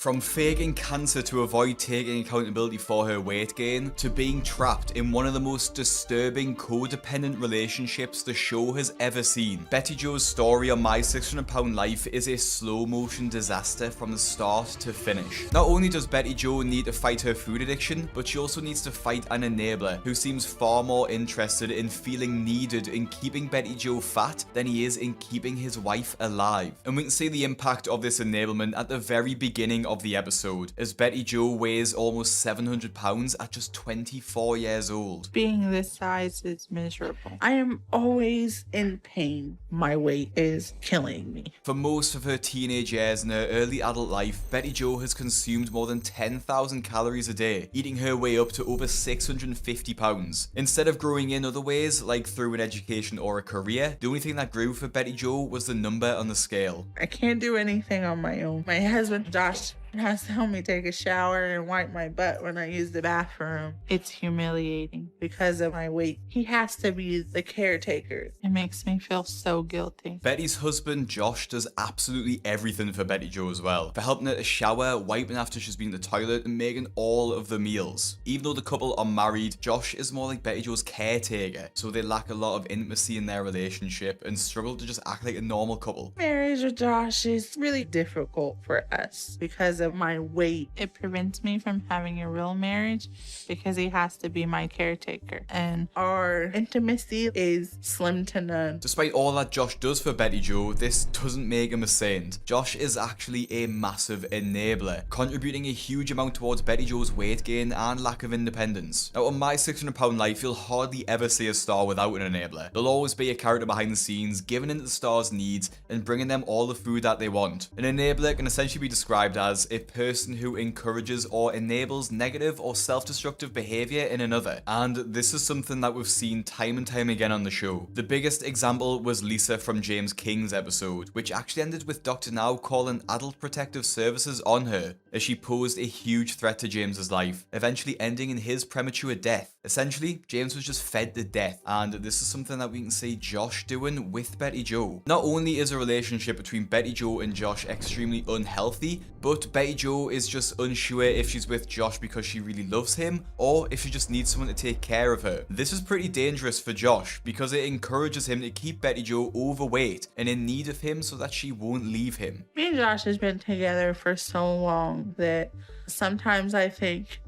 From faking cancer to avoid taking accountability for her weight gain, to being trapped in one of the most disturbing codependent relationships the show has ever seen, Betty Jo's story on My 600 Pound Life is a slow motion disaster from the start to finish. Not only does Betty Jo need to fight her food addiction, but she also needs to fight an enabler who seems far more interested in feeling needed in keeping Betty Jo fat than he is in keeping his wife alive. And we can see the impact of this enablement at the very beginning of the episode, as Betty Jo weighs almost 700 pounds at just 24 years old. Being this size is miserable. I am always in pain. My weight is killing me. For most of her teenage years and her early adult life, Betty Jo has consumed more than 10,000 calories a day, eating her way up to over 650 pounds. Instead of growing in other ways, like through an education or a career, the only thing that grew for Betty Jo was the number on the scale. I can't do anything on my own. My husband, Josh, has to help me take a shower and wipe my butt when I use the bathroom. It's humiliating because of my weight. He has to be the caretaker. It makes me feel so guilty. Betty's husband, Josh, does absolutely everything for Betty Jo as well, for helping her to shower, wiping after she's been to the toilet, and making all of the meals. Even though the couple are married, Josh is more like Betty Jo's caretaker, so they lack a lot of intimacy in their relationship and struggle to just act like a normal couple. Marriage with Josh is really difficult for us because of my weight. It prevents me from having a real marriage because he has to be my caretaker, and our intimacy is slim to none. Despite all that Josh does for Betty Jo, this doesn't make him a saint. Josh is actually a massive enabler, contributing a huge amount towards Betty Jo's weight gain and lack of independence. Now, on My 600 Pound Life, you'll hardly ever see a star without an enabler. There'll always be a character behind the scenes, giving in to the star's needs and bringing them all the food that they want. An enabler can essentially be described as a person who encourages or enables negative or self-destructive behavior in another, and this is something that we've seen time and time again on the show. The biggest example was Lisa from James King's episode, which actually ended with Dr. Now calling Adult Protective Services on her as she posed a huge threat to James's life, eventually ending in his premature death. Essentially, James was just fed to death, and this is something that we can see Josh doing with Betty Jo. Not only is a relationship between Betty Jo and Josh extremely unhealthy, but Betty Jo is just unsure if she's with Josh because she really loves him, or if she just needs someone to take care of her. This is pretty dangerous for Josh, because it encourages him to keep Betty Jo overweight and in need of him so that she won't leave him. Me and Josh has been together for so long that sometimes I think,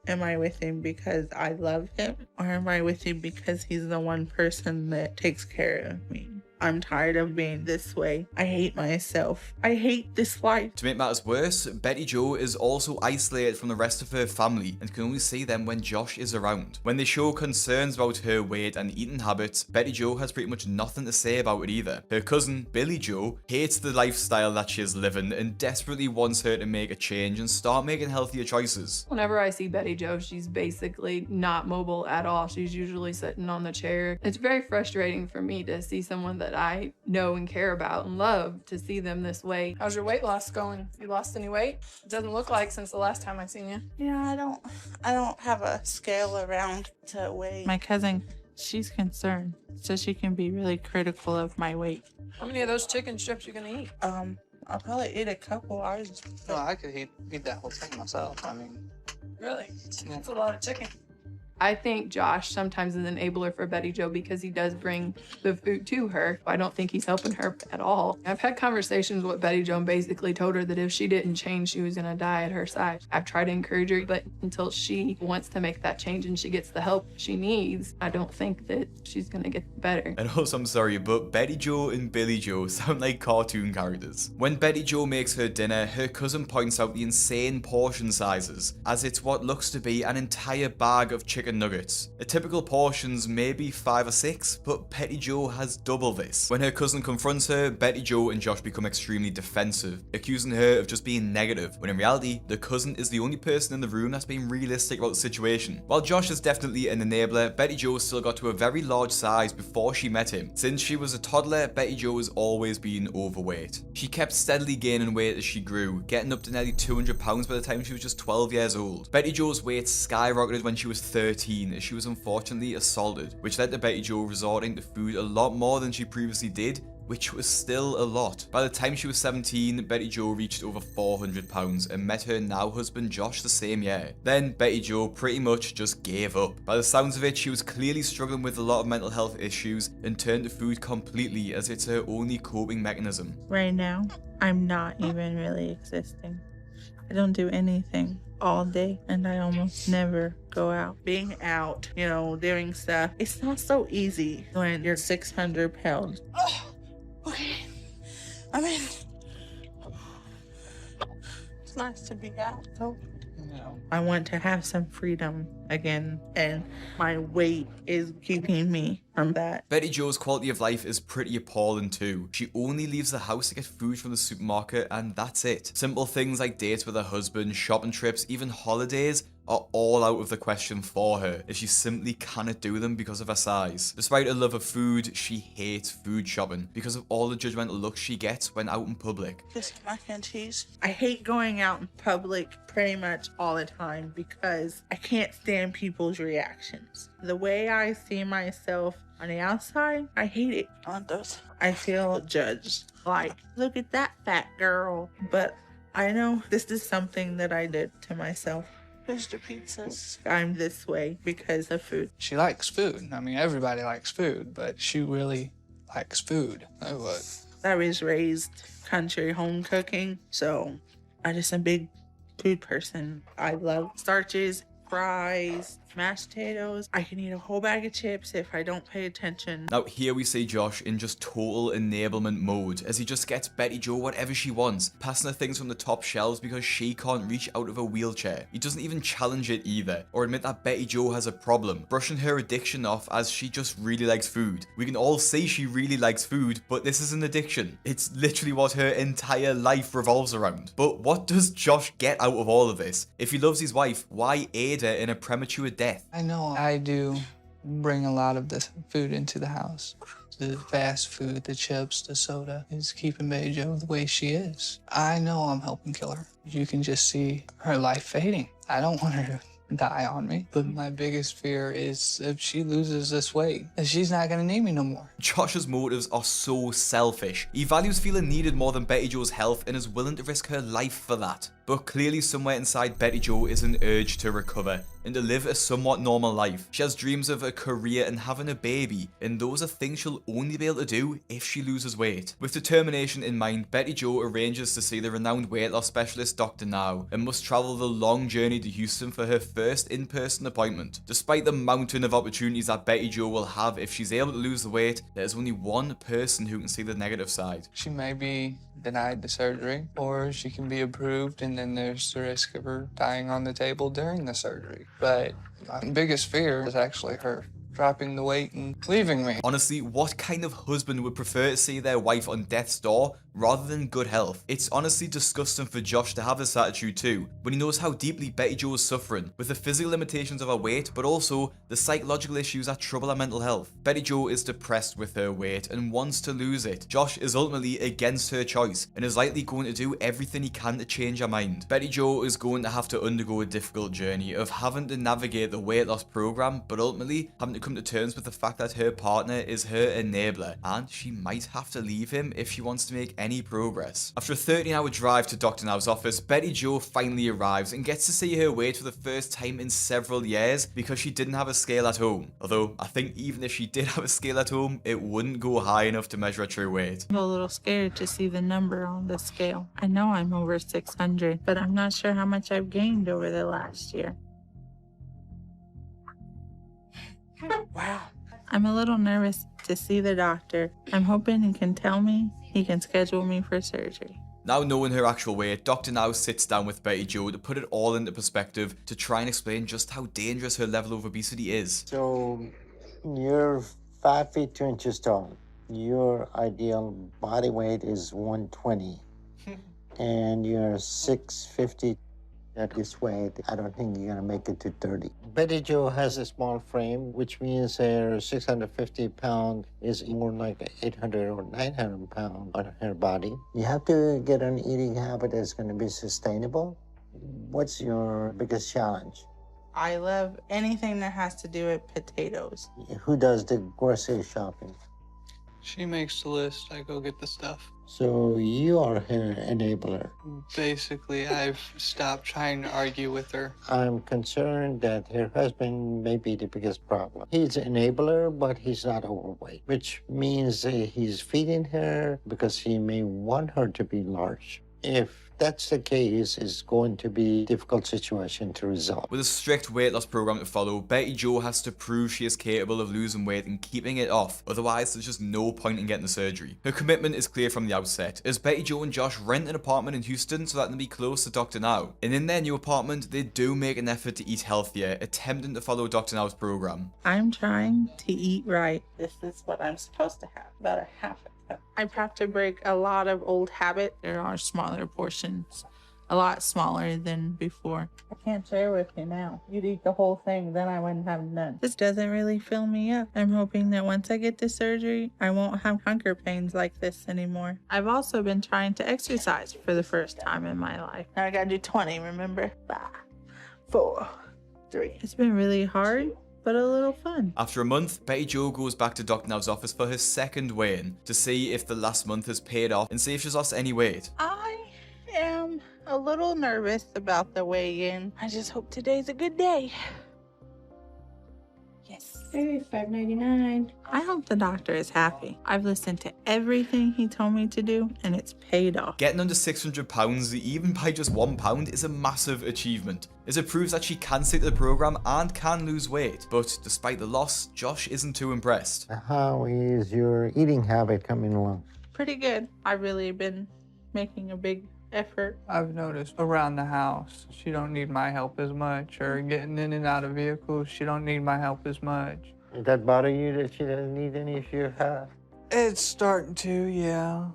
am I with him because I love him? Or am I with him because he's the one person that takes care of me? I'm tired of being this way. I hate myself. I hate this life. To make matters worse, Betty Jo is also isolated from the rest of her family and can only see them when Josh is around. When they show concerns about her weight and eating habits, Betty Jo has pretty much nothing to say about it either. Her cousin, Billy Jo, hates the lifestyle that she is living and desperately wants her to make a change and start making healthier choices. Whenever I see Betty Jo, she's basically not mobile at all. She's usually sitting on the chair. It's very frustrating for me to see someone that I know and care about and love, to see them this way. How's your weight loss going? You lost any weight? It doesn't look like since the last time I seen you. Yeah, I don't have a scale around to weigh. My cousin, she's concerned, so she can be really critical of my weight. How many of those chicken strips you gonna eat? I'll probably eat a couple. No, I could eat that whole thing myself. I mean, Really? That's a lot of chicken. I think Josh sometimes is an enabler for Betty Jo because he does bring the food to her. I don't think he's helping her at all. I've had conversations with Betty Jo and basically told her that if she didn't change, she was going to die at her side. I've tried to encourage her, but until she wants to make that change and she gets the help she needs, I don't think that she's going to get better. And also, I'm sorry, but Betty Jo and Billy Jo sound like cartoon characters. When Betty Jo makes her dinner, her cousin points out the insane portion sizes, as it's what looks to be an entire bag of chicken nuggets. A typical portions may be 5 or 6, but Betty Jo has double this. When her cousin confronts her, Betty Jo and Josh become extremely defensive, accusing her of just being negative, when in reality, the cousin is the only person in the room that's being realistic about the situation. While Josh is definitely an enabler, Betty Jo still got to a very large size before she met him. Since she was a toddler, Betty Jo has always been overweight. She kept steadily gaining weight as she grew, getting up to nearly 200 pounds by the time she was just 12 years old. Betty Jo's weight skyrocketed when she was 13, as she was unfortunately assaulted, which led to Betty Jo resorting to food a lot more than she previously did which was still a lot. By the time she was 17, Betty Jo reached over 400 pounds and met her now husband Josh the same year. Then Betty Jo pretty much just gave up. By the sounds of it, she was clearly struggling with a lot of mental health issues and turned to food completely as it's her only coping mechanism. Right now, I'm not even really existing. I don't do anything all day, and I almost never go out. Being out, doing stuff, it's not so easy when you're 600 pounds. Oh, okay. I'm in. It's nice to be out, though. No. I want to have some freedom again, and my weight is keeping me from that. Betty Jo's quality of life is pretty appalling too. She only leaves the house to get food from the supermarket and that's it. Simple things like dates with her husband, shopping trips, even holidays are all out of the question for her, as she simply cannot do them because of her size. Despite her love of food, she hates food shopping because of all the judgmental looks she gets when out in public. This mac and cheese. I hate going out in public pretty much all the time because I can't stand people's reactions. The way I see myself on the outside, I hate it. I want those. I feel judged. Like, look at that fat girl. But I know this is something that I did to myself. Here's the pizzas. I'm this way because of food. She likes food. I mean, everybody likes food, but she really likes food. That's what. I was raised country home cooking, so I just a big food person. I love starches, fries, mashed potatoes. I can eat a whole bag of chips if I don't pay attention. Now here we see Josh in just total enablement mode as he just gets Betty Jo whatever she wants, passing her things from the top shelves because she can't reach out of a wheelchair. He doesn't even challenge it either or admit that Betty Jo has a problem, brushing her addiction off as she just really likes food. We can all see she really likes food, but this is an addiction. It's literally what her entire life revolves around. But what does Josh get out of all of this? If he loves his wife, why aid her in a premature death? I know I do bring a lot of this food into the house. The fast food, the chips, the soda is keeping Betty Jo the way she is. I know I'm helping kill her. You can just see her life fading. I don't want her to die on me, but my biggest fear is if she loses this weight, that she's not gonna need me no more. Josh's motives are so selfish. He values feeling needed more than Betty Jo's health and is willing to risk her life for that. But clearly somewhere inside Betty Jo is an urge to recover and to live a somewhat normal life. She has dreams of a career and having a baby, and those are things she'll only be able to do if she loses weight. With determination in mind, Betty Jo arranges to see the renowned weight loss specialist Dr. Now and must travel the long journey to Houston for her first in-person appointment. Despite the mountain of opportunities that Betty Jo will have if she's able to lose the weight, there's only one person who can see the negative side. She may be denied the surgery, or she can be approved, and then there's the risk of her dying on the table during the surgery. But my biggest fear is actually her dropping the weight and leaving me. Honestly, what kind of husband would prefer to see their wife on death's door rather than good health? It's honestly disgusting for Josh to have this attitude too, when he knows how deeply Betty Jo is suffering, with the physical limitations of her weight, but also the psychological issues that trouble her mental health. Betty Jo is depressed with her weight and wants to lose it. Josh is ultimately against her choice and is likely going to do everything he can to change her mind. Betty Jo is going to have to undergo a difficult journey of having to navigate the weight loss program, but ultimately having to come to terms with the fact that her partner is her enabler, and she might have to leave him if she wants to make any progress. After a 13-hour drive to Dr. Now's office, Betty Jo finally arrives and gets to see her weight for the first time in several years because she didn't have a scale at home. Although, I think even if she did have a scale at home, it wouldn't go high enough to measure her true weight. I'm a little scared to see the number on the scale. I know I'm over 600, but I'm not sure how much I've gained over the last year. Wow. I'm a little nervous to see the doctor. I'm hoping he can tell me he can schedule me for surgery. Now knowing her actual weight, Dr. Now sits down with Betty Jo to put it all into perspective to try and explain just how dangerous her level of obesity is. So you're 5 feet 2 inches tall. Your ideal body weight is 120. And you're 650 at this weight. I don't think you're gonna make it to 30. Betty Jo has a small frame, which means her 650 pound is more like 800 or 900 pound on her body. You have to get an eating habit that's gonna be sustainable. What's your biggest challenge? I love anything that has to do with potatoes. Who does the grocery shopping? She makes the list. I go get the stuff. So you are her enabler. Basically, I've stopped trying to argue with her. I'm concerned that her husband may be the biggest problem. He's an enabler, but he's not overweight, which means he's feeding her because he may want her to be large. If that's the case, it's going to be a difficult situation to resolve. With a strict weight loss program to follow, Betty Jo has to prove she is capable of losing weight and keeping it off, otherwise there's just no point in getting the surgery. Her commitment is clear from the outset, as Betty Jo and Josh rent an apartment in Houston so that they can be close to Dr. Now. And in their new apartment, they do make an effort to eat healthier, attempting to follow Dr. Now's program. I'm trying to eat right. This is what I'm supposed to have, about a half a cup. I have to break a lot of old habits. There are smaller portions, a lot smaller than before. I can't share with you now. You'd eat the whole thing, then I wouldn't have none. This doesn't really fill me up. I'm hoping that once I get the surgery, I won't have hunger pains like this anymore. I've also been trying to exercise for the first time in my life. Now I gotta do 20, remember? 5, 4, 3. It's been really hard, but a little fun. After a month, Betty Jo goes back to Dr. Now's office for her second weigh-in to see if the last month has paid off and see if she's lost any weight. I am a little nervous about the weigh-in. I just hope today's a good day. Yes. Hey, $5.99. I hope the doctor is happy. I've listened to everything he told me to do, and it's paid off. Getting under 600 pounds, even by just 1 pound, is a massive achievement, as it proves that she can stick to the program and can lose weight. But despite the loss, Josh isn't too impressed. How is your eating habit coming along? Pretty good. I've really been making a big effort. I've noticed around the house, she don't need my help as much, or getting in and out of vehicles, she don't need my help as much. Does that bother you that she doesn't need any of your help? It's starting to, yeah.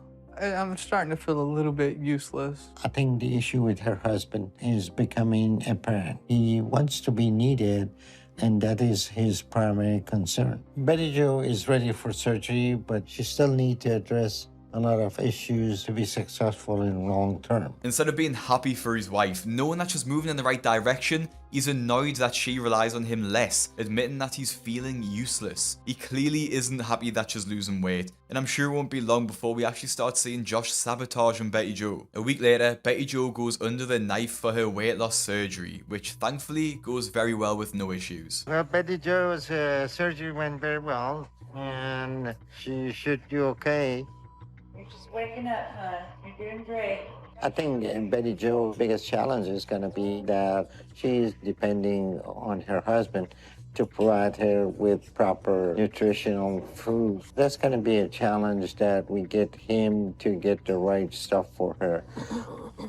I'm starting to feel a little bit useless. I think the issue with her husband is becoming apparent. He wants to be needed, and that is his primary concern. Betty Jo is ready for surgery, but she still needs to address a lot of issues to be successful in long term. Instead of being happy for his wife, knowing that she's moving in the right direction, he's annoyed that she relies on him less, admitting that he's feeling useless. He clearly isn't happy that she's losing weight, and I'm sure it won't be long before we actually start seeing Josh sabotaging Betty Jo. A week later, Betty Jo goes under the knife for her weight loss surgery, which thankfully goes very well with no issues. Well, Betty Jo's surgery went very well, and she should do okay. You're just waking up, hon. You're doing great. I think Betty Jo's biggest challenge is going to be that she's depending on her husband to provide her with proper nutritional food. That's going to be a challenge, that we get him to get the right stuff for her.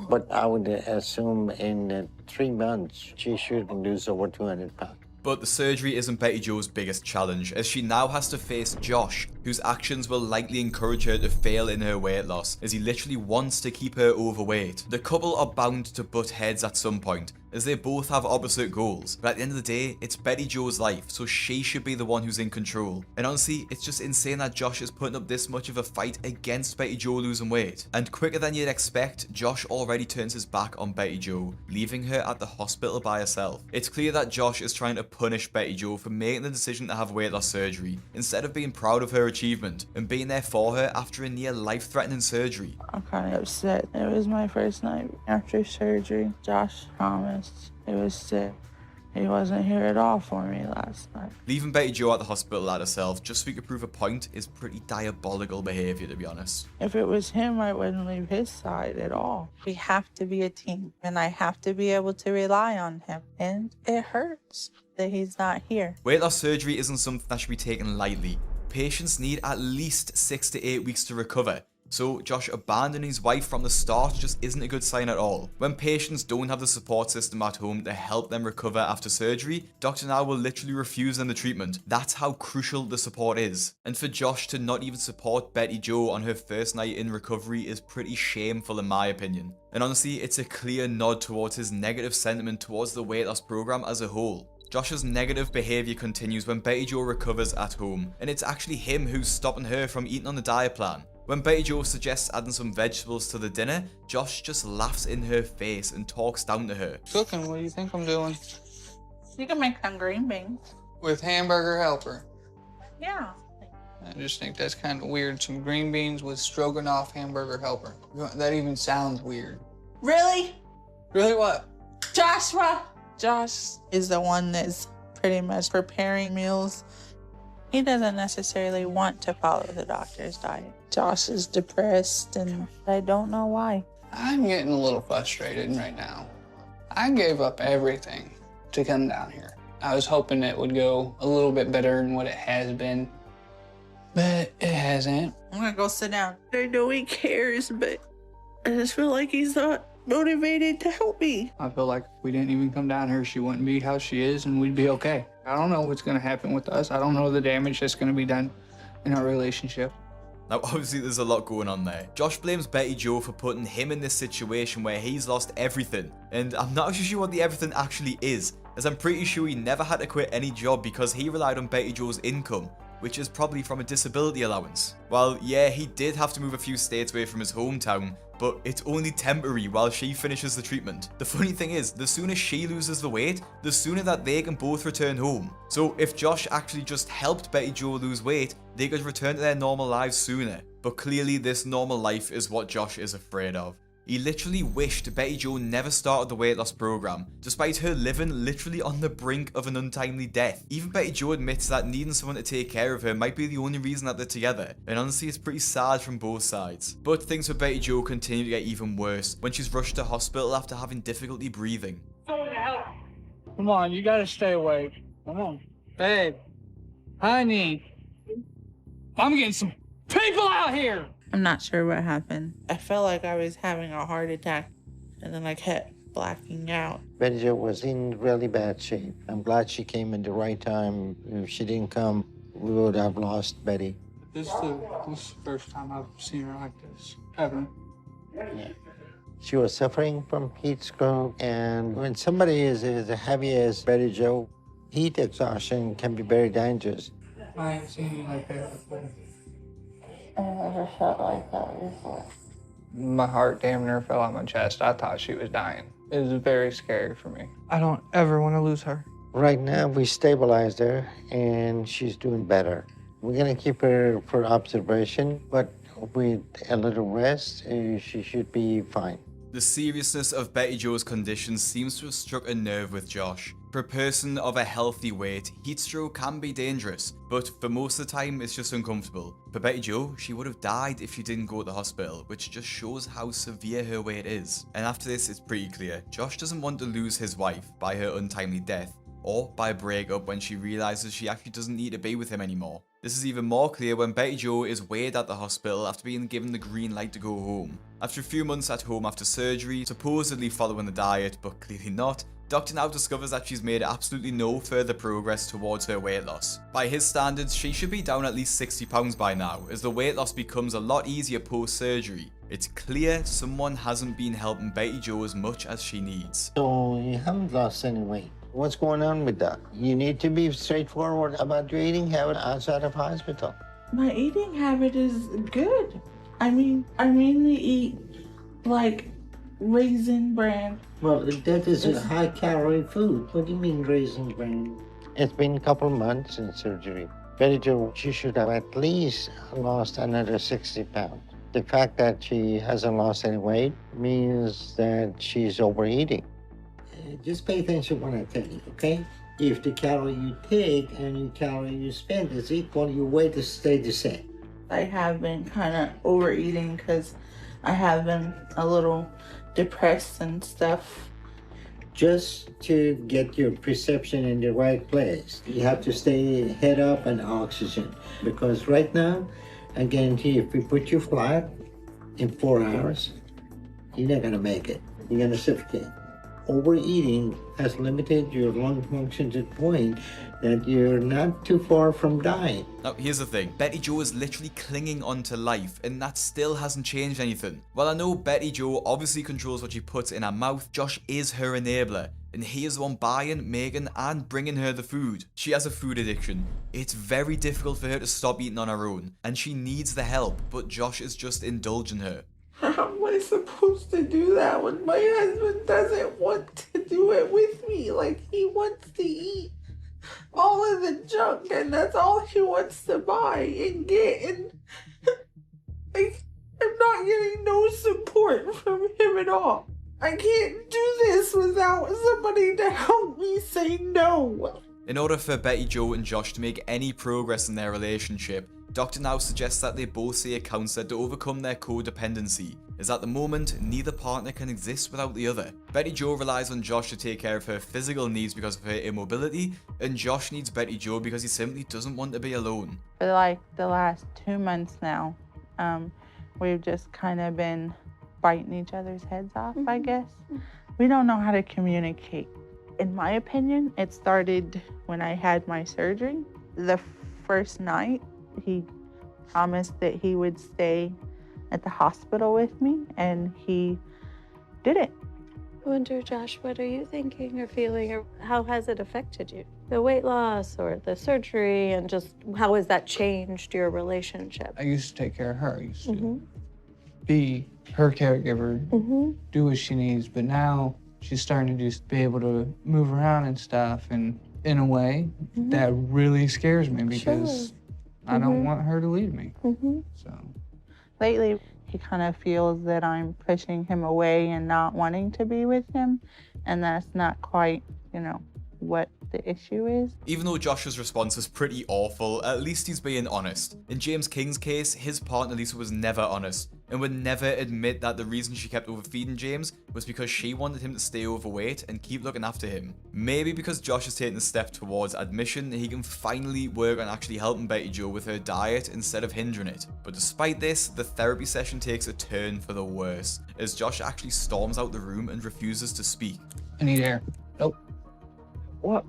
But I would assume in 3 months, she should lose over 200 pounds. But the surgery isn't Betty Jo's biggest challenge, as she now has to face Josh, whose actions will likely encourage her to fail in her weight loss, as he literally wants to keep her overweight. The couple are bound to butt heads at some point, as they both have opposite goals, but at the end of the day, it's Betty Jo's life, so she should be the one who's in control. And honestly, it's just insane that Josh is putting up this much of a fight against Betty Jo losing weight. And quicker than you'd expect, Josh already turns his back on Betty Jo, leaving her at the hospital by herself. It's clear that Josh is trying to punish Betty Jo for making the decision to have weight loss surgery, instead of being proud of her achievement and being there for her after a near life-threatening surgery. I'm kind of upset. It was my first night after surgery. Josh promised it was sick. He wasn't here at all for me last night. Leaving Betty Jo at the hospital at herself just so he could prove a point is pretty diabolical behaviour, to be honest. If it was him, I wouldn't leave his side at all. We have to be a team, and I have to be able to rely on him. And it hurts that he's not here. Weight loss surgery isn't something that should be taken lightly. Patients need at least 6 to 8 weeks to recover. So Josh abandoning his wife from the start just isn't a good sign at all. When patients don't have the support system at home to help them recover after surgery, Dr. Now will literally refuse them the treatment. That's how crucial the support is. And for Josh to not even support Betty Jo on her first night in recovery is pretty shameful in my opinion. And honestly, it's a clear nod towards his negative sentiment towards the weight loss program as a whole. Josh's negative behaviour continues when Betty Jo recovers at home, and it's actually him who's stopping her from eating on the diet plan. When Betty Jo suggests adding some vegetables to the dinner, Josh just laughs in her face and talks down to her. Cooking, what do you think I'm doing? You can make some green beans. With hamburger helper. Yeah. I just think that's kind of weird. Some green beans with stroganoff hamburger helper. That even sounds weird. Really? Really what? Joshua! Josh is the one that's pretty much preparing meals. He doesn't necessarily want to follow the doctor's diet. Josh is depressed, and I don't know why. I'm getting a little frustrated right now. I gave up everything to come down here. I was hoping it would go a little bit better than what it has been, but it hasn't. I'm gonna go sit down. I know he cares, but I just feel like he's not motivated to help me. I feel like if we didn't even come down here, she wouldn't be how she is, and we'd be okay. I don't know what's gonna happen with us. I don't know the damage that's gonna be done in our relationship. Now, obviously, there's a lot going on there. Josh blames Betty Jo for putting him in this situation where he's lost everything. And I'm not actually sure what the everything actually is, as I'm pretty sure he never had to quit any job because he relied on Betty Jo's income, which is probably from a disability allowance. Well, yeah, he did have to move a few states away from his hometown, but it's only temporary while she finishes the treatment. The funny thing is, the sooner she loses the weight, the sooner that they can both return home. So if Josh actually just helped Betty Jo lose weight, they could return to their normal lives sooner. But clearly this normal life is what Josh is afraid of. He literally wished Betty Jo never started the weight loss program, despite her living literally on the brink of an untimely death. Even Betty Jo admits that needing someone to take care of her might be the only reason that they're together, and honestly it's pretty sad from both sides. But things for Betty Jo continue to get even worse when she's rushed to hospital after having difficulty breathing. Come on, you gotta stay awake. Come on. Babe, honey, I'm getting some people out here. I'm not sure what happened. I felt like I was having a heart attack, and then I kept blacking out. Betty Jo was in really bad shape. I'm glad she came at the right time. If she didn't come, we would have lost Betty. This is the first time I've seen her like this, ever. Yeah. She was suffering from heat stroke, and when somebody is as heavy as Betty Jo, heat exhaustion can be very dangerous. I ain't seen you like that before. I never felt like that before. My heart damn near fell out my chest. I thought she was dying. It was very scary for me. I don't ever want to lose her. Right now, we stabilized her, and she's doing better. We're gonna keep her for observation, but with a little rest, she should be fine. The seriousness of Betty Jo's condition seems to have struck a nerve with Josh. For a person of a healthy weight, heat stroke can be dangerous, but for most of the time it's just uncomfortable. For Betty Jo, she would have died if she didn't go to the hospital, which just shows how severe her weight is. And after this, it's pretty clear, Josh doesn't want to lose his wife by her untimely death, or by a breakup when she realizes she actually doesn't need to be with him anymore. This is even more clear when Betty Jo is weighed at the hospital after being given the green light to go home. After a few months at home after surgery, supposedly following the diet, but clearly not, Doctor now discovers that she's made absolutely no further progress towards her weight loss. By his standards, she should be down at least 60 pounds by now, as the weight loss becomes a lot easier post-surgery. It's clear someone hasn't been helping Betty Jo as much as she needs. So you haven't lost any weight. What's going on with that? You need to be straightforward about your eating habit outside of hospital. My eating habit is good. I mainly eat like Raisin Bran. Well, that is a high-calorie food. What do you mean Raisin Bran? It's been a couple months since surgery. Betty Jo, she should have at least lost another 60 pounds. The fact that she hasn't lost any weight means that she's overeating. Just pay attention to what I tell you, okay? If the calorie you take and the calorie you spend is equal, your weight will stay the same. I have been kind of overeating because I have been a little depressed and stuff. Just to get your perception in the right place, you have to stay head up and oxygen. Because right now, I guarantee if we put you flat in 4 hours, you're not gonna make it. You're gonna suffocate. Overeating has limited your lung function to the point that you're not too far from dying. Now, here's the thing. Betty Jo is literally clinging on to life, and that still hasn't changed anything. While I know Betty Jo obviously controls what she puts in her mouth, Josh is her enabler, and he is the one buying, making, and bringing her the food. She has a food addiction. It's very difficult for her to stop eating on her own, and she needs the help, but Josh is just indulging her. How am I supposed to do that when my husband doesn't want to do it with me? Like, he wants to eat all all of the junk, and that's all he wants to buy and get. And I'm not getting no support from him at all. I can't do this without somebody to help me say no. In order for Betty Jo and Josh to make any progress in their relationship, Dr. Now suggests that they both see a counsellor to overcome their codependency, as at the moment, neither partner can exist without the other. Betty Jo relies on Josh to take care of her physical needs because of her immobility, and Josh needs Betty Jo because he simply doesn't want to be alone. For like the last 2 months now, we've just kind of been biting each other's heads off, I guess. We don't know how to communicate. In my opinion, it started when I had my surgery. The first night, he promised that he would stay at the hospital with me, and he didn't. I wonder, Josh, what are you thinking or feeling, or how has it affected you? The weight loss or the surgery, and just how has that changed your relationship? I used to take care of her. I used to be her caregiver, do what she needs, but now she's starting to just be able to move around and stuff, and in a way that really scares me because I don't want her to leave me. So Lately, he kind of feels that I'm pushing him away and not wanting to be with him, and that's not quite, what the issue is. Even though Josh's response is pretty awful, at least he's being honest. In James King's case, his partner Lisa was never honest, and would never admit that the reason she kept overfeeding James was because she wanted him to stay overweight and keep looking after him. Maybe because Josh has taken a step towards admission, he can finally work on actually helping Betty Jo with her diet instead of hindering it. But despite this, the therapy session takes a turn for the worse, as Josh actually storms out the room and refuses to speak. I need air. Nope. What?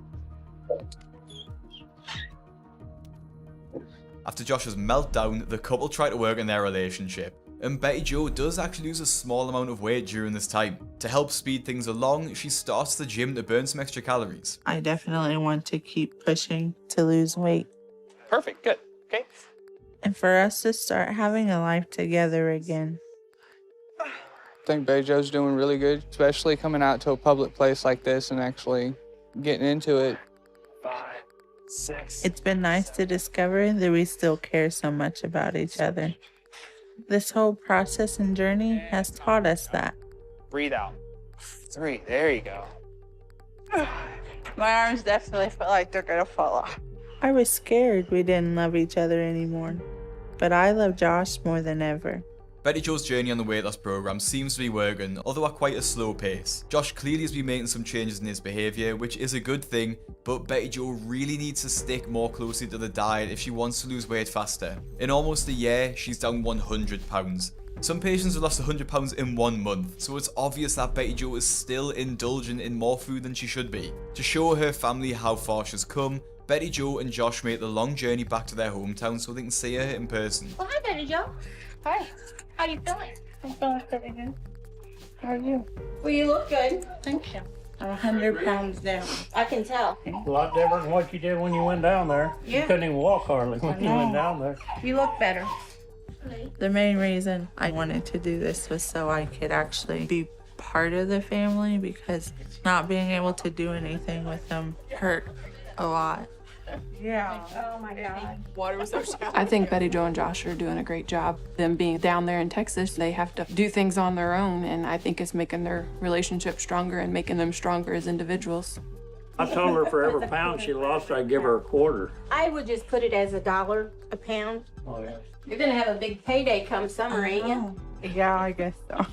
After Josh's meltdown, the couple try to work on their relationship, and Betty Jo does actually lose a small amount of weight during this time. To help speed things along, she starts the gym to burn some extra calories. I definitely want to keep pushing to lose weight. Perfect, good, okay. And for us to start having a life together again. I think Betty Jo's doing really good, especially coming out to a public place like this and actually getting into it. 5, 6. It's been nice to discover that we still care so much about each other. This whole process and journey has taught us that. Breathe out. 3, there you go. My arms definitely feel like they're gonna fall off. I was scared we didn't love each other anymore, but I love Josh more than ever. Betty Jo's journey on the weight loss program seems to be working, although at quite a slow pace. Josh clearly has been making some changes in his behaviour, which is a good thing, but Betty Jo really needs to stick more closely to the diet if she wants to lose weight faster. In almost a year, she's down 100 pounds. Some patients have lost 100 pounds in 1 month, so it's obvious that Betty Jo is still indulging in more food than she should be. To show her family how far she's come, Betty Jo and Josh make the long journey back to their hometown so they can see her in person. Well, hi, Betty Jo. Hi. How you feeling? I'm feeling pretty good. How are you? Well, you look good. Thank you. I'm 100 pounds down. I can tell. A lot different than what you did when you went down there. Yeah. You couldn't even walk hardly when you went down there. You look better. The main reason I wanted to do this was so I could actually be part of the family, because not being able to do anything with them hurt a lot. Yeah. Oh my God. Water was so I think Betty Jo and Josh are doing a great job. Them being down there in Texas, they have to do things on their own, and I think it's making their relationship stronger and making them stronger as individuals. I told her for every pound she lost, I'd give her a quarter. I would just put it as $1 a pound. Oh, yeah. You're gonna have a big payday come summer, ain't you? Yeah, I guess so.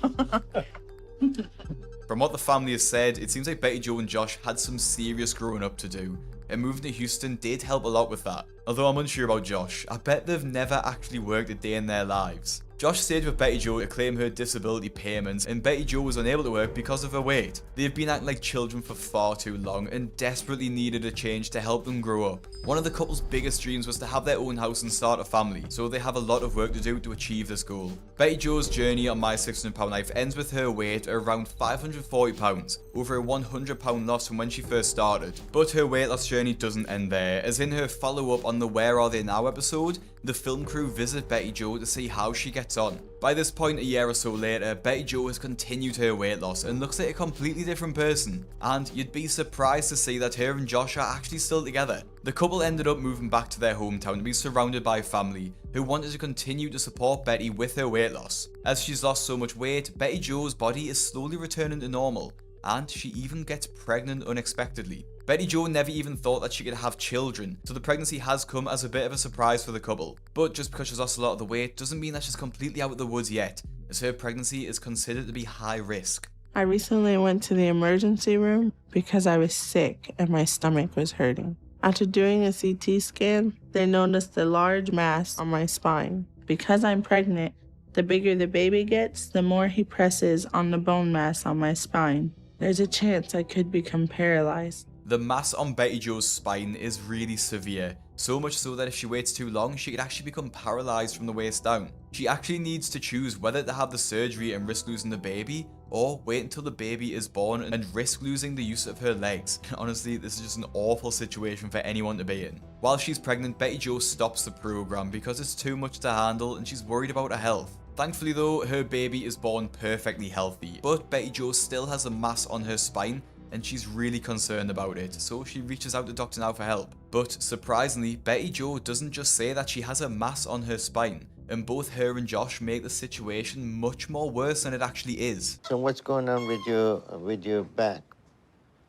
From what the family has said, it seems like Betty Jo and Josh had some serious growing up to do, and moving to Houston did help a lot with that. Although I'm unsure about Josh, I bet they've never actually worked a day in their lives. Josh stayed with Betty Jo to claim her disability payments, and Betty Jo was unable to work because of her weight. They've been acting like children for far too long and desperately needed a change to help them grow up. One of the couple's biggest dreams was to have their own house and start a family, so they have a lot of work to do to achieve this goal. Betty Jo's journey on My 600 Pound Life ends with her weight at around 540 pounds, over a 100 pound loss from when she first started. But her weight loss journey doesn't end there, as in her follow-up on the Where Are They Now episode, The film crew visit Betty Jo to see how she gets on. By this point, a year or so later, Betty Jo has continued her weight loss and looks like a completely different person. And you'd be surprised to see that her and Josh are actually still together. The couple ended up moving back to their hometown to be surrounded by family who wanted to continue to support Betty with her weight loss. As she's lost so much weight, Betty Jo's body is slowly returning to normal, and she even gets pregnant unexpectedly. Betty Jo never even thought that she could have children, so the pregnancy has come as a bit of a surprise for the couple. But just because she's lost a lot of the weight doesn't mean that she's completely out of the woods yet, as her pregnancy is considered to be high risk. I recently went to the emergency room because I was sick and my stomach was hurting. After doing a CT scan, they noticed a large mass on my spine. Because I'm pregnant, the bigger the baby gets, the more he presses on the bone mass on my spine. There's a chance I could become paralyzed. The mass on Betty Jo's spine is really severe, so much so that if she waits too long, she could actually become paralyzed from the waist down. She actually needs to choose whether to have the surgery and risk losing the baby, or wait until the baby is born and risk losing the use of her legs. Honestly, this is just an awful situation for anyone to be in. While she's pregnant, Betty Jo stops the program because it's too much to handle and she's worried about her health. Thankfully though, her baby is born perfectly healthy, but Betty Jo still has a mass on her spine and she's really concerned about it, so she reaches out to Dr. Now for help. But surprisingly, Betty Jo doesn't just say that she has a mass on her spine, and both her and Josh make the situation much more worse than it actually is. So what's going on with your back?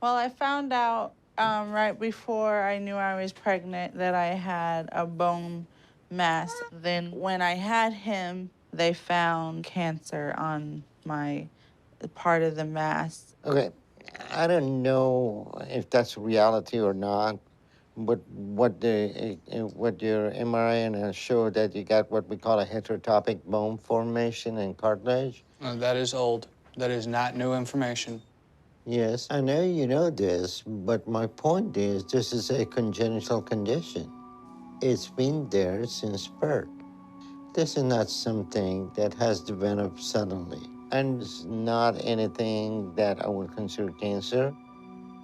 Well, I found out right before I knew I was pregnant that I had a bone mass. Then when I had him, they found cancer on my part of the mass. Okay, I don't know if that's reality or not, but what your MRI showed that you got what we call a heterotopic bone formation and cartilage. That is old. That is not new information. Yes, I know you know this, but my point is this is a congenital condition. It's been there since birth. This is not something that has developed suddenly, and it's not anything that I would consider cancer.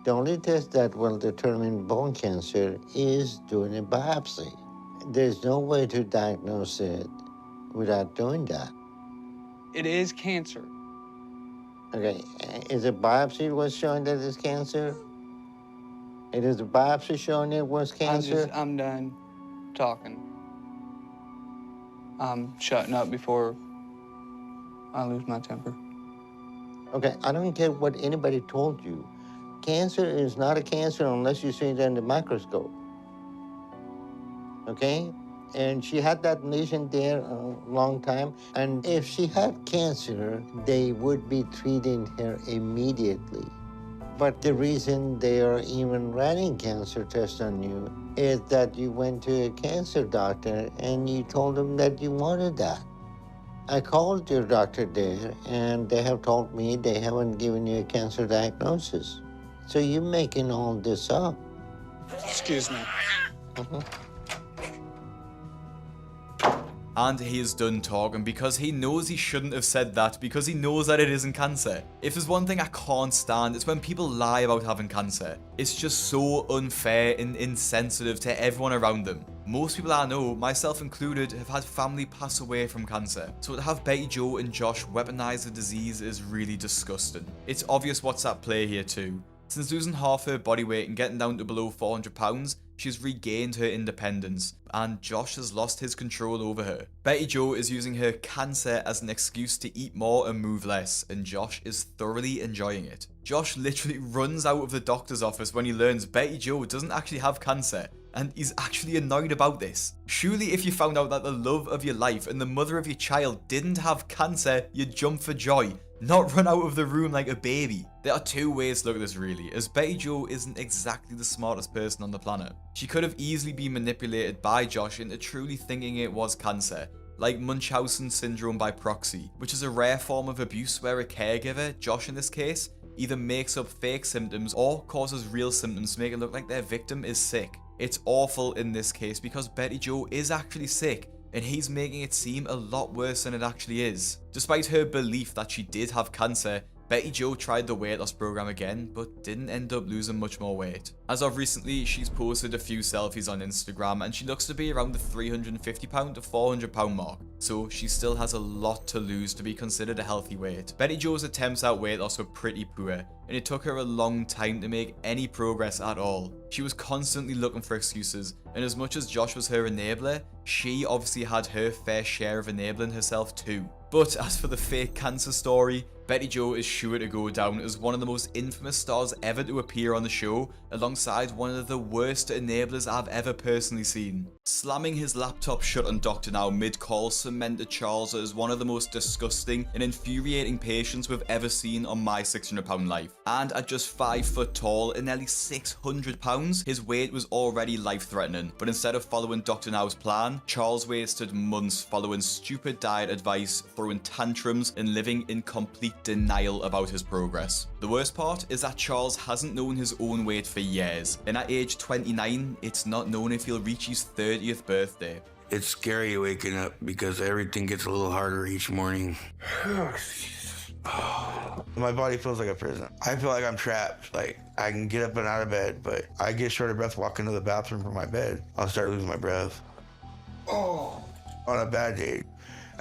The only test that will determine bone cancer is doing a biopsy. There's no way to diagnose it without doing that. It is cancer. Okay, is a biopsy what's showing that it's cancer? It is a biopsy showing it was cancer? I'm done talking. I'm shutting up before I lose my temper. Okay, I don't care what anybody told you. Cancer is not a cancer unless you see it under the microscope. Okay? And she had that lesion there a long time. And if she had cancer, they would be treating her immediately. But the reason they are even running cancer tests on you is that you went to a cancer doctor and you told them that you wanted that. I called your doctor there and they have told me they haven't given you a cancer diagnosis. So you're making all this up. Excuse me. Mm-hmm. And he is done talking because he knows he shouldn't have said that, because he knows that it isn't cancer. If there's one thing I can't stand, it's when people lie about having cancer. It's just so unfair and insensitive to everyone around them. Most people I know, myself included, have had family pass away from cancer. So to have Betty Jo and Josh weaponize the disease is really disgusting. It's obvious what's at play here too. Since losing half her body weight and getting down to below 400 pounds, she's regained her independence, and Josh has lost his control over her. Betty Jo is using her cancer as an excuse to eat more and move less, and Josh is thoroughly enjoying it. Josh literally runs out of the doctor's office when he learns Betty Jo doesn't actually have cancer, and he's actually annoyed about this. Surely if you found out that the love of your life and the mother of your child didn't have cancer, you'd jump for joy, not run out of the room like a baby. There are two ways to look at this really, as Betty Jo isn't exactly the smartest person on the planet. She could have easily been manipulated by Josh into truly thinking it was cancer, like Munchausen syndrome by proxy, which is a rare form of abuse where a caregiver, Josh in this case, either makes up fake symptoms or causes real symptoms to make it look like their victim is sick. It's awful in this case because Betty Jo is actually sick, and he's making it seem a lot worse than it actually is. Despite her belief that she did have cancer, Betty Jo tried the weight loss program again, but didn't end up losing much more weight. As of recently, she's posted a few selfies on Instagram and she looks to be around the £350 to £400 mark, so she still has a lot to lose to be considered a healthy weight. Betty Jo's attempts at weight loss were pretty poor, and it took her a long time to make any progress at all. She was constantly looking for excuses, and as much as Josh was her enabler, she obviously had her fair share of enabling herself too. But as for the fake cancer story, Betty Jo is sure to go down as one of the most infamous stars ever to appear on the show, alongside one of the worst enablers I've ever personally seen. Slamming his laptop shut on Dr. Now mid-call cemented Charles as one of the most disgusting and infuriating patients we've ever seen on my £600 life. And at just 5 foot tall and nearly £600, his weight was already life-threatening. But instead of following Dr. Now's plan, Charles wasted months following stupid diet advice, throwing tantrums, and living in complete denial about his progress. The worst part is that Charles hasn't known his own weight for years, and at age 29, it's not known if he'll reach his 30th birthday. It's scary waking up because everything gets a little harder each morning. My body feels like a prison. I feel like I'm trapped. Like, I can get up and out of bed, but I get short of breath walking to the bathroom from my bed. I'll start losing my breath. On a bad day,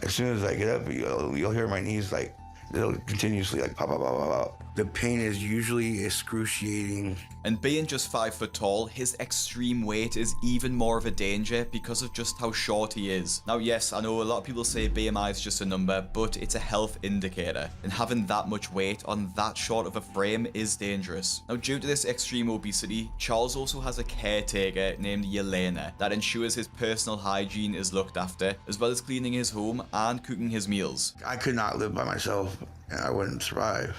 as soon as I get up, you'll hear my knees like, they'll continuously like pop, pop, pop, pop, pop. The pain is usually excruciating. And being just 5 foot tall, his extreme weight is even more of a danger because of just how short he is. Now yes, I know a lot of people say BMI is just a number, but it's a health indicator, and having that much weight on that short of a frame is dangerous. Now due to this extreme obesity, Charles also has a caretaker named Yelena that ensures his personal hygiene is looked after, as well as cleaning his home and cooking his meals. I could not live by myself and I wouldn't survive.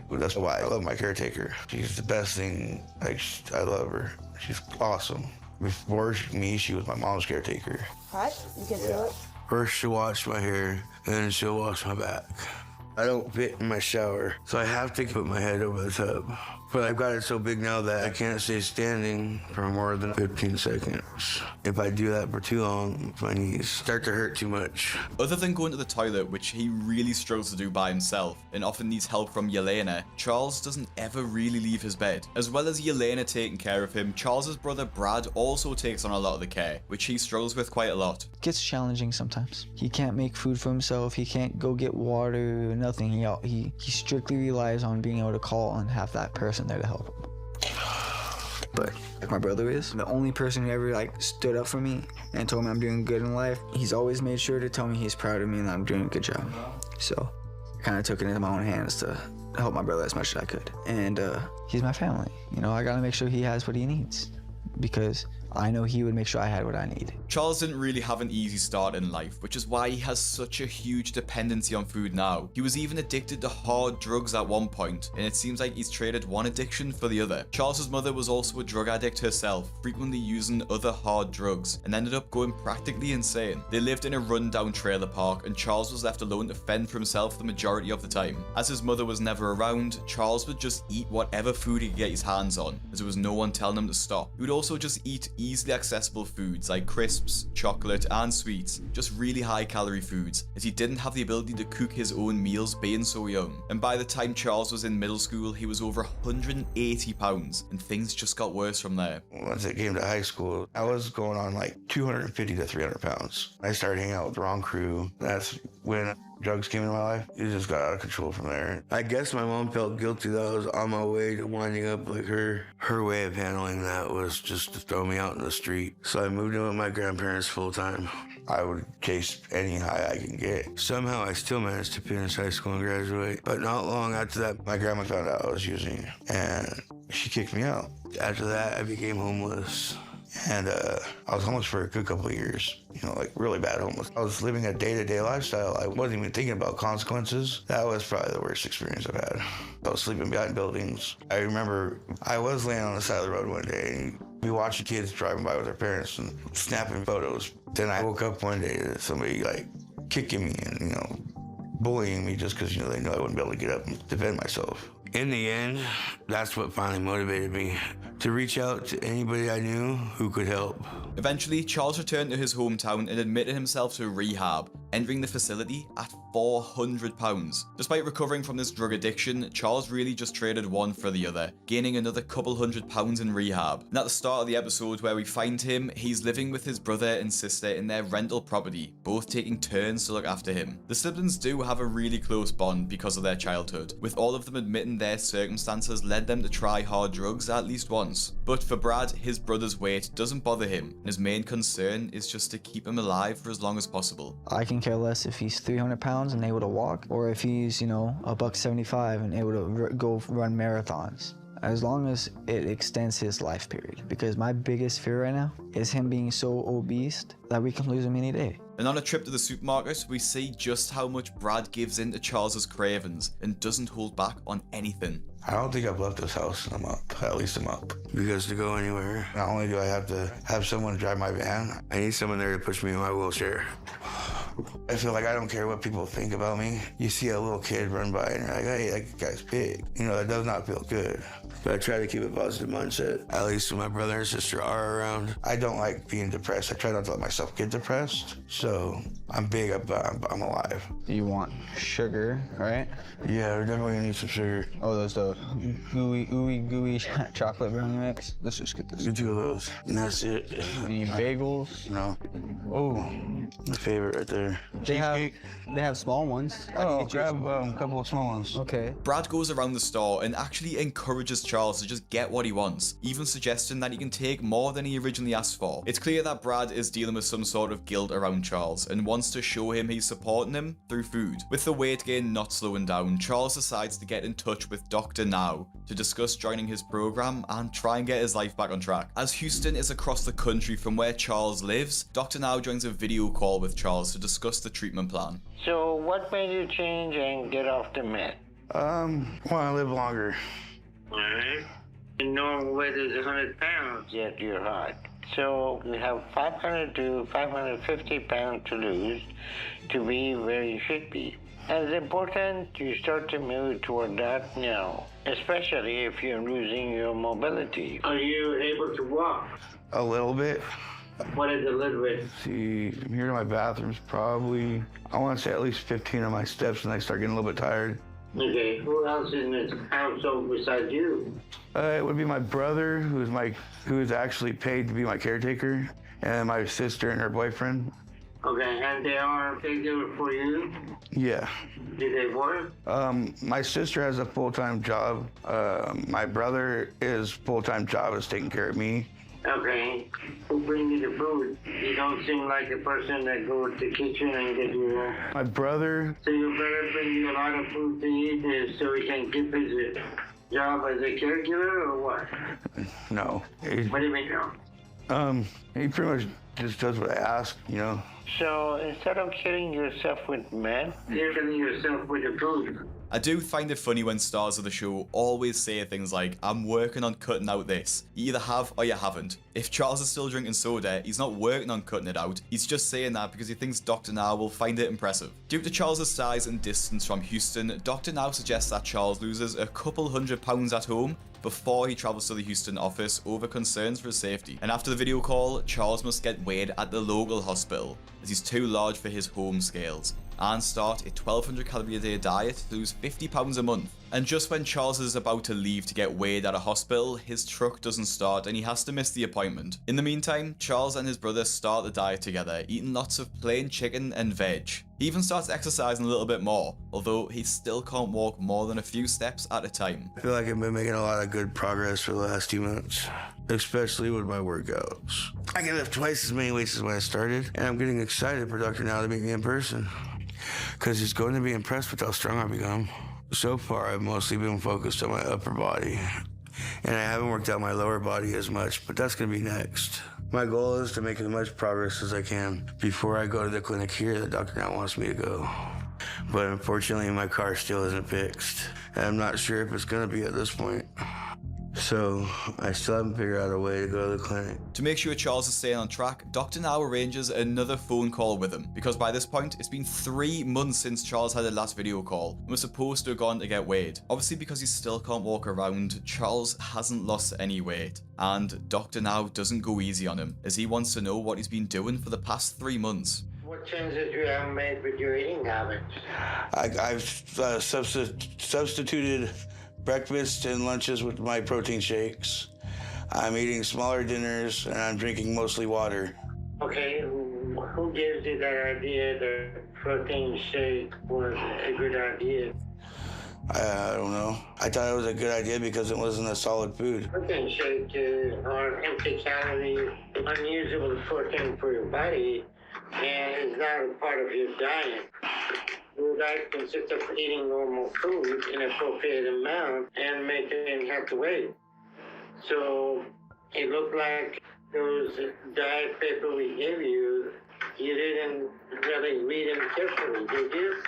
That's why I love my caretaker. She's the best thing. Like, I love her. She's awesome. Before me, she was my mom's caretaker. What? You can do it? First, she'll wash my hair, and then she'll wash my back. I don't fit in my shower, so I have to put my head over the tub. But I've got it so big now that I can't stay standing for more than 15 seconds. If I do that for too long, my knees start to hurt too much. Other than going to the toilet, which he really struggles to do by himself, and often needs help from Yelena, Charles doesn't ever really leave his bed. As well as Yelena taking care of him, Charles's brother Brad also takes on a lot of the care, which he struggles with quite a lot. It gets challenging sometimes. He can't make food for himself, he can't go get water, nothing. He strictly relies on being able to call and have that person there to help him. But like my brother is the only person who ever stood up for me and told me I'm doing good in life. He's always made sure to tell me he's proud of me and that I'm doing a good job. So I kind of took it into my own hands to help my brother as much as I could. And he's my family. I gotta make sure he has what he needs, because I know he would make sure I had what I need. Charles didn't really have an easy start in life, which is why he has such a huge dependency on food now. He was even addicted to hard drugs at one point, and it seems like he's traded one addiction for the other. Charles's mother was also a drug addict herself, frequently using other hard drugs, and ended up going practically insane. They lived in a rundown trailer park, and Charles was left alone to fend for himself the majority of the time. As his mother was never around, Charles would just eat whatever food he could get his hands on, as there was no one telling him to stop. He would also just eat easily accessible foods like crisps, chocolate, and sweets, just really high calorie foods, as he didn't have the ability to cook his own meals being so young. And by the time Charles was in middle school, he was over 180 pounds, and things just got worse from there. Once it came to high school, I was going on 250 to 300 pounds. I started hanging out with the wrong crew. That's when drugs came into my life. It just got out of control from there. I guess my mom felt guilty that I was on my way to winding up like her. Her way of handling that was just to throw me out in the street. So I moved in with my grandparents full time. I would chase any high I can get. Somehow I still managed to finish high school and graduate. But not long after that, my grandma found out I was using, and she kicked me out. After that, I became homeless. And I was homeless for a good couple of years, really bad homeless. I was living a day-to-day lifestyle. I wasn't even thinking about consequences. That was probably the worst experience I've had. I was sleeping behind buildings. I remember I was laying on the side of the road one day and we watched the kids driving by with their parents and snapping photos. Then I woke up one day to somebody kicking me and, bullying me just because, they knew I wouldn't be able to get up and defend myself. In the end, that's what finally motivated me to reach out to anybody I knew who could help. Eventually, Charles returned to his hometown and admitted himself to rehab, entering the facility at 400 pounds. Despite recovering from this drug addiction, Charles really just traded one for the other, gaining another couple £100 in rehab. And at the start of the episode where we find him, he's living with his brother and sister in their rental property, both taking turns to look after him. The siblings do have a really close bond because of their childhood, with all of them admitting their circumstances led them to try hard drugs at least once. But for Brad, his brother's weight doesn't bother him, and his main concern is just to keep him alive for as long as possible. I can care less if he's 300 pounds and able to walk, or if he's, $175 and able to go run marathons. As long as it extends his life period. Because my biggest fear right now is him being so obese that we can lose him any day. And on a trip to the supermarket, we see just how much Brad gives in to Charles's cravings and doesn't hold back on anything. I don't think I've left this house and I'm up. At least I'm up. Because to go anywhere, not only do I have to have someone drive my van, I need someone there to push me in my wheelchair. I feel like I don't care what people think about me. You see a little kid run by and you're like, hey, that guy's big. That does not feel good. But I try to keep a positive mindset. At least when my brother and sister are around. I don't like being depressed. I try not to let myself get depressed. So I'm big about I'm alive. You want sugar, right? Yeah, we're definitely gonna need some sugar. Oh, those the gooey chocolate brownie mix. Let's just get this. You 2 of those. And that's it. Any bagels? No. Oh, My favorite right there. they have small ones. Oh, grab a couple of small ones. Okay. Brad goes around the store and actually encourages Charles to just get what he wants, even suggesting that he can take more than he originally asked for. It's clear that Brad is dealing with some sort of guilt around Charles and wants to show him he's supporting him through food. With the weight gain not slowing down, Charles decides to get in touch with Dr. Now to discuss joining his program and try and get his life back on track. As Houston is across the country from where Charles lives, Dr. Now joins a video call with Charles to discuss the treatment plan. So what made you change and get off the med? Want to live longer. All right. Your normal weight is 100 pounds, yet you're hot. So you have 500 to 550 pounds to lose to be where you should be. And it's important you start to move toward that now, especially if you're losing your mobility. Are you able to walk? A little bit. What is a little bit? See, from here to my bathroom's probably, I want to say at least 15 of my steps, and I start getting a little bit tired. Okay, who else in this household besides you? It would be my brother, who is actually paid to be my caretaker, and my sister and her boyfriend. Okay, and they are caregiver for you? Yeah. Do they work? My sister has a full-time job. My brother, his full-time job is taking care of me. Okay. Who brings you the food? You don't seem like a person that goes to the kitchen and get you. My brother. So your brother brings you a lot of food to eat so he can keep his job as a caregiver or what? No. What do you mean no? He pretty much just does what I ask, So instead of killing yourself with meth, you're killing yourself with the food. I do find it funny when stars of the show always say things like, I'm working on cutting out this. You either have or you haven't. If Charles is still drinking soda, he's not working on cutting it out. He's just saying that because he thinks Dr. Now will find it impressive. Due to Charles's size and distance from Houston, Dr. Now suggests that Charles loses a couple £100 at home before he travels to the Houston office over concerns for his safety. And after the video call, Charles must get weighed at the local hospital as he's too large for his home scales, and start a 1200 calorie a day diet to lose £50 a month. And just when Charles is about to leave to get weighed at a hospital, his truck doesn't start and he has to miss the appointment. In the meantime, Charles and his brother start the diet together, eating lots of plain chicken and veg. He even starts exercising a little bit more, although he still can't walk more than a few steps at a time. I feel like I've been making a lot of good progress for the last 2 months, especially with my workouts. I can lift twice as many weights as when I started, and I'm getting excited for Dr. Now to meet me in person, because he's going to be impressed with how strong I've become. So far, I've mostly been focused on my upper body, and I haven't worked out my lower body as much, but that's going to be next. My goal is to make as much progress as I can before I go to the clinic here that Dr. Now wants me to go. But unfortunately, my car still isn't fixed, and I'm not sure if it's going to be at this point. So I still haven't figured out a way to go to the clinic. To make sure Charles is staying on track, Dr. Now arranges another phone call with him, because by this point, it's been 3 months since Charles had the last video call and was supposed to have gone to get weighed. Obviously, because he still can't walk around, Charles hasn't lost any weight, and Dr. Now doesn't go easy on him, as he wants to know what he's been doing for the past 3 months. What changes you have made with your eating habits? I've substituted breakfast and lunches with my protein shakes. I'm eating smaller dinners and I'm drinking mostly water. Okay, who gives you that idea that protein shake was a good idea? I don't know. I thought it was a good idea because it wasn't a solid food. Protein shake are empty calorie, unusable protein for your body, and it's not a part of your diet. Your diet consists of eating normal food in appropriate amount and maintaining healthy weight. So it looked like those diet paper we gave you, you didn't really read them carefully, did you?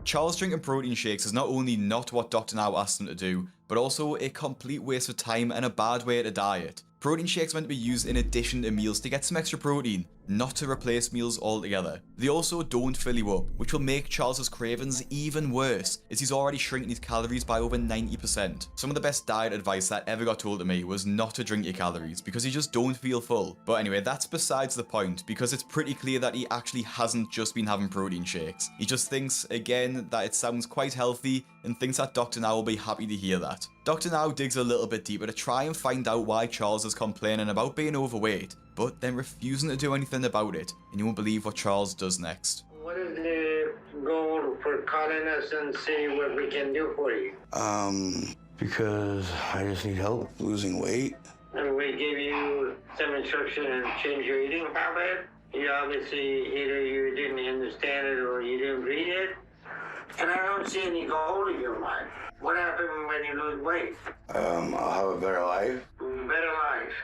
Charles drinking protein shakes is not only not what Dr. Now asked him to do, but also a complete waste of time and a bad way to diet. Protein shakes meant to be used in addition to meals to get some extra protein, not to replace meals altogether. They also don't fill you up, which will make Charles's cravings even worse, as he's already shrinking his calories by over 90%. Some of the best diet advice that ever got told to me was not to drink your calories, because you just don't feel full. But anyway, that's besides the point, because it's pretty clear that he actually hasn't just been having protein shakes. He just thinks, again, that it sounds quite healthy, and thinks that Dr. Now will be happy to hear that. Dr. Now digs a little bit deeper to try and find out why Charles is complaining about being overweight, but then refusing to do anything about it, and you won't believe what Charles does next. What is the goal for calling us and see what we can do for you? Because I just need help losing weight. And we give you some instruction and change your eating habit. You obviously, either you didn't understand it or you didn't read it. And I don't see any goal in your life. What happened when you lose weight? I'll have a better life. Better life.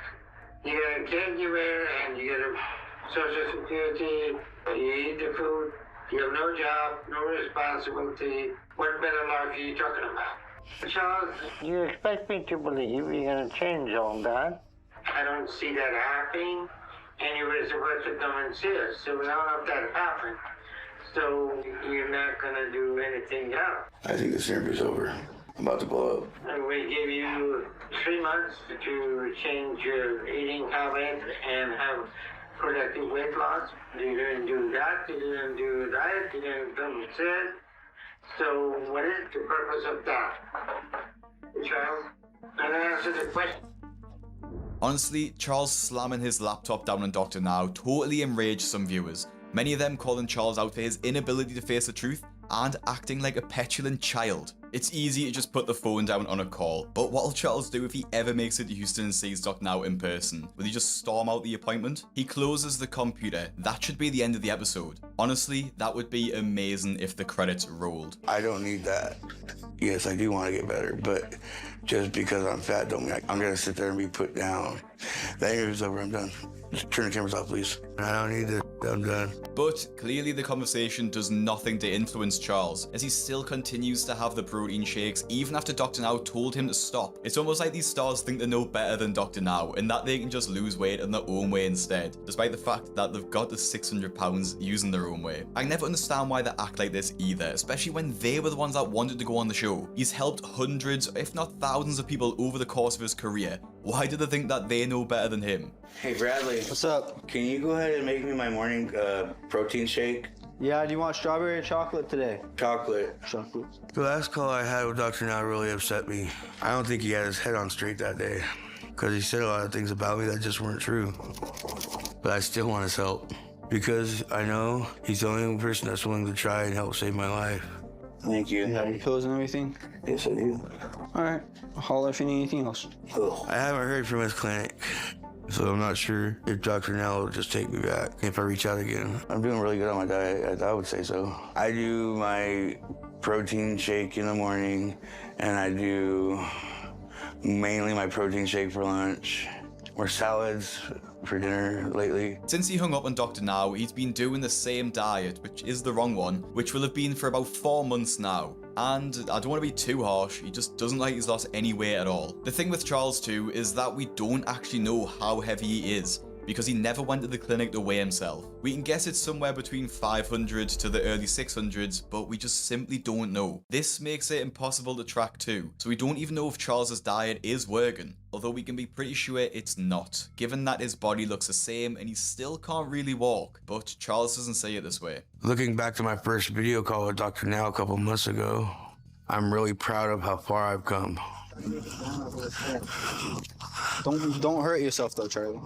You get a caregiver and you get a social security, you eat the food, you have no job, no responsibility. What better life are you talking about? Charles, you expect me to believe you're going to change all that? I don't see that happening. And you were supposed to come and see us, so we don't know if that happened. So you're not going to do anything else. I think this interview's over. I'm about to blow up. And we give you 3 months to change your eating habit and have productive weight loss. You didn't do that, you didn't do diet, you didn't come and sit. So what is the purpose of that? Charles, and answer the question. Honestly, Charles slamming his laptop down on Dr. Now totally enraged some viewers, many of them calling Charles out for his inability to face the truth and acting like a petulant child. It's easy to just put the phone down on a call, but what'll Charles do if he ever makes it to Houston and sees Dr. Now in person? Will he just storm out the appointment? He closes the computer. That should be the end of the episode. Honestly, that would be amazing if the credits rolled. I don't need that. Yes, I do want to get better, but just because I'm fat don't mean I'm gonna sit there and be put down. The interview's over, I'm done. Just turn the cameras off, please. I don't need this, I'm done. But clearly the conversation does nothing to influence Charles, as he still continues to have the protein shakes even after Dr. Now told him to stop. It's almost like these stars think they know better than Dr. Now, and that they can just lose weight in their own way instead, despite the fact that they've got the 600 pounds using their own way. I never understand why they act like this either, especially when they were the ones that wanted to go on the show. He's helped hundreds, if not thousands of people over the course of his career. Why do they think that they know better than him? Hey Bradley. What's up? Can you go ahead and make me my morning protein shake? Yeah, do you want strawberry or chocolate today? Chocolate. Chocolate. The last call I had with Dr. Now really upset me. I don't think he had his head on straight that day, because he said a lot of things about me that just weren't true. But I still want his help, because I know he's the only person that's willing to try and help save my life. Thank you. You have your pills and everything? Yes, I do. All right. I'll holler if you need anything else. I haven't heard from his clinic, so I'm not sure if Dr. Nell will just take me back if I reach out again. I'm doing really good on my diet, I would say so. I do my protein shake in the morning, and I do mainly my protein shake for lunch, or salads for dinner lately. Since he hung up on Dr. Now, he's been doing the same diet, which is the wrong one, which will have been for about 4 months now. And I don't want to be too harsh, he just doesn't like he's lost any weight at all. The thing with Charles too is that we don't actually know how heavy he is. because he never went to the clinic to weigh himself. We can guess it's somewhere between 500 to the early 600s, but we just simply don't know. This makes it impossible to track too, so we don't even know if Charles's diet is working, although we can be pretty sure it's not, given that his body looks the same and he still can't really walk, but Charles doesn't say it this way. Looking back to my first video call with Dr. Now a couple months ago, I'm really proud of how far I've come. Don't hurt yourself though, Charlie.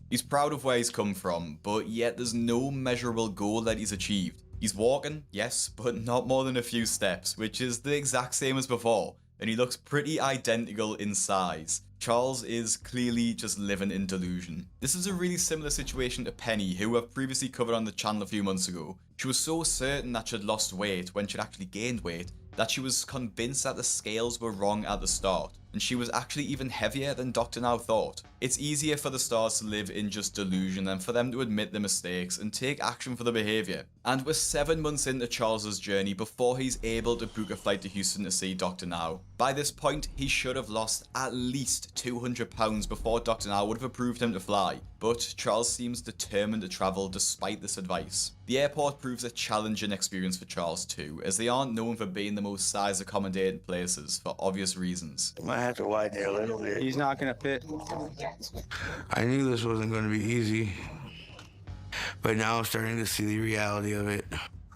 He's proud of where he's come from, but yet there's no measurable goal that he's achieved. He's walking, yes, but not more than a few steps, which is the exact same as before, and he looks pretty identical in size. Charles is clearly just living in delusion. This is a really similar situation to Penny, who I've previously covered on the channel a few months ago. She was so certain that she'd lost weight when she'd actually gained weight that she was convinced that the scales were wrong at the start, and she was actually even heavier than Dr. Now thought. It's easier for the stars to live in just delusion than for them to admit their mistakes and take action for the behaviour. And we're 7 months into Charles's journey before he's able to book a flight to Houston to see Dr. Now. By this point, he should have lost at least 200 pounds before Dr. Now would have approved him to fly, but Charles seems determined to travel despite this advice. The airport proves a challenging experience for Charles too, as they aren't known for being the most size accommodated places for obvious reasons. I might have to widen it a little bit. He's not gonna fit. I knew this wasn't going to be easy, but now I'm starting to see the reality of it.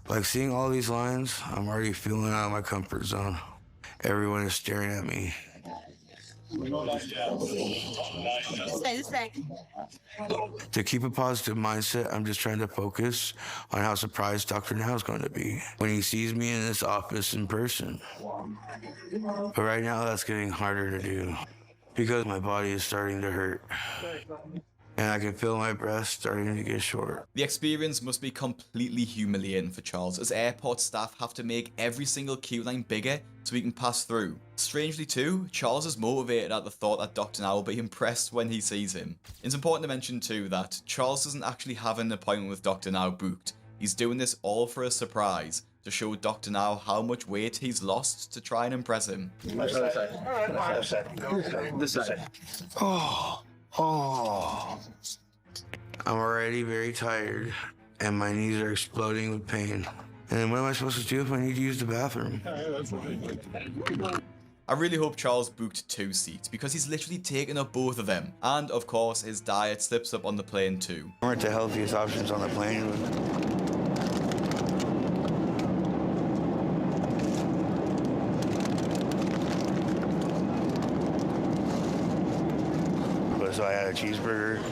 Like seeing all these lines, I'm already feeling out of my comfort zone. Everyone is staring at me. To keep a positive mindset, I'm just trying to focus on how surprised Dr. Now is going to be when he sees me in this office in person. But right now, that's getting harder to do because my body is starting to hurt. And I can feel my breath starting to get short. The experience must be completely humiliating for Charles, as airport staff have to make every single queue line bigger so he can pass through. Strangely too, Charles is motivated at the thought that Dr. Now will be impressed when he sees him. It's important to mention too that Charles doesn't actually have an appointment with Dr. Now booked. He's doing this all for a surprise, to show Dr. Now how much weight he's lost to try and impress him. This side. Oh. I'm already very tired, and my knees are exploding with pain. And what am I supposed to do if I need to use the bathroom? I really hope Charles booked 2 seats, because he's literally taken up both of them. And of course, his diet slips up on the plane too. Weren't the healthiest options on the plane. So I had a cheeseburger.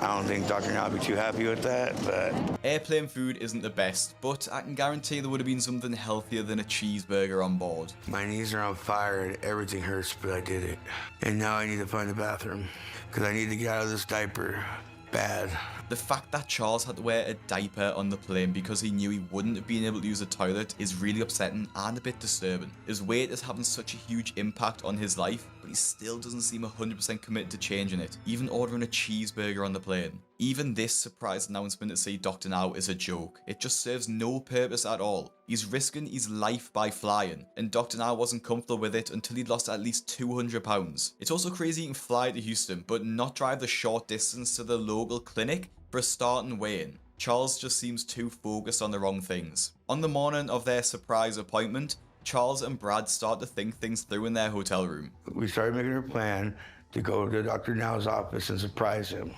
I don't think Dr. Now would be too happy with that, but... Airplane food isn't the best, but I can guarantee there would have been something healthier than a cheeseburger on board. My knees are on fire and everything hurts, but I did it. And now I need to find a bathroom, because I need to get out of this diaper. Bad. The fact that Charles had to wear a diaper on the plane because he knew he wouldn't have been able to use a toilet is really upsetting and a bit disturbing. His weight is having such a huge impact on his life, but he still doesn't seem 100% committed to changing it, even ordering a cheeseburger on the plane. Even this surprise announcement to see Dr. Now is a joke. It just serves no purpose at all. He's risking his life by flying, and Dr. Now wasn't comfortable with it until he'd lost at least 200 pounds. It's also crazy he can fly to Houston, but not drive the short distance to the local clinic for a start and weigh-in. Charles just seems too focused on the wrong things. On the morning of their surprise appointment, Charles and Brad start to think things through in their hotel room. We started making a plan to go to Dr. Now's office and surprise him.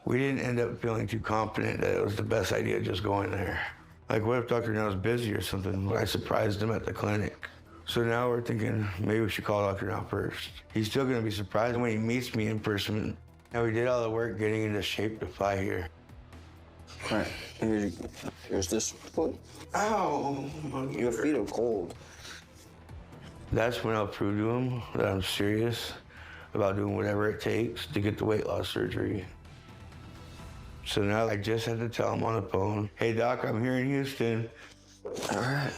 We didn't end up feeling too confident that it was the best idea just going there. Like, what if Dr. Now's busy or something? I surprised him at the clinic. So now we're thinking maybe we should call Dr. Now first. He's still gonna be surprised when he meets me in person. And we did all the work getting into shape to fly here. All right, here's this foot. Ow! Your feet are cold. That's when I'll prove to him that I'm serious about doing whatever it takes to get the weight loss surgery. So now I just had to tell him on the phone, hey doc, I'm here in Houston. All right.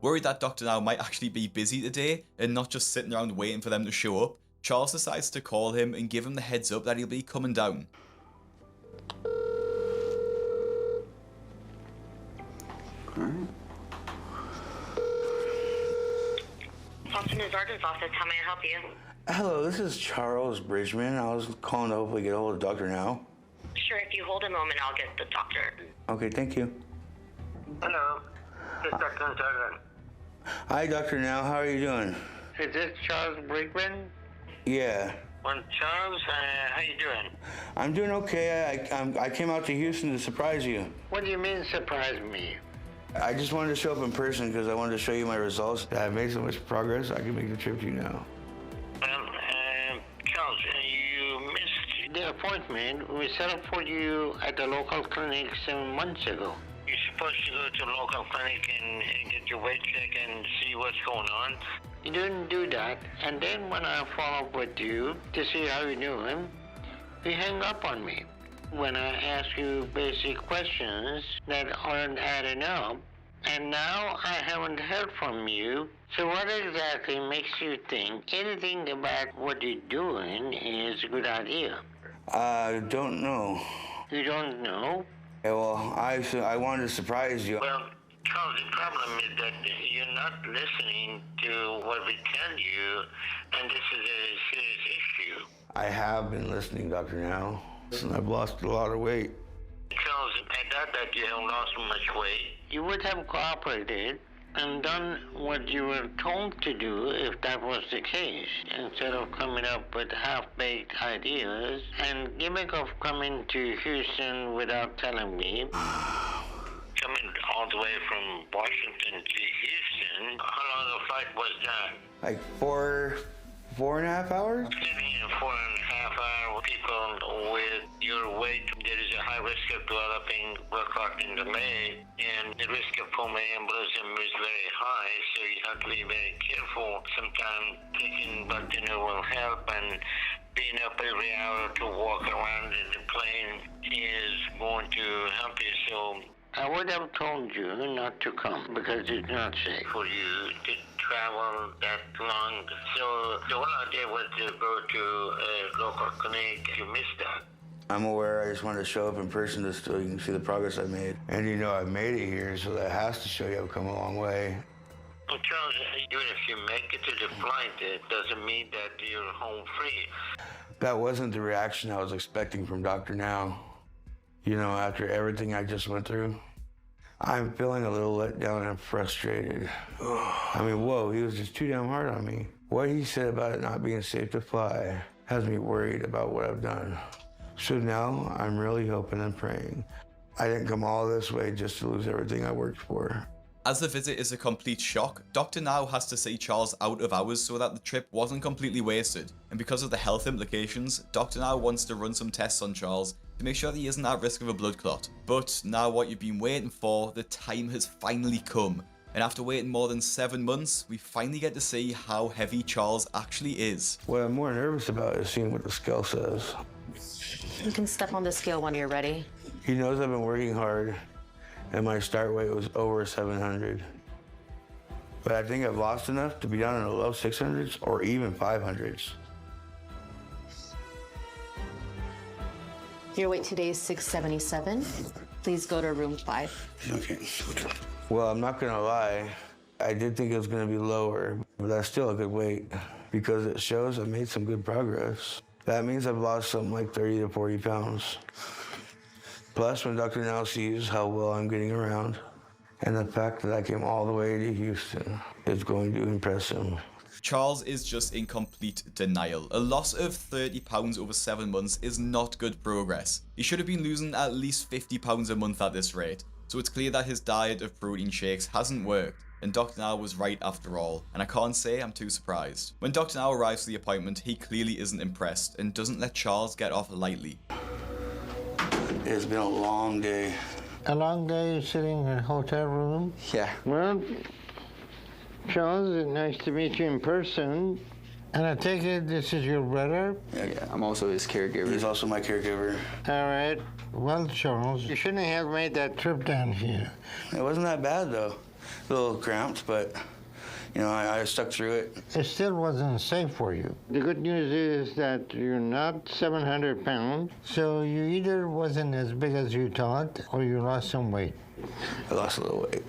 Worried that Dr. Now might actually be busy today and not just sitting around waiting for them to show up, Charles decides to call him and give him the heads up that he'll be coming down. All right. the sergeant's office. How may I help you? Hello, this is Charles Bridgman. I was calling to hopefully get a hold of Dr. Now. Sure, if you hold a moment, I'll get the doctor. Okay, thank you. Hello, this is Dr. Sergeant. Hi, Dr. Now. How are you doing? Is this Charles Brickman? Yeah. Well, Charles, how you doing? I'm doing okay. I came out to Houston to surprise you. What do you mean surprise me? I just wanted to show up in person because I wanted to show you my results. I've made so much progress, I can make the trip to you now. Well, Charles, you missed the appointment we set up for you at the local clinic 7 months ago. You're supposed to go to the local clinic and get your weight check and see what's going on. You didn't do that, and then when I follow up with you to see how you're doing, you hang up on me. When I ask you basic questions that aren't adding up, and now I haven't heard from you. So what exactly makes you think anything about what you're doing is a good idea? I don't know. You don't know? Yeah, well, I wanted to surprise you. Well, Charles, the problem is that you're not listening to what we tell you, and this is a serious issue. I have been listening, Dr. Now. Listen, I've lost a lot of weight. Charles, I doubt that you have lost much weight. You would have cooperated and done what you were told to do if that was the case, instead of coming up with half-baked ideas and gimmick of coming to Houston without telling me. Coming all the way from Washington to Houston, how long a flight was that? Like 4.5 hours? Living in 4.5 hours, people with your weight, there is a high risk of developing blood clot in the leg, and the risk of pulmonary embolism is very high, so you have to be very careful. Sometimes taking blood thinner will help, and being up every hour to walk around in the plane is going to help you. So I would have told you not to come because it's not safe for you to travel that long. So the whole idea was to go to a local clinic. You missed that. I'm aware. I just wanted to show up in person just so you can see the progress I've made. And you know I've made it here, so that has to show you I've come a long way. Well, Charles, even if you make it to the flight, it doesn't mean that you're home free. That wasn't the reaction I was expecting from Dr. Now. You know, after everything I just went through, I'm feeling a little let down and frustrated. I mean, whoa, he was just too damn hard on me. What he said about it not being safe to fly has me worried about what I've done. So now I'm really hoping and praying I didn't come all this way just to lose everything I worked for. As the visit is a complete shock, Dr. Now has to see Charles out of hours so that the trip wasn't completely wasted. And because of the health implications, Dr. Now wants to run some tests on Charles to make sure that he isn't at risk of a blood clot. But now what you've been waiting for, the time has finally come. And after waiting more than 7 months, we finally get to see how heavy Charles actually is. What I'm more nervous about is seeing what the scale says. You can step on the scale when you're ready. He knows I've been working hard, and my start weight was over 700. But I think I've lost enough to be down in the low 600s or even 500s. Your weight today is 677. Please go to room 5. Okay. Well, I'm not gonna lie. I did think it was gonna be lower, but that's still a good weight because it shows I've made some good progress. That means I've lost something like 30 to 40 pounds. Plus, when Dr. Now sees how well I'm getting around, and the fact that I came all the way to Houston is going to impress him. Charles is just in complete denial. A loss of 30 pounds over 7 months is not good progress. He should have been losing at least 50 pounds a month at this rate. So it's clear that his diet of protein shakes hasn't worked. And Dr. Now was right after all, and I can't say I'm too surprised. When Dr. Now arrives for the appointment, he clearly isn't impressed and doesn't let Charles get off lightly. It's been a long day. A long day sitting in a hotel room? Yeah. Well, Charles, it's nice to meet you in person. And I take it this is your brother? Yeah, I'm also his caregiver. He's also my caregiver. All right. Well, Charles, you shouldn't have made that trip down here. It wasn't that bad, though. A little cramped, but, you know, I stuck through it. It still wasn't safe for you. The good news is that you're not 700 pounds, so you either wasn't as big as you thought, or you lost some weight. I lost a little weight.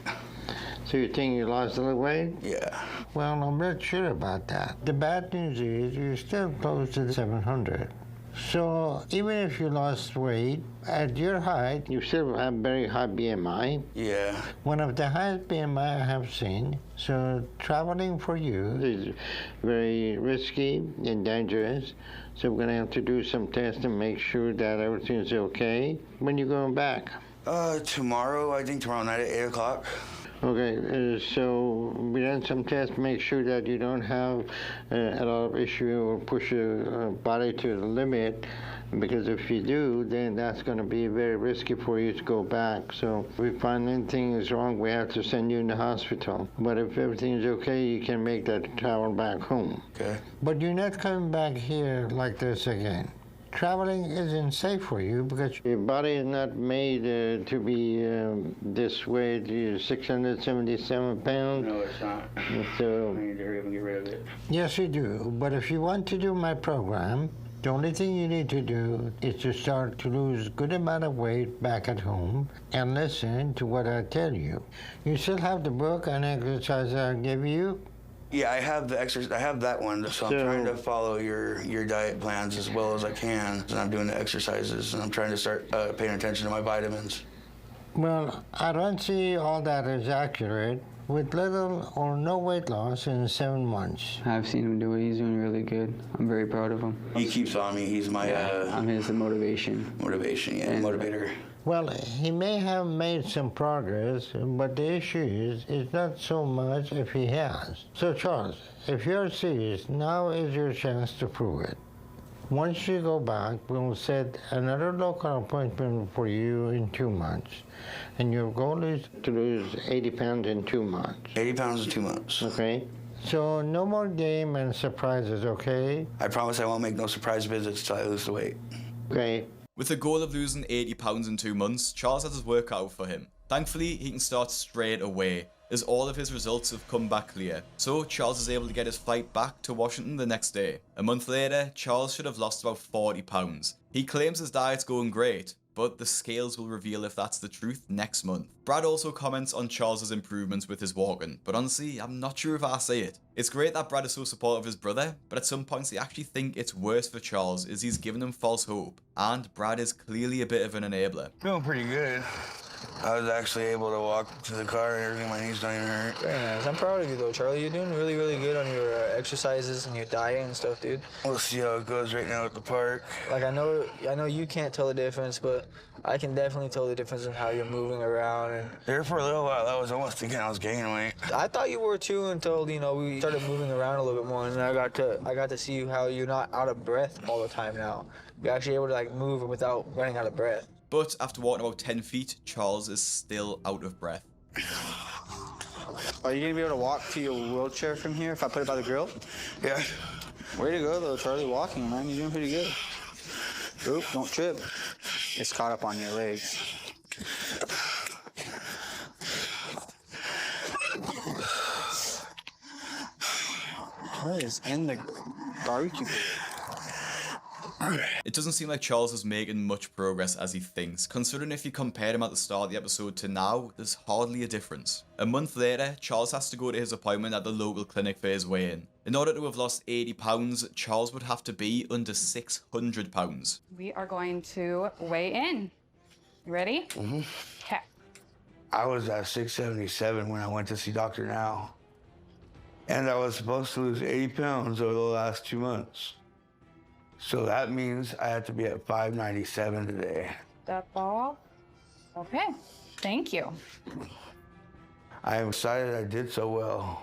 So you think you lost a little weight? Yeah. Well, I'm not sure about that. The bad news is you're still close to the 700. So even if you lost weight, at your height, you still have very high BMI. Yeah. One of the highest BMI I have seen. So traveling for you is very risky and dangerous. So we're going to have to do some tests and make sure that everything's okay. When you going back? Tomorrow, I think tomorrow night at 8 o'clock. Okay, so we done some tests to make sure that you don't have a lot of issue or push your body to the limit, because if you do, then that's going to be very risky for you to go back. So if we find anything is wrong, we have to send you in the hospital. But if everything is okay, you can make that travel back home. Okay. But you're not coming back here like this again. Traveling isn't safe for you because your body is not made to be this way. You're 677 pounds. No, it's not. So, I need to hurry up and get rid of it. yes, you do. But if you want to do my program, the only thing you need to do is to start to lose a good amount of weight back at home and listen to what I tell you. You still have the book and exercise I give you? Yeah, I have the exercise. I have that one, so I'm trying to follow your diet plans as well as I can. And I'm doing the exercises, and I'm trying to start paying attention to my vitamins. Well, I don't see all that is accurate with little or no weight loss in 7 months. I've seen him do it. He's doing really good. I'm very proud of him. He keeps on me. He's my I'm his motivation. Motivation, yeah, motivator. Well, he may have made some progress, but the issue is, it's not so much if he has. So, Charles, if you're serious, now is your chance to prove it. Once you go back, we'll set another local appointment for you in 2 months. And your goal is to lose 80 pounds in 2 months. 80 pounds in 2 months. Okay? So no more game and surprises, okay? I promise I won't make no surprise visits till I lose the weight. Okay. With the goal of losing 80 pounds in 2 months, Charles has his work cut out for him. Thankfully, he can start straight away, as all of his results have come back clear. So Charles is able to get his flight back to Washington the next day. A month later, Charles should have lost about 40 pounds. He claims his diet's going great, but the scales will reveal if that's the truth next month. Brad also comments on Charles's improvements with his walking, but honestly, I'm not sure if I see it. It's great that Brad is so supportive of his brother, but at some points I actually think it's worse for Charles as he's given him false hope, and Brad is clearly a bit of an enabler. Feeling pretty good. I was actually able to walk to the car and everything. My knees don't even hurt. Very nice. I'm proud of you though, Charlie. You're doing really, really good on your exercises and your diet and stuff, dude. We'll see how it goes right now at the park. Like I know you can't tell the difference, but I can definitely tell the difference in how you're moving around. And there for a little while, I was almost thinking I was gaining weight. I thought you were too until we started moving around a little bit more, and I got to see how you're not out of breath all the time now. You're actually able to like move without running out of breath. But after walking about 10 feet, Charles is still out of breath. Are you gonna be able to walk to your wheelchair from here if I put it by the grill? Yeah. Way to go though, Charlie. Walking, man. You're doing pretty good. Oop, don't trip. It's caught up on your legs. What is in the barbecue? It doesn't seem like Charles is making much progress as he thinks, considering if you compared him at the start of the episode to now, there's hardly a difference. A month later, Charles has to go to his appointment at the local clinic for his weigh-in. In order to have lost 80 pounds, Charles would have to be under 600 pounds. We are going to weigh in. You ready? Mm-hmm. Okay. I was at 677 when I went to see Dr. Now. And I was supposed to lose 80 pounds over the last 2 months. So that means I have to be at 597 today. That ball. Okay. Thank you. I am excited I did so well.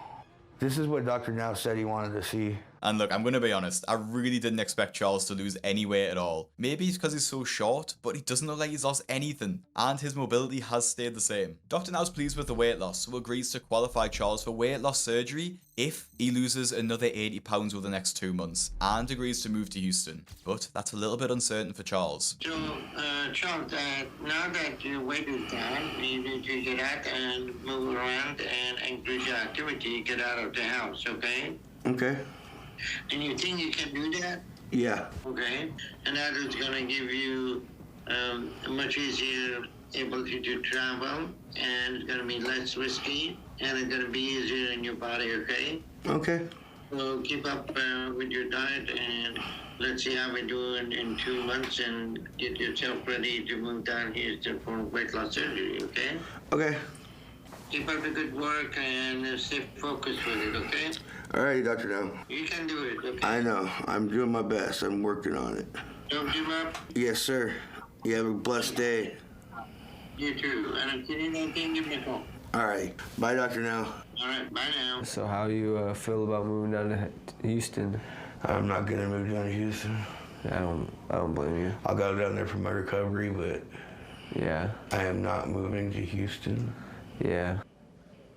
This is what Dr. Now said he wanted to see. And look, I'm going to be honest, I really didn't expect Charles to lose any weight at all. Maybe it's because he's so short, but he doesn't look like he's lost anything, and his mobility has stayed the same. Dr. Now's pleased with the weight loss, so agrees to qualify Charles for weight loss surgery if he loses another 80 pounds over the next 2 months, and agrees to move to Houston. But that's a little bit uncertain for Charles. So, Charles, now that your weight is down, you need to get out and move around and increase your activity, get out of the house, okay? Okay. And you think you can do that? Yeah. Okay. And that is going to give you a much easier able to travel, and it's going to be less risky, and it's going to be easier in your body, okay? Okay. So keep up with your diet, and let's see how we do in 2 months, and get yourself ready to move down here for weight loss surgery, okay? Okay. Keep up the good work and stay focused with it, okay? All right, Dr. Now. You can do it, okay? I know. I'm doing my best. I'm working on it. Don't give up. Yes, sir. You have a blessed day. You too. And if you need anything, give me a call. All right. Bye, Dr. Now. All right, bye now. So how you feel about moving down to Houston? I'm not gonna move down to Houston. I don't blame you. I'll go down there for my recovery, but yeah, I am not moving to Houston. Yeah.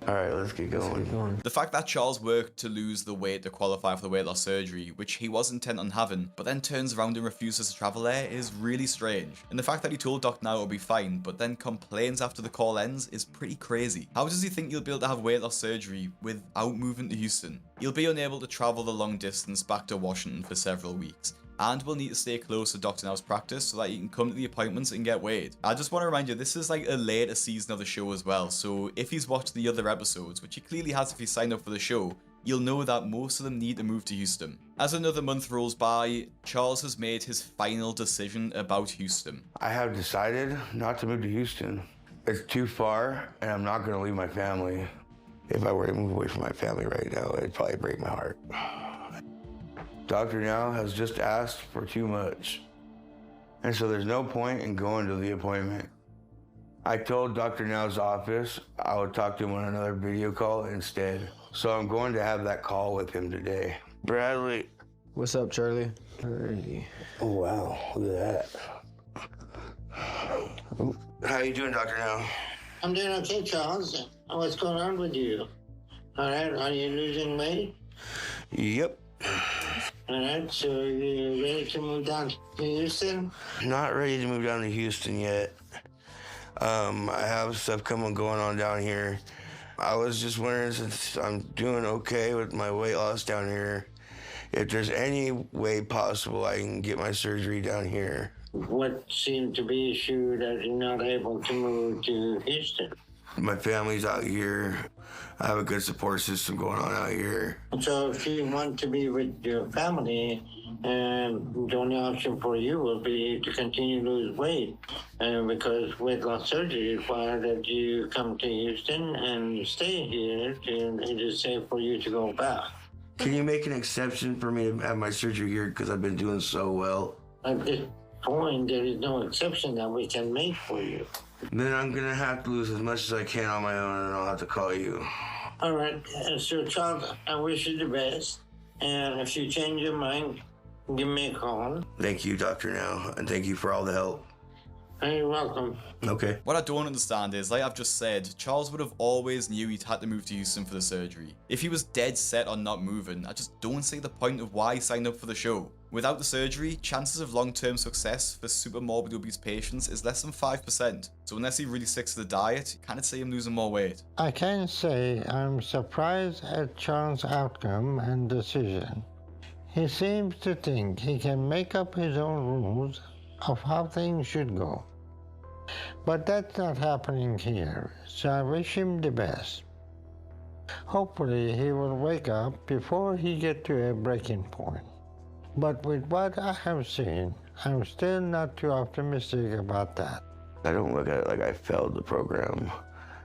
All right, let's get going. The fact that Charles worked to lose the weight to qualify for the weight loss surgery, which he was intent on having, but then turns around and refuses to travel there, is really strange. And the fact that he told Doc now it'll be fine, but then complains after the call ends, is pretty crazy. How does he think he'll be able to have weight loss surgery without moving to Houston? He'll be unable to travel the long distance back to Washington for several weeks, and will need to stay close to Dr. Now's practice so that he can come to the appointments and get weighed. I just want to remind you, this is like a later season of the show as well, so if he's watched the other episodes, which he clearly has if he signed up for the show, you'll know that most of them need to move to Houston. As another month rolls by, Charles has made his final decision about Houston. I have decided not to move to Houston. It's too far, and I'm not going to leave my family. If I were to move away from my family right now, it'd probably break my heart. Dr. Now has just asked for too much. And so there's no point in going to the appointment. I told Dr. Now's office I would talk to him on another video call instead. So I'm going to have that call with him today. Bradley. What's up, Charlie? Alrighty. Oh, wow. Look at that. Oh. How you doing, Dr. Now? I'm doing okay, Charles. What's going on with you? All right, are you losing weight? Yep. All right, so you ready to move down to Houston? Not ready to move down to Houston yet. I have stuff going on down here. I was just wondering, since I'm doing okay with my weight loss down here, if there's any way possible I can get my surgery down here. What seemed to be issue that you're not able to move to Houston? My family's out here. I have a good support system going on out here. So if you want to be with your family, the only option for you will be to continue to lose weight. Because weight loss surgery requires that you come to Houston and stay here, and it is safe for you to go back. Can you make an exception for me to have my surgery here because I've been doing so well? At this point, there is no exception that we can make for you. Then I'm gonna have to lose as much as I can on my own, and I'll have to call you. All right, so Charles, I wish you the best. And if you change your mind, give me a call. Thank you, Dr. Now, and thank you for all the help. You're welcome. Okay. What I don't understand is, like I've just said, Charles would have always knew he'd had to move to Houston for the surgery. If he was dead set on not moving, I just don't see the point of why he signed up for the show. Without the surgery, chances of long-term success for super morbid obese patients is less than 5%. So unless he really sticks to the diet, you can't see him losing more weight. I can say I'm surprised at Charles' outcome and decision. He seems to think he can make up his own rules of how things should go. But that's not happening here, so I wish him the best. Hopefully he will wake up before he gets to a breaking point. But with what I have seen, I'm still not too optimistic about that. I don't look at it like I failed the program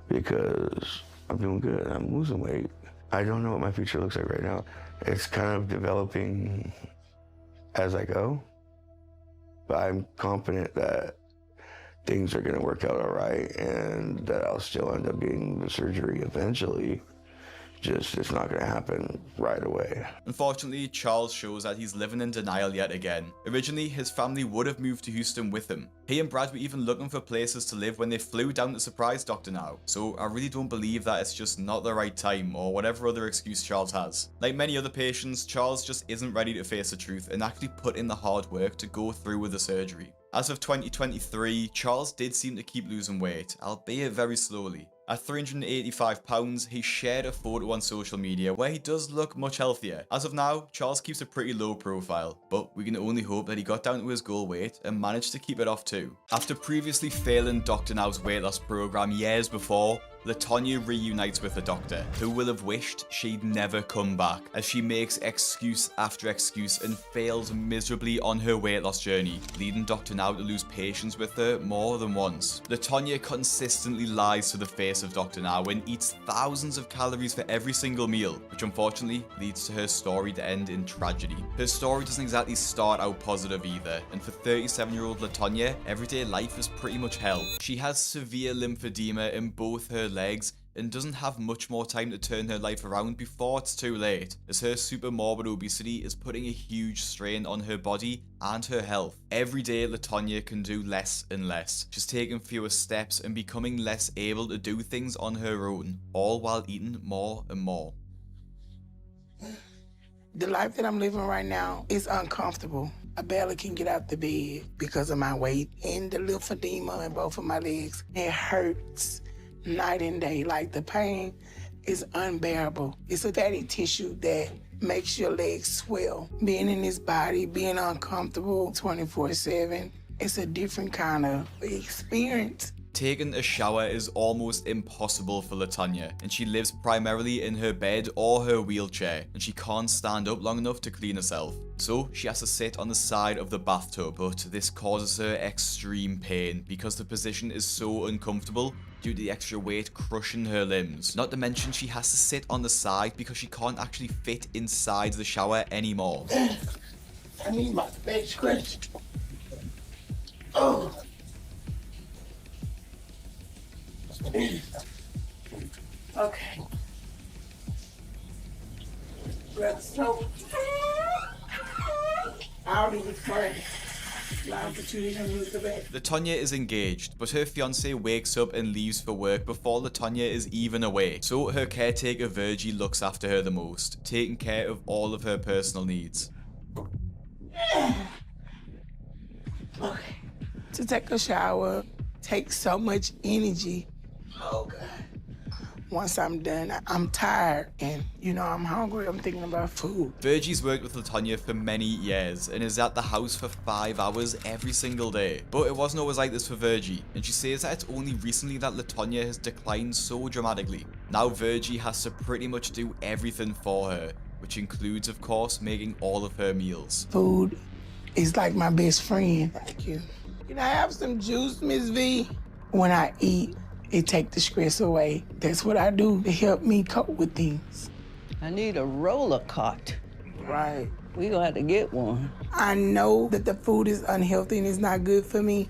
because I'm doing good. I'm losing weight. I don't know what my future looks like right now. It's kind of developing as I go, but I'm confident that things are going to work out all right and that I'll still end up getting the surgery eventually. Just, it's not going to happen right away. Unfortunately, Charles shows that he's living in denial yet again. Originally, his family would have moved to Houston with him. He and Brad were even looking for places to live when they flew down to surprise Dr. Now. So I really don't believe that it's just not the right time or whatever other excuse Charles has. Like many other patients, Charles just isn't ready to face the truth and actually put in the hard work to go through with the surgery. As of 2023, Charles did seem to keep losing weight, albeit very slowly. At 385 pounds, he shared a photo on social media where he does look much healthier. As of now, Charles keeps a pretty low profile, but we can only hope that he got down to his goal weight and managed to keep it off too. After previously failing Dr. Now's weight loss program years before, Latona reunites with the doctor, who will have wished she'd never come back, as she makes excuse after excuse and fails miserably on her weight loss journey, leading Dr. Now to lose patience with her more than once. Latona consistently lies to the face of Dr. Now and eats thousands of calories for every single meal, which unfortunately leads to her story to end in tragedy. Her story doesn't exactly start out positive either, and for 37-year-old Latona, everyday life is pretty much hell. She has severe lymphedema in both her legs and doesn't have much more time to turn her life around before it's too late, as her super morbid obesity is putting a huge strain on her body and her health. Every day Latona can do less and less. She's taking fewer steps and becoming less able to do things on her own, all while eating more and more. The life that I'm living right now is uncomfortable. I barely can get out the bed because of my weight and the lymphedema in both of my legs. It hurts night and day. Like, the pain is unbearable. It's a fatty tissue that makes your legs swell. Being in this body, being uncomfortable 24/7, it's a different kind of experience. Taking a shower is almost impossible for Latona, and she lives primarily in her bed or her wheelchair, and she can't stand up long enough to clean herself. So she has to sit on the side of the bathtub, but this causes her extreme pain because the position is so uncomfortable due to the extra weight crushing her limbs. Not to mention she has to sit on the side because she can't actually fit inside the shower anymore. I need my back scratched. Oh. Okay. Let's go. I'll do it first. Latona is engaged, but her fiance wakes up and leaves for work before Latona is even awake. So her caretaker Virgie looks after her the most, taking care of all of her personal needs. Okay. To take a shower takes so much energy. Oh, God. Once I'm done, I'm tired and, I'm hungry. I'm thinking about food. Virgie's worked with Latona for many years and is at the house for 5 hours every single day. But it wasn't always like this for Virgie, and she says that it's only recently that Latona has declined so dramatically. Now Virgie has to pretty much do everything for her, which includes, of course, making all of her meals. Food is like my best friend. Thank you. Can I have some juice, Miss V? When I eat, it takes the stress away. That's what I do to help me cope with things. I need a roller cart. Right. We gonna have to get one. I know that the food is unhealthy and it's not good for me,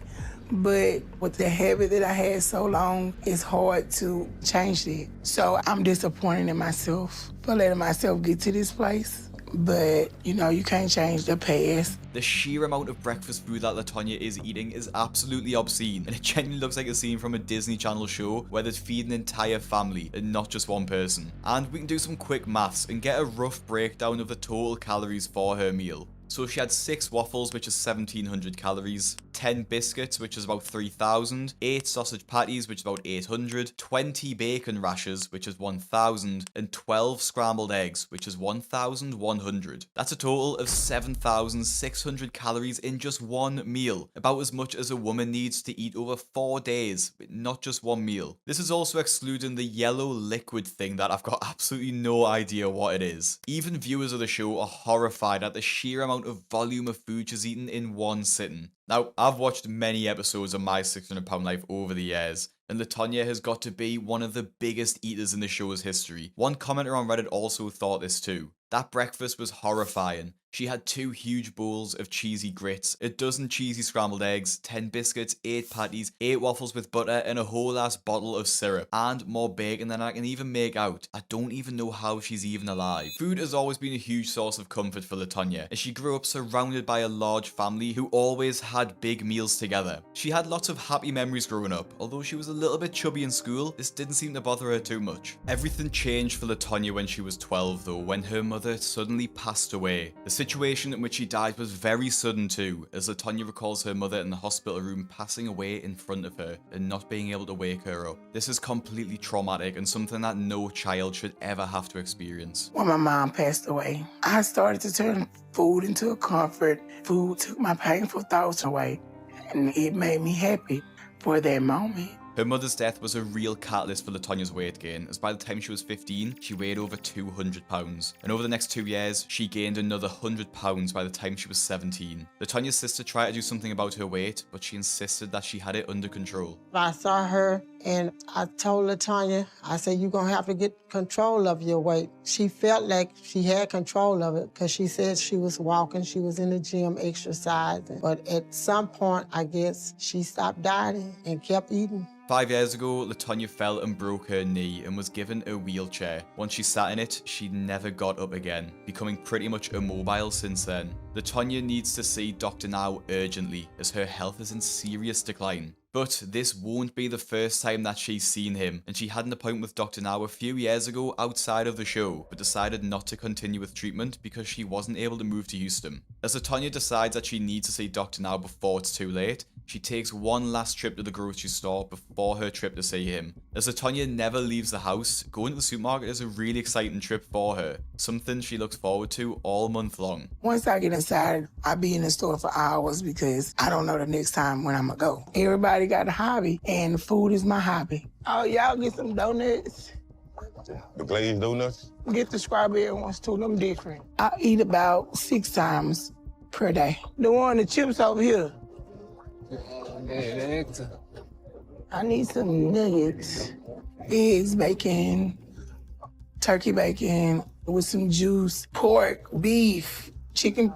but with the habit that I had so long, it's hard to change that. So I'm disappointed in myself for letting myself get to this place. But, you can't change the past. The sheer amount of breakfast food that Latona is eating is absolutely obscene, and it genuinely looks like a scene from a Disney Channel show where they feed an entire family and not just one person. And we can do some quick maths and get a rough breakdown of the total calories for her meal. So she had 6 waffles, which is 1,700 calories, 10 biscuits, which is about 3,000, 8 sausage patties, which is about 800, 20 bacon rashers, which is 1,000, and 12 scrambled eggs, which is 1,100. That's a total of 7,600 calories in just one meal, about as much as a woman needs to eat over 4 days, with not just one meal. This is also excluding the yellow liquid thing that I've got absolutely no idea what it is. Even viewers of the show are horrified at the sheer amount of volume of food she's eaten in one sitting. Now, I've watched many episodes of My 600 Pound Life over the years, and Latona has got to be one of the biggest eaters in the show's history. One commenter on Reddit also thought this too. That breakfast was horrifying. She had 2 huge bowls of cheesy grits, a dozen cheesy scrambled eggs, 10 biscuits, 8 patties, 8 waffles with butter, and a whole ass bottle of syrup, and more bacon than I can even make out. I don't even know how she's even alive. Food has always been a huge source of comfort for Latona, as she grew up surrounded by a large family who always had big meals together. She had lots of happy memories growing up. Although she was a little bit chubby in school, this didn't seem to bother her too much. Everything changed for Latona when she was 12 though, when her mother suddenly passed away. The situation in which she died was very sudden too, as Latona recalls her mother in the hospital room passing away in front of her and not being able to wake her up. This is completely traumatic and something that no child should ever have to experience. When my mom passed away, I started to turn food into a comfort. Food took my painful thoughts away, and it made me happy for that moment. Her mother's death was a real catalyst for Latona's weight gain, as by the time she was 15, she weighed over 200 pounds. And over the next 2 years, she gained another 100 pounds by the time she was 17. Latona's sister tried to do something about her weight, but she insisted that she had it under control. I saw her and I told Latona, I said, you're gonna have to get control of your weight. She felt like she had control of it because she said she was walking, she was in the gym exercising. But at some point, I guess, she stopped dieting and kept eating. 5 years ago, Latona fell and broke her knee and was given a wheelchair. Once she sat in it, she never got up again, becoming pretty much immobile since then. Latona needs to see Dr. Now urgently, as her health is in serious decline. But this won't be the first time that she's seen him, and she had an appointment with Dr. Now a few years ago outside of the show, but decided not to continue with treatment because she wasn't able to move to Houston. As Latona decides that she needs to see Dr. Now before it's too late, she takes one last trip to the grocery store before her trip to see him. As Latona never leaves the house, going to the supermarket is a really exciting trip for her, something she looks forward to all month long. Once I get inside, I be in the store for hours because I don't know the next time when I'm gonna go. Everybody got a hobby, and food is my hobby. Oh, y'all get some donuts. The glazed donuts? Get the strawberry ones too, them different. I eat about 6 times per day. The chips over here. I need some nuggets, eggs, bacon, turkey bacon with some juice, pork, beef, chicken,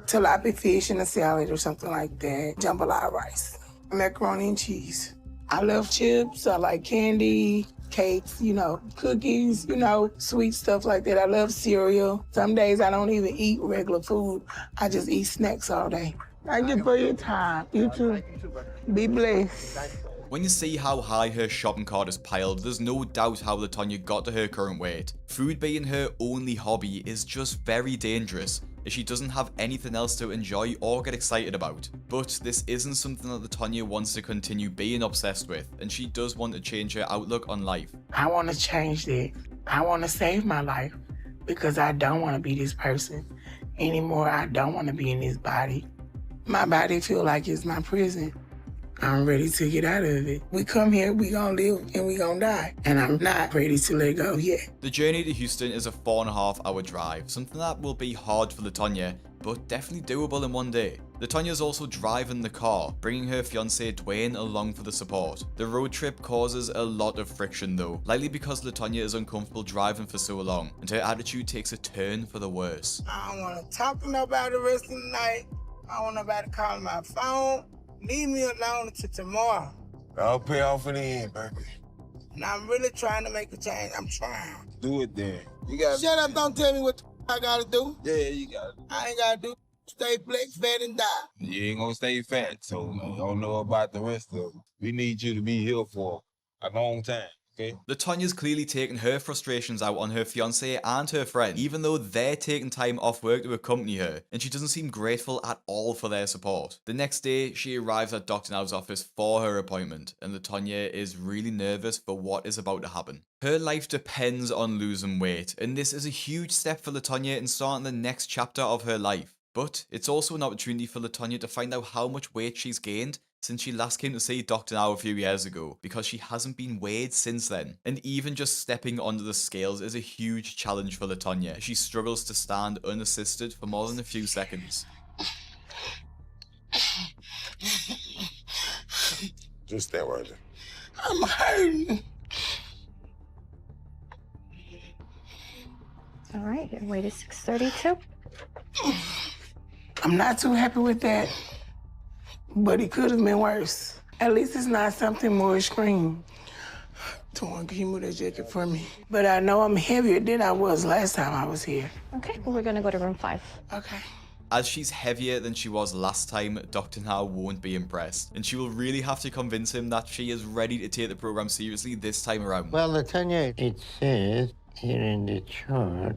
tilapia fish in a salad or something like that, jambalaya rice, macaroni and cheese. I love chips, I like candy, cakes, cookies, sweet stuff like that. I love cereal. Some days I don't even eat regular food. I just eat snacks all day. Thank you for your time. You too. Be blessed. When you see how high her shopping cart is piled, there's no doubt how Latona got to her current weight. Food being her only hobby is just very dangerous, as she doesn't have anything else to enjoy or get excited about. But this isn't something that Latona wants to continue being obsessed with, and she does want to change her outlook on life. I want to change that. I want to save my life because I don't want to be this person anymore. I don't want to be in this body. My body feel like it's my prison. I'm ready to get out of it. We come here, we gonna live, and we gonna die. And I'm not ready to let go yet. The journey to Houston is a 4.5-hour drive, something that will be hard for Latona, but definitely doable in one day. Latona's also driving the car, bringing her fiancé Dwayne along for the support. The road trip causes a lot of friction though, likely because Latona is uncomfortable driving for so long, and her attitude takes a turn for the worse. I don't want to talk to nobody the rest of the night. I don't want nobody calling my phone. Leave me alone until tomorrow. I'll pay off in the end, baby. And I'm really trying to make a change. I'm trying. Do it then. Shut up, don't tell me what I gotta do. Yeah, you got it. I ain't gotta do. Stay flex, fat, and die. You ain't gonna stay fat, so I don't know about the rest of them. We need you to be here for a long time. Okay. Latona's clearly taking her frustrations out on her fiancé and her friend, even though they're taking time off work to accompany her, and she doesn't seem grateful at all for their support. The next day, she arrives at Dr. Now's office for her appointment, and Latona is really nervous for what is about to happen. Her life depends on losing weight, and this is a huge step for Latona in starting the next chapter of her life. But it's also an opportunity for Latona to find out how much weight she's gained since she last came to see Dr. Now a few years ago, because she hasn't been weighed since then. And even just stepping onto the scales is a huge challenge for Latona. She struggles to stand unassisted for more than a few seconds. Just stand right there. I'm hurting. All right, your weight is 632. I'm not too happy with that, but it could have been worse. At least it's not something more extreme. Can you move that jacket for me? But I know I'm heavier than I was last time I was here. Okay, well, we're gonna go to room 5. Okay. As she's heavier than she was last time, Dr. Now won't be impressed, and she will really have to convince him that she is ready to take the program seriously this time around. Well, Latanya, it says here in the chart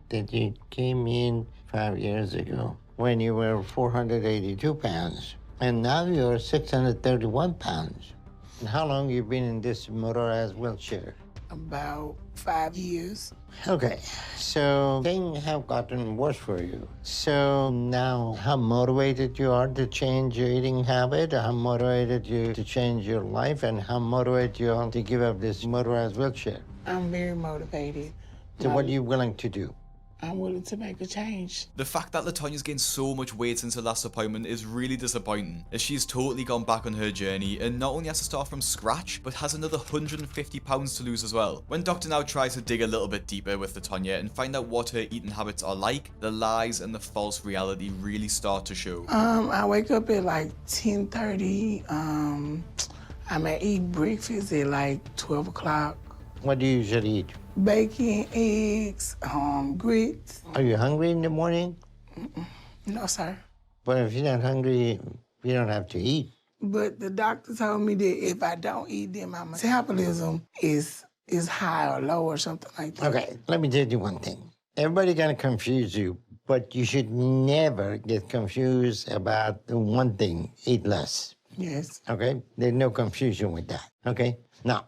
that you came in 5 years ago when you were 482 pounds, and now you're 631 pounds. And how long you been in this motorized wheelchair? About 5 years. Okay, so things have gotten worse for you. So now, how motivated you are to change your eating habit, how motivated you to change your life, and how motivated you are to give up this motorized wheelchair? I'm very motivated. So what are you willing to do? I'm willing to make a change. The fact that Latonya's gained so much weight since her last appointment is really disappointing, as she's totally gone back on her journey and not only has to start from scratch, but has another 150 pounds to lose as well. When Dr. Now tries to dig a little bit deeper with Latonya and find out what her eating habits are like, the lies and the false reality really start to show. I wake up at like 10:30. I may eat breakfast at like 12 o'clock. What do you usually eat? Bacon, eggs, grits. Are you hungry in the morning? No, sir. But if you're not hungry, you don't have to eat. But the doctor told me that if I don't eat them, my metabolism is high or low or something like that. Okay, let me tell you one thing. Everybody gonna confuse you, but you should never get confused about the one thing, eat less. Yes. Okay? There's no confusion with that, okay? Now,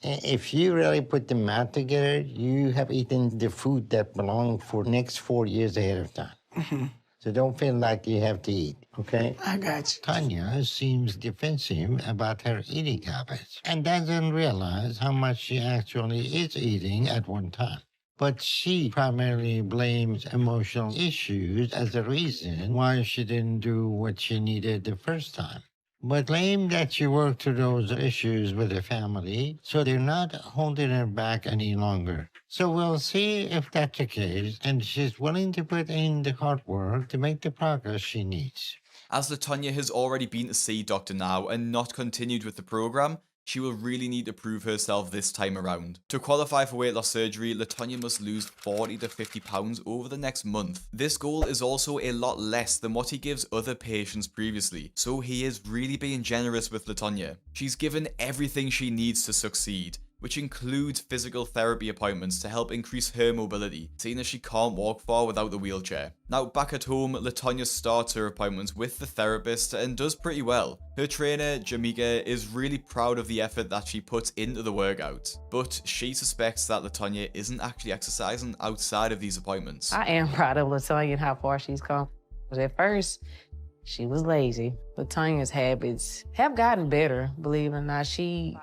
if you really put the math together, you have eaten the food that belonged for next 4 years ahead of time. Mm-hmm. So don't feel like you have to eat, okay? I got you. Tanya seems defensive about her eating habits and doesn't realize how much she actually is eating at one time. But she primarily blames emotional issues as a reason why she didn't do what she needed the first time. But claim that she worked through those issues with her family, so they're not holding her back any longer. So we'll see if that's the case, and she's willing to put in the hard work to make the progress she needs. As Latonya has already been to see Dr. Now and not continued with the program, she will really need to prove herself this time around. To qualify for weight loss surgery, Latonya must lose 40 to 50 pounds over the next month. This goal is also a lot less than what he gives other patients previously, so he is really being generous with Latonya. She's given everything she needs to succeed, which includes physical therapy appointments to help increase her mobility, seeing as she can't walk far without the wheelchair. Now, back at home, Latonya starts her appointments with the therapist and does pretty well. Her trainer, Jamaica, is really proud of the effort that she puts into the workout, but she suspects that Latonya isn't actually exercising outside of these appointments. I am proud of Latonya and how far she's come. But at first, she was lazy. Latonya's habits have gotten better, believe it or not. She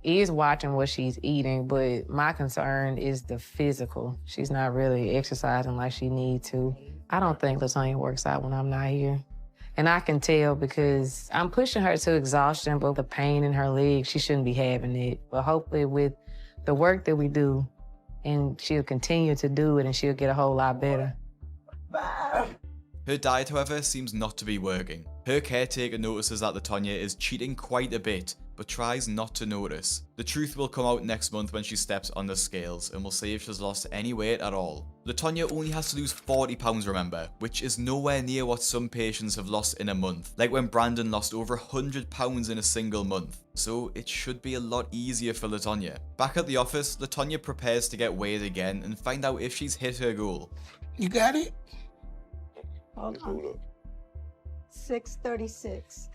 is watching what she's eating, but my concern is the physical. She's not really exercising like she needs to. I don't think Latonya works out when I'm not here. And I can tell because I'm pushing her to exhaustion, but the pain in her legs, she shouldn't be having it. But hopefully with the work that we do, and she'll continue to do it and she'll get a whole lot better. Her diet, however, seems not to be working. Her caretaker notices that Latonya is cheating quite a bit, but tries not to notice. The truth will come out next month when she steps on the scales, and we'll see if she's lost any weight at all. Latonya only has to lose 40 pounds, remember, which is nowhere near what some patients have lost in a month, like when Brandon lost over 100 pounds in a single month. So it should be a lot easier for Latonya. Back at the office, Latonya prepares to get weighed again and find out if she's hit her goal. You got it? Hold on. 636.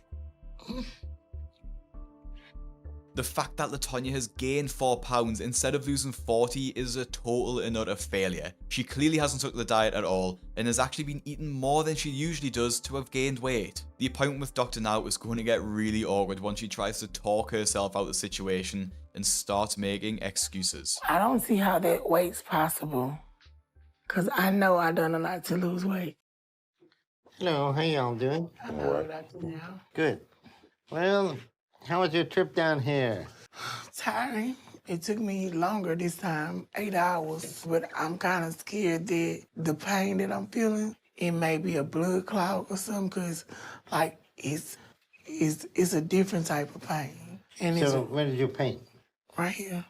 The fact that Latonya has gained 4 pounds instead of losing 40 is a total and utter failure. She clearly hasn't took the diet at all and has actually been eating more than she usually does to have gained weight. The appointment with Dr. Now is going to get really awkward once she tries to talk herself out of the situation and starts making excuses. I don't see how that weight's possible, because I know I done a lot to lose weight. Hello, how y'all doing? I'm all right after now. Good. Well, how was your trip down here? Tiring. It took me longer this time, 8 hours, but I'm kind of scared that the pain that I'm feeling, it may be a blood clot or something, because, like, it's a different type of pain. And So, where did you paint? Right here,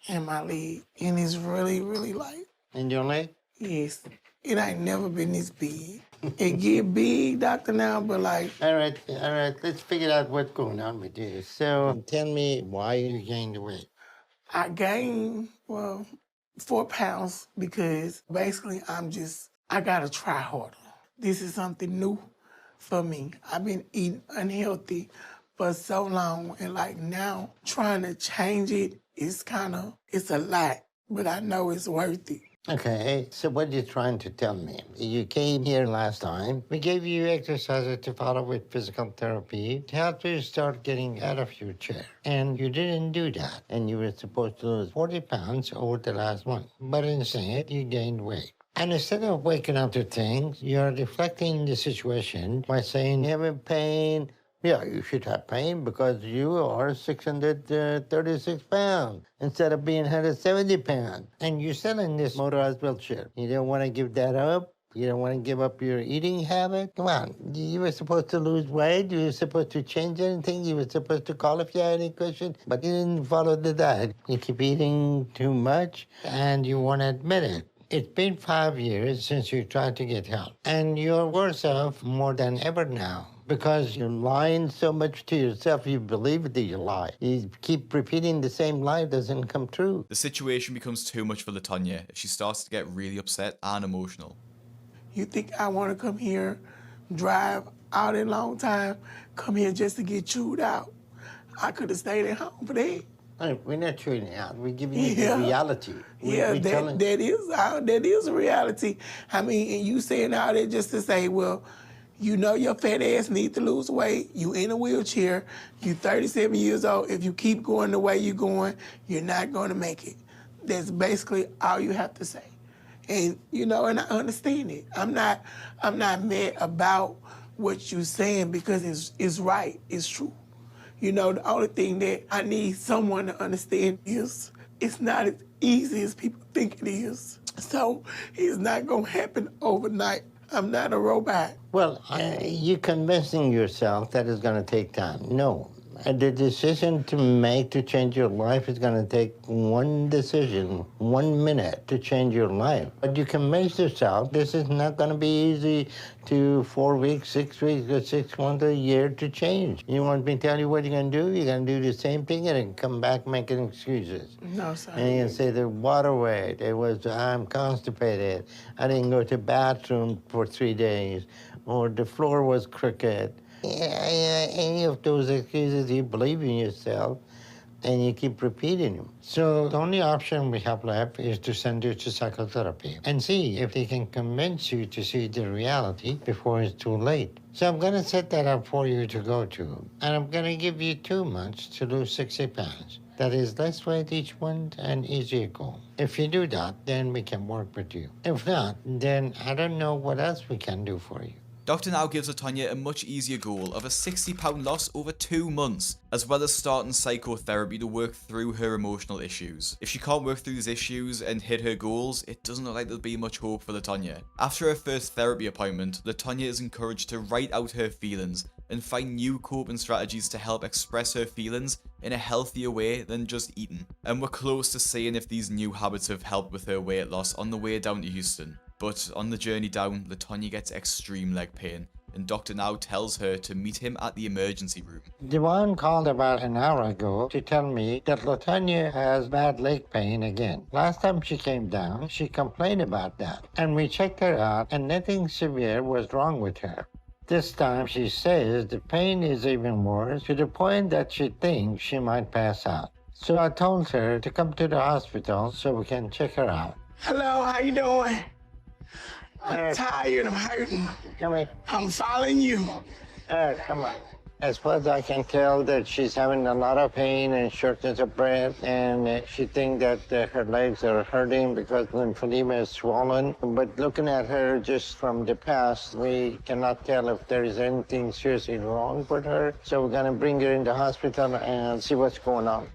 in my leg, and it's really, really light. In your leg? Yes. It ain't never been this big. It get big, Doctor, now, but like... All right, let's figure out what's going on with you. So tell me why you gained the weight. I gained, 4 pounds because basically I gotta try harder. This is something new for me. I've been eating unhealthy for so long, and like now trying to change it is it's a lot, but I know it's worth it. Okay, so what are you trying to tell me? You came here last time. We gave you exercises to follow with physical therapy to help you start getting out of your chair. And you didn't do that. And you were supposed to lose 40 pounds over the last month. But instead, you gained weight. And instead of waking up to things, you're deflecting the situation by saying, you're in pain. Yeah, you should have pain because you are 636 pounds instead of being 170 pounds. And you're still in this motorized wheelchair. You don't want to give that up? You don't want to give up your eating habit? Come on, you were supposed to lose weight. You were supposed to change anything. You were supposed to call if you had any questions, but you didn't follow the diet. You keep eating too much, and you won't admit it. It's been 5 years since you tried to get help, and you're worse off more than ever now. Because you're lying so much to yourself, you believe that you lie. You keep repeating the same lie, it doesn't come true. The situation becomes too much for Latona if she starts to get really upset and emotional. You think I want to come here, drive out a long time, come here just to get chewed out? I could have stayed at home for that. We're not chewing it out. We're giving you the reality. That is a reality. I mean, and you saying all that just to say, well, you know your fat ass need to lose weight. You in a wheelchair. You 37 years old. If you keep going the way you're going, you're not going to make it. That's basically all you have to say. And and I understand it. I'm not mad about what you're saying because it's right. It's true. The only thing that I need someone to understand is it's not as easy as people think it is. So it's not gonna happen overnight. I'm not a robot. Well, you're convincing yourself that it's going to take time. No. The decision to make to change your life is going to take one decision, 1 minute to change your life. But you convince yourself this is not going to be easy to 4 weeks, 6 weeks, or 6 months, a year to change. You want me to tell you what you're going to do? You're going to do the same thing and then come back making excuses. No, sir. And you can say the water weight, I'm constipated. I didn't go to the bathroom for 3 days. Or the floor was crooked. Any of those excuses, you believe in yourself and you keep repeating them. So the only option we have left is to send you to psychotherapy and see if they can convince you to see the reality before it's too late. So I'm going to set that up for you to go to, and I'm going to give you 2 months to lose 60 pounds. That is less weight each month and easier goal. If you do that, then we can work with you. If not, then I don't know what else we can do for you. Dr. now gives Latona a much easier goal of a 60-pound loss over 2 months, as well as starting psychotherapy to work through her emotional issues. If she can't work through these issues and hit her goals, it doesn't look like there'll be much hope for Latona. After her first therapy appointment, Latona is encouraged to write out her feelings and find new coping strategies to help express her feelings in a healthier way than just eating. And we're close to seeing if these new habits have helped with her weight loss on the way down to Houston. But on the journey down, Latona gets extreme leg pain, and Dr. now tells her to meet him at the emergency room. Dwayne called about an hour ago to tell me that Latona has bad leg pain again. Last time she came down, she complained about that, and we checked her out, and nothing severe was wrong with her. This time she says the pain is even worse, to the point that she thinks she might pass out. So I told her to come to the hospital so we can check her out. Hello, how you doing? I'm tired, I'm hurting. Come here. I'm following you. Come on. As far as I can tell that she's having a lot of pain and shortness of breath, and she thinks that her legs are hurting because lymphedema is swollen. But looking at her just from the past, we cannot tell if there is anything seriously wrong with her. So we're gonna bring her in the hospital and see what's going on.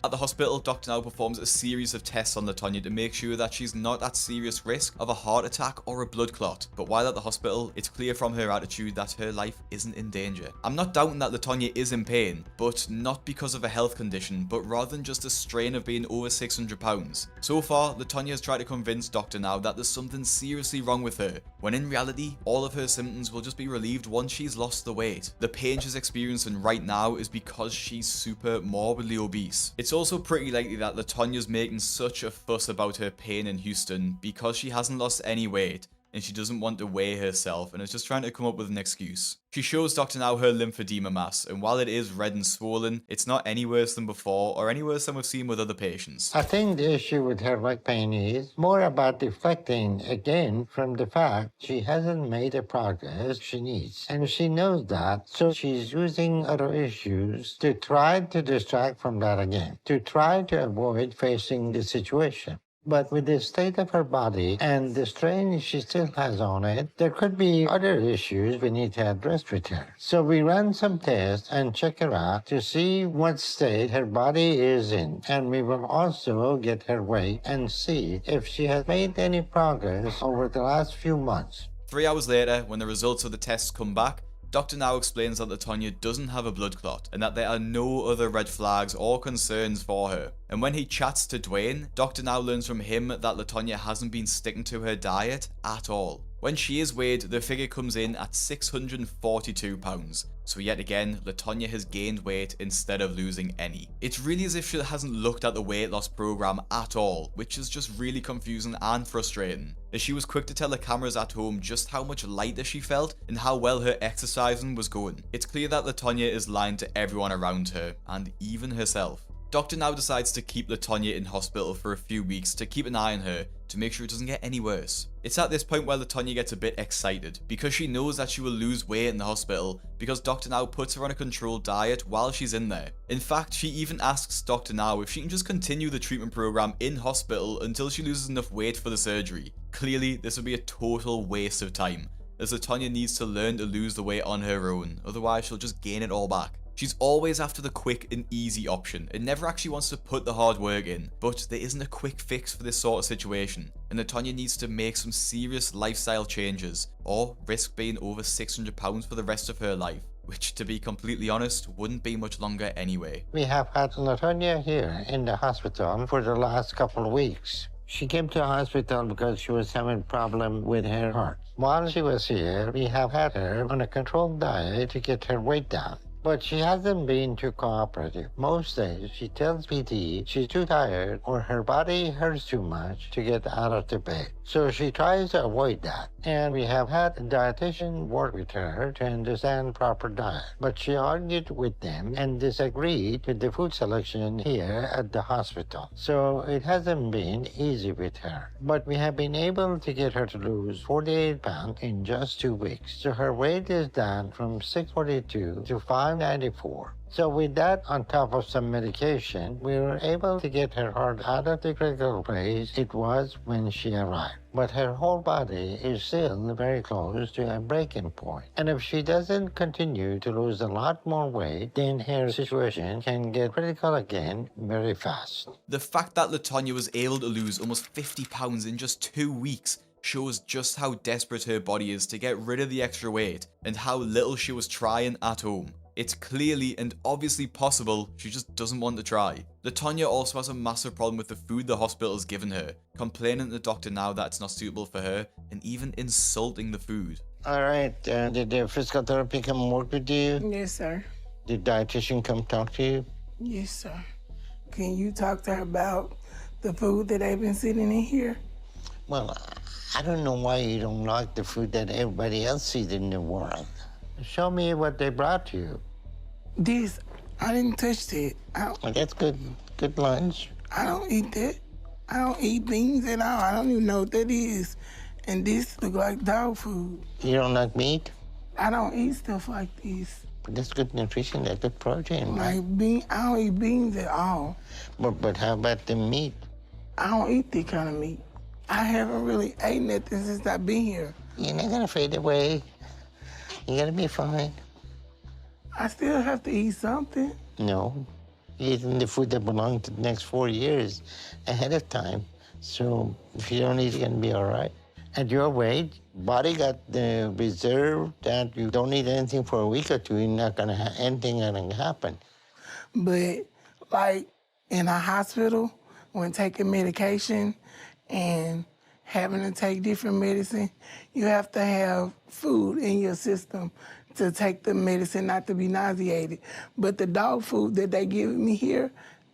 At the hospital, Dr. Now performs a series of tests on Latona to make sure that she's not at serious risk of a heart attack or a blood clot. But while at the hospital, it's clear from her attitude that her life isn't in danger. I'm not doubting that Latona is in pain, but not because of a health condition, but rather than just a strain of being over 600 pounds. So far, Latona has tried to convince Dr. Now that there's something seriously wrong with her, when in reality, all of her symptoms will just be relieved once she's lost the weight. The pain she's experiencing right now is because she's super morbidly obese. It's also pretty likely that Latona's making such a fuss about her pain in Houston because she hasn't lost any weight and she doesn't want to weigh herself and is just trying to come up with an excuse. She shows Dr. Now her lymphedema mass, and while it is red and swollen, it's not any worse than before or any worse than we've seen with other patients. I think the issue with her back pain is more about deflecting again from the fact she hasn't made the progress she needs. And she knows that, so she's using other issues to try to distract from that again, to try to avoid facing the situation. But with the state of her body and the strain she still has on it, there could be other issues we need to address with her. So we ran some tests and check her out to see what state her body is in. And we will also get her weight and see if she has made any progress over the last few months. 3 hours later, when the results of the tests come back, Dr. Now explains that Latona doesn't have a blood clot and that there are no other red flags or concerns for her. And when he chats to Dwayne, Dr. Now learns from him that Latona hasn't been sticking to her diet at all. When she is weighed, the figure comes in at 642 pounds. So yet again, Latona has gained weight instead of losing any. It's really as if she hasn't looked at the weight loss program at all, which is just really confusing and frustrating, as she was quick to tell the cameras at home just how much lighter she felt and how well her exercising was going. It's clear that Latona is lying to everyone around her, and even herself. Dr. Now decides to keep Latona in hospital for a few weeks to keep an eye on her to make sure it doesn't get any worse. It's at this point where Latona gets a bit excited because she knows that she will lose weight in the hospital because Dr. Now puts her on a controlled diet while she's in there. In fact, she even asks Dr. Now if she can just continue the treatment program in hospital until she loses enough weight for the surgery. Clearly, this would be a total waste of time, as Latona needs to learn to lose the weight on her own, otherwise she'll just gain it all back. She's always after the quick and easy option and never actually wants to put the hard work in, but there isn't a quick fix for this sort of situation, and Latona needs to make some serious lifestyle changes or risk being over 600 pounds for the rest of her life, which, to be completely honest, wouldn't be much longer anyway. We have had Latona here in the hospital for the last couple of weeks. She came to the hospital because she was having a problem with her heart. While she was here, we have had her on a controlled diet to get her weight down. But she hasn't been too cooperative. Most days, she tells PT she's too tired or her body hurts too much to get out of the bed. So she tries to avoid that. And we have had a dietitian work with her to understand proper diet. But she argued with them and disagreed with the food selection here at the hospital. So it hasn't been easy with her. But we have been able to get her to lose 48 pounds in just 2 weeks. So her weight is down from 642 to 594. So with that on top of some medication, we were able to get her heart out of the critical place it was when she arrived. But her whole body is still very close to a breaking point. And if she doesn't continue to lose a lot more weight, then her situation can get critical again very fast. The fact that Latona was able to lose almost 50 pounds in just 2 weeks shows just how desperate her body is to get rid of the extra weight and how little she was trying at home. It's clearly and obviously possible, she just doesn't want to try. Latona also has a massive problem with the food the hospital's given her, complaining to the doctor now that it's not suitable for her, and even insulting the food. All right, did the physical therapy come work with you? Yes, sir. Did the dietitian come talk to you? Yes, sir. Can you talk to her about the food that they've been sitting in here? Well, I don't know why you don't like the food that everybody else eats in the world. Show me what they brought you. This, I didn't touch it. Well, that's good lunch. I don't eat that. I don't eat beans at all. I don't even know what that is. And this look like dog food. You don't like meat? I don't eat stuff like this. But that's good nutrition, that's good protein, right? Like I don't eat beans at all. But how about the meat? I don't eat that kind of meat. I haven't really ate nothing since I've been here. You're not gonna fade away. You're gonna be fine. I still have to eat something. No, eating the food that belongs to the next 4 years ahead of time. So if you don't eat, you're gonna be all right. At your weight, body got the reserve that you don't eat anything for a week or two, you're not gonna have anything gonna happen. But like in a hospital, when taking medication and having to take different medicine, you have to have food in your system to take the medicine, not to be nauseated. But the dog food that they give me here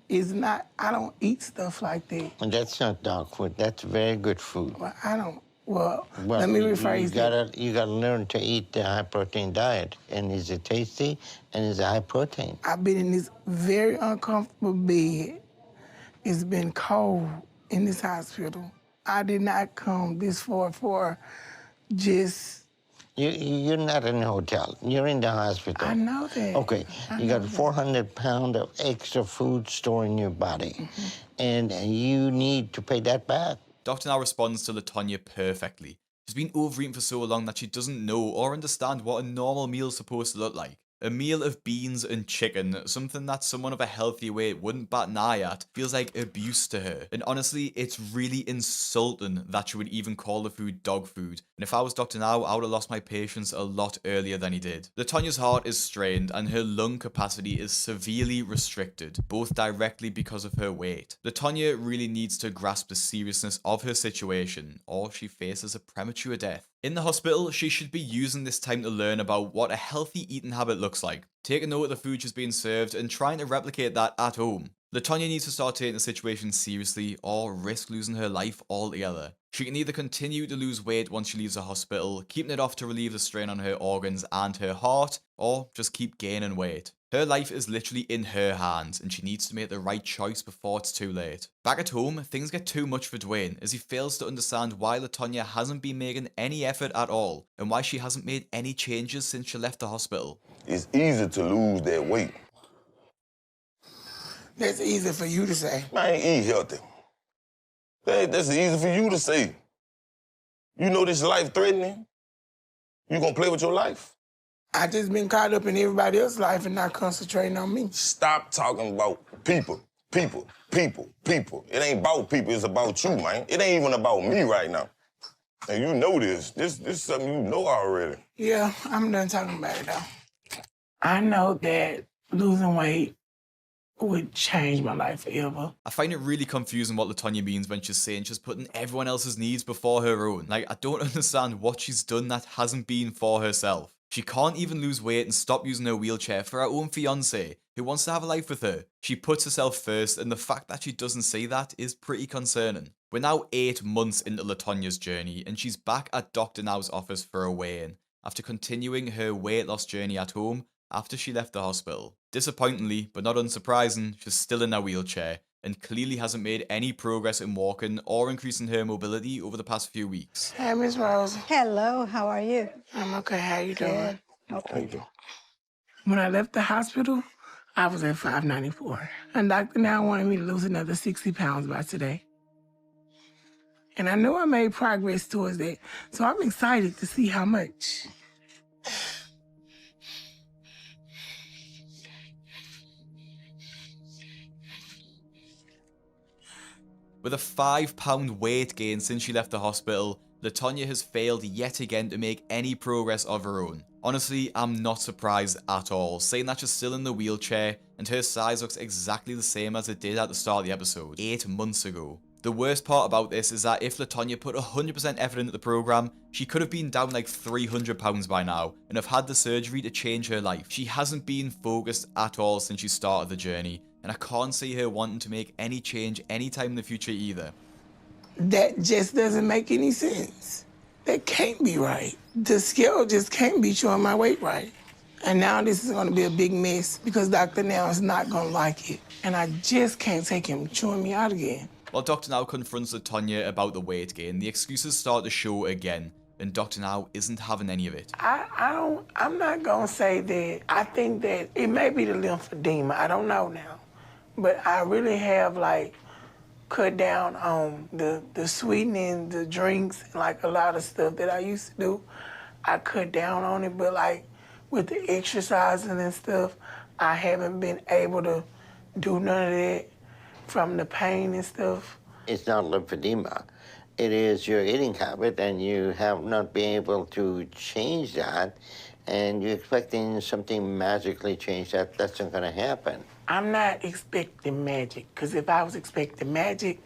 is not, I don't eat stuff like that. And that's not dog food, that's very good food. Well, I don't, well, let me rephrase it. You gotta learn to eat the high-protein diet. And is it tasty? And is it high protein? I've been in this very uncomfortable bed. It's been cold in this hospital. I did not come this far for just... You're not in a hotel. You're in the hospital. I know that. Okay, you got 400 pounds of extra food stored in your body. And you need to pay that back. Dr. now responds to Latona perfectly. She's been overeating for so long that she doesn't know or understand what a normal meal is supposed to look like. A meal of beans and chicken, something that someone of a healthy weight wouldn't bat an eye at, feels like abuse to her. And honestly, it's really insulting that she would even call the food dog food. And if I was Dr. Now, I would have lost my patience a lot earlier than he did. Latona's heart is strained and her lung capacity is severely restricted, both directly because of her weight. Latona really needs to grasp the seriousness of her situation, or she faces a premature death. In the hospital, she should be using this time to learn about what a healthy eating habit looks like, take a note of the food she's being served, and trying to replicate that at home. Latona needs to start taking the situation seriously or risk losing her life altogether. She can either continue to lose weight once she leaves the hospital, keeping it off to relieve the strain on her organs and her heart, or just keep gaining weight. Her life is literally in her hands, and she needs to make the right choice before it's too late. Back at home, things get too much for Dwayne, as he fails to understand why Latona hasn't been making any effort at all, and why she hasn't made any changes since she left the hospital. It's easy to lose that weight. That's easy for you to say. Man, eat healthy. That's easy for you to say. You know this life-threatening? You gonna play with your life? I just been caught up in everybody else's life and not concentrating on me. Stop talking about people. It ain't about people, it's about you, man. It ain't even about me right now. And you know this. This is something you know already. Yeah, I'm done talking about it, though. I know that losing weight would change my life forever. I find it really confusing what Latona means when she's saying she's putting everyone else's needs before her own. Like, I don't understand what she's done that hasn't been for herself. She can't even lose weight and stop using her wheelchair for her own fiancé, who wants to have a life with her. She puts herself first, and the fact that she doesn't see that is pretty concerning. We're now 8 months into Latona's journey, and she's back at Dr. Now's office for a weigh-in, after continuing her weight loss journey at home after she left the hospital. Disappointingly, but not unsurprising, she's still in a wheelchair, and clearly hasn't made any progress in walking or increasing her mobility over the past few weeks. Hey, Miss Rose. Hello, how are you? I'm okay. How you doing? Okay. When I left the hospital, I was at 594. And Dr. Now wanted me to lose another 60 pounds by today. And I know I made progress towards that, so I'm excited to see how much. With a 5-pound weight gain since she left the hospital, Latona has failed yet again to make any progress of her own. Honestly, I'm not surprised at all, seeing that she's still in the wheelchair and her size looks exactly the same as it did at the start of the episode, 8 months ago. The worst part about this is that if Latona put 100% effort into the program, she could have been down like 300 pounds by now and have had the surgery to change her life. She hasn't been focused at all since she started the journey, and I can't see her wanting to make any change anytime in the future either. That just doesn't make any sense. That can't be right. The scale just can't be showing my weight right. And now this is gonna be a big mess because Dr. Now is not gonna like it. And I just can't take him chewing me out again. While Dr. Now confronts Latona about the weight gain, the excuses start to show again, and Dr. Now isn't having any of it. I'm not gonna say that. I think that it may be the lymphedema. I don't know now. But I really have cut down on the sweetening, the drinks, like a lot of stuff that I used to do. I cut down on it, but with the exercising and stuff, I haven't been able to do none of that from the pain and stuff? It's not lymphedema. It is your eating habit, and you have not been able to change that, and you're expecting something magically change that. That's not going to happen. I'm not expecting magic, because if I was expecting magic,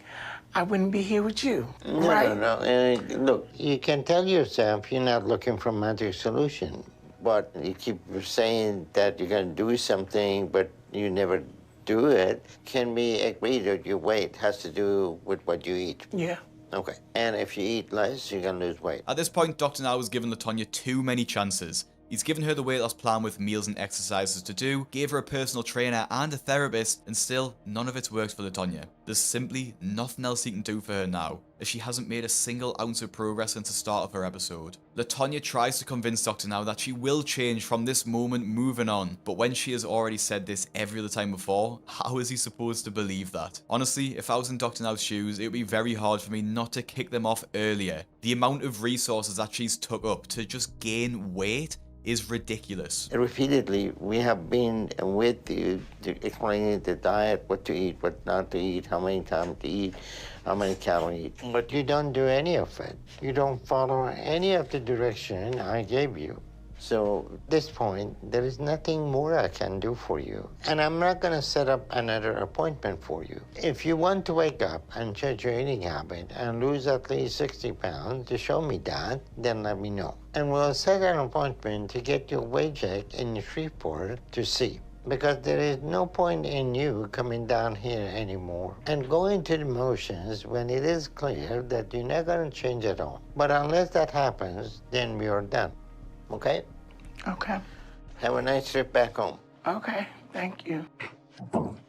I wouldn't be here with you, right? No. Look, you can tell yourself you're not looking for a magic solution, but you keep saying that you're going to do something, but you never do it. Can we agree that your weight has to do with what you eat? Yeah. Okay. And if you eat less, you're going to lose weight. At this point, Dr. Now has given Latona too many chances. He's given her the weight loss plan with meals and exercises to do, gave her a personal trainer and a therapist, and still, none of it's worked for Latona. There's simply nothing else he can do for her now, as she hasn't made a single ounce of progress since the start of her episode. Latona tries to convince Dr. Now that she will change from this moment moving on, but when she has already said this every other time before, how is he supposed to believe that? Honestly, if I was in Dr. Now's shoes, it would be very hard for me not to kick them off earlier. The amount of resources that she's took up to just gain weight is ridiculous. Repeatedly, we have been with you explaining the diet, what to eat, what not to eat, how many times to eat, how many calories, but you don't do any of it. You don't follow any of the direction I gave you. So at this point, there is nothing more I can do for you. And I'm not going to set up another appointment for you. If you want to wake up and change your eating habit and lose at least 60 pounds to show me that, then let me know. And we'll set an appointment to get your weight check in Shreveport to see. Because there is no point in you coming down here anymore and going through the motions when it is clear that you're not going to change at all. But unless that happens, then we are done. Okay? Okay. Have a nice trip back home. Okay, thank you.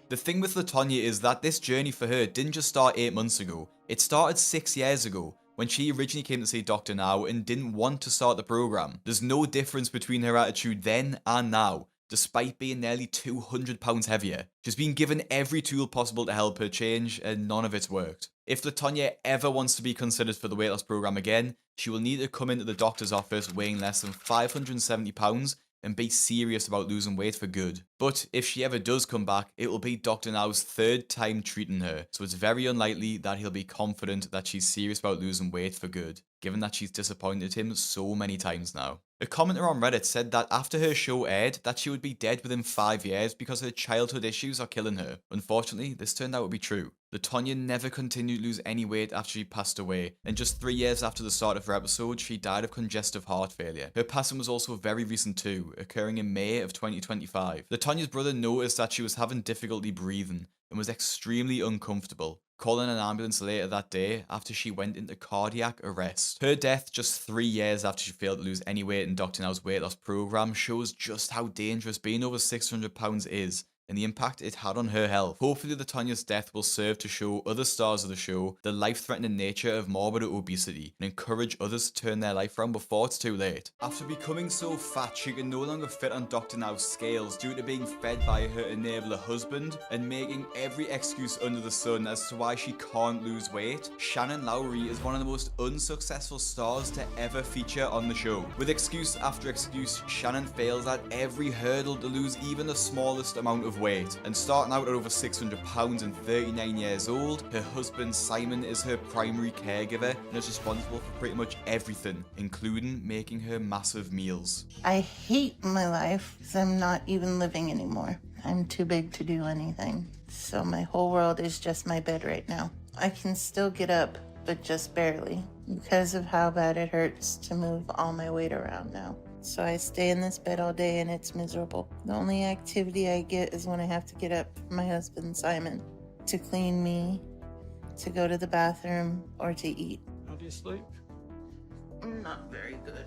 The thing with Latona is that this journey for her didn't just start 8 months ago. It started 6 years ago, when she originally came to see Dr. Now and didn't want to start the program. There's no difference between her attitude then and now, despite being nearly 200 pounds heavier. She's been given every tool possible to help her change, and none of it's worked. If Latona ever wants to be considered for the weight loss program again, she will need to come into the doctor's office weighing less than 570 pounds and be serious about losing weight for good. But if she ever does come back, it will be Dr. Now's 3rd time treating her, so it's very unlikely that he'll be confident that she's serious about losing weight for good, given that she's disappointed him so many times now. A commenter on Reddit said that after her show aired, that she would be dead within 5 years because her childhood issues are killing her. Unfortunately, this turned out to be true. Latona never continued to lose any weight after she passed away, and just 3 years after the start of her episode, she died of congestive heart failure. Her passing was also very recent too, occurring in May of 2025. Latona's brother noticed that she was having difficulty breathing and was extremely uncomfortable, calling an ambulance later that day after she went into cardiac arrest. Her death just 3 years after she failed to lose any weight in Dr. Now's weight loss program shows just how dangerous being over 600 pounds is, and the impact it had on her health. Hopefully Latonia's death will serve to show other stars of the show the life-threatening nature of morbid obesity and encourage others to turn their life around before it's too late. After becoming so fat she can no longer fit on Dr. Now's scales due to being fed by her enabler husband and making every excuse under the sun as to why she can't lose weight, Shannon Lowry is one of the most unsuccessful stars to ever feature on the show. With excuse after excuse, Shannon fails at every hurdle to lose even the smallest amount of weight, and starting out at over 600 pounds and 39 years old, her husband Simon is her primary caregiver and is responsible for pretty much everything, including making her massive meals. I hate my life because I'm not even living anymore. I'm too big to do anything, so my whole world is just my bed right now. I can still get up, but just barely, because of how bad it hurts to move all my weight around now. So I stay in this bed all day and it's miserable. The only activity I get is when I have to get up for my husband, Simon, to clean me, to go to the bathroom, or to eat. How do you sleep? Not very good.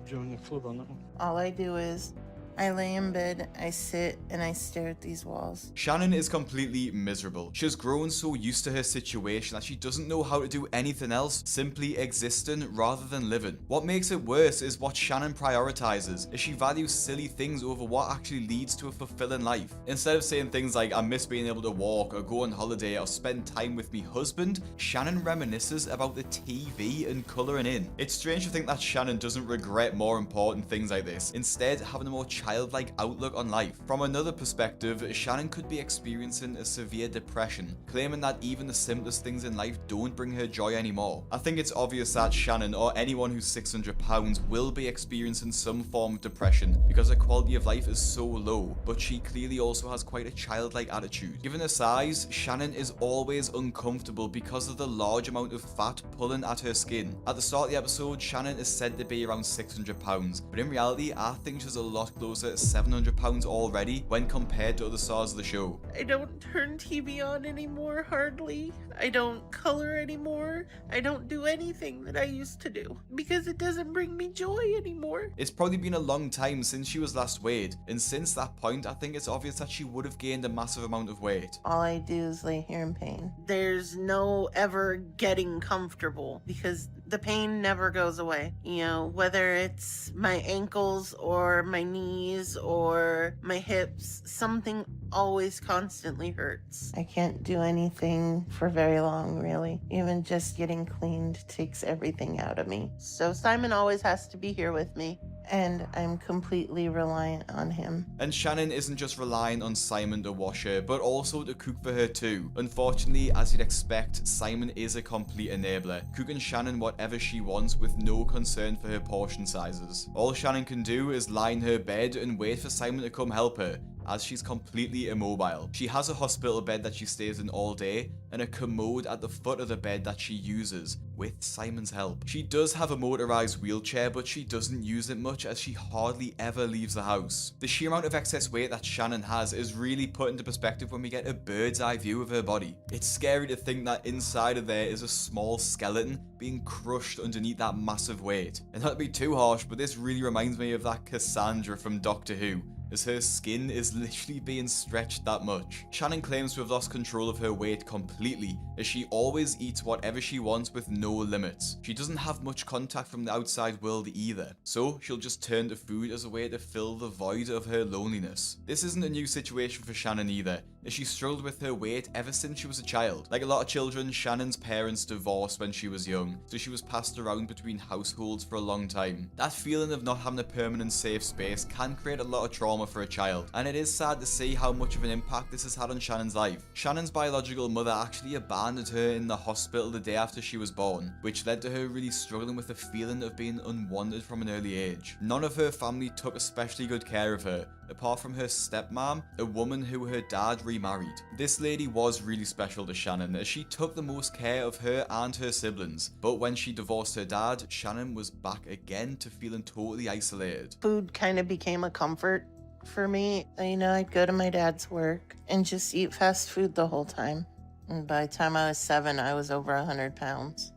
Join the club on that one. All I do is I lay in bed, I sit, and I stare at these walls. Shannon is completely miserable. She has grown so used to her situation that she doesn't know how to do anything else, simply existing rather than living. What makes it worse is what Shannon prioritizes, as she values silly things over what actually leads to a fulfilling life. Instead of saying things like, I miss being able to walk, or go on holiday, or spend time with me husband, Shannon reminisces about the TV and colouring in. It's strange to think that Shannon doesn't regret more important things like this, instead having a more challenging childlike outlook on life. From another perspective, Shannon could be experiencing a severe depression, claiming that even the simplest things in life don't bring her joy anymore. I think it's obvious that Shannon, or anyone who's 600 pounds, will be experiencing some form of depression because her quality of life is so low, but she clearly also has quite a childlike attitude. Given her size, Shannon is always uncomfortable because of the large amount of fat pulling at her skin. At the start of the episode, Shannon is said to be around 600 pounds, but in reality, I think she's a lot closer to 700 pounds already when compared to other stars of the show. I don't turn TV on anymore, hardly. I don't color anymore. I don't do anything that I used to do because it doesn't bring me joy anymore. It's probably been a long time since she was last weighed, and since that point, I think it's obvious that she would have gained a massive amount of weight. All I do is lay here in pain. There's no ever getting comfortable because the pain never goes away. You know, whether it's my ankles or my knees or my hips, something always constantly hurts. I can't do anything for very long, really. Even just getting cleaned takes everything out of me. So Simon always has to be here with me. And I'm completely reliant on him. And Shannon isn't just relying on Simon to wash her, but also to cook for her too. Unfortunately, as you'd expect, Simon is a complete enabler, cooking Shannon whatever she wants with no concern for her portion sizes. All Shannon can do is lie in her bed and wait for Simon to come help her, as she's completely immobile. She has a hospital bed that she stays in all day, and a commode at the foot of the bed that she uses, with Simon's help. She does have a motorized wheelchair, but she doesn't use it much as she hardly ever leaves the house. The sheer amount of excess weight that Shannon has is really put into perspective when we get a bird's eye view of her body. It's scary to think that inside of there is a small skeleton being crushed underneath that massive weight. And not to be too harsh, but this really reminds me of that Cassandra from Doctor Who, as her skin is literally being stretched that much. Shannon claims to have lost control of her weight completely, as she always eats whatever she wants with no limits. She doesn't have much contact from the outside world either, so she'll just turn to food as a way to fill the void of her loneliness. This isn't a new situation for Shannon either, as she struggled with her weight ever since she was a child. Like a lot of children, Shannon's parents divorced when she was young, so she was passed around between households for a long time. That feeling of not having a permanent safe space can create a lot of trauma for a child, and it is sad to see how much of an impact this has had on Shannon's life. Shannon's biological mother actually abandoned her in the hospital the day after she was born, which led to her really struggling with the feeling of being unwanted from an early age. None of her family took especially good care of her, apart from her stepmom, a woman who her dad remarried. This lady was really special to Shannon, as she took the most care of her and her siblings, but when she divorced her dad, Shannon was back again to feeling totally isolated. Food kind of became a comfort for me. You know, I'd go to my dad's work and just eat fast food the whole time. And by the time I was 7, I was over 100 pounds.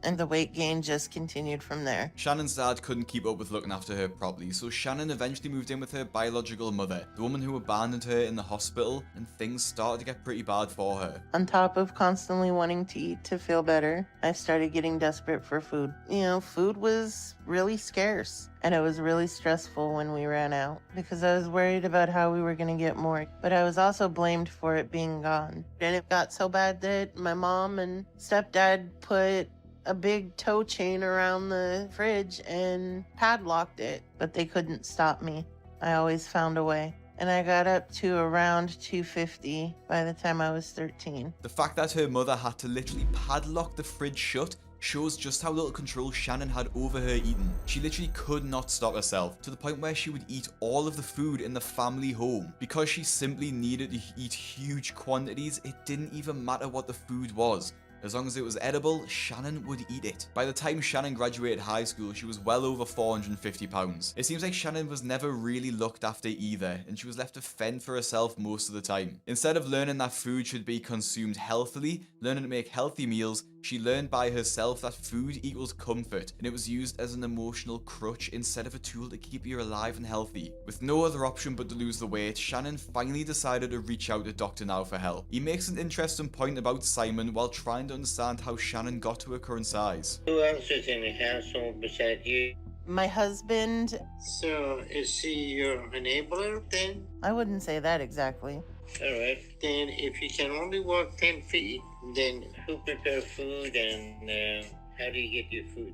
And the weight gain just continued from there. Shannon's dad couldn't keep up with looking after her properly, so Shannon eventually moved in with her biological mother, the woman who abandoned her in the hospital, and things started to get pretty bad for her. On top of constantly wanting to eat to feel better, I started getting desperate for food. You know, food was really scarce, and it was really stressful when we ran out, because I was worried about how we were going to get more, but I was also blamed for it being gone. And it got so bad that my mom and stepdad put a big toe chain around the fridge and padlocked it. But they couldn't stop me. I always found a way. And I got up to around 250 by the time I was 13. The fact that her mother had to literally padlock the fridge shut shows just how little control Shannon had over her eating. She literally could not stop herself, to the point where she would eat all of the food in the family home. Because she simply needed to eat huge quantities, it didn't even matter what the food was. As long as it was edible, Shannon would eat it. By the time Shannon graduated high school, she was well over 450 pounds. It seems like Shannon was never really looked after either, and she was left to fend for herself most of the time. Instead of learning that food should be consumed healthily, learning to make healthy meals, she learned by herself that food equals comfort, and it was used as an emotional crutch instead of a tool to keep you alive and healthy. With no other option but to lose the weight, Shannon finally decided to reach out to Dr. Now for help. He makes an interesting point about Simon while trying to understand how Shannon got to her current size. Who else is in the household besides you? My husband. So, is he your enabler then? I wouldn't say that exactly. Alright, then if you can only walk 10 feet, then who prepares food and how do you get your food?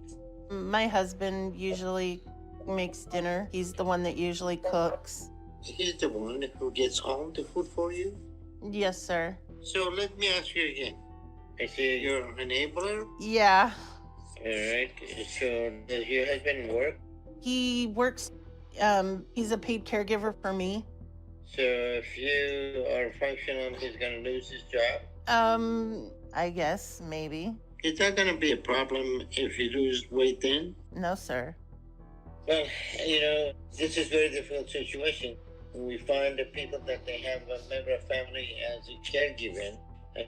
My husband usually makes dinner. He's the one that usually cooks. He's the one who gets all the food for you? Yes, sir. So let me ask you again. I say you're an enabler? Yeah. Alright, so does your husband work? He works, he's a paid caregiver for me. So if you are functional, he's gonna lose his job? I guess, maybe. Is that gonna be a problem if you lose weight then? No, sir. Well, this is a very difficult situation. We find the people that they have a member of family as a caregiver,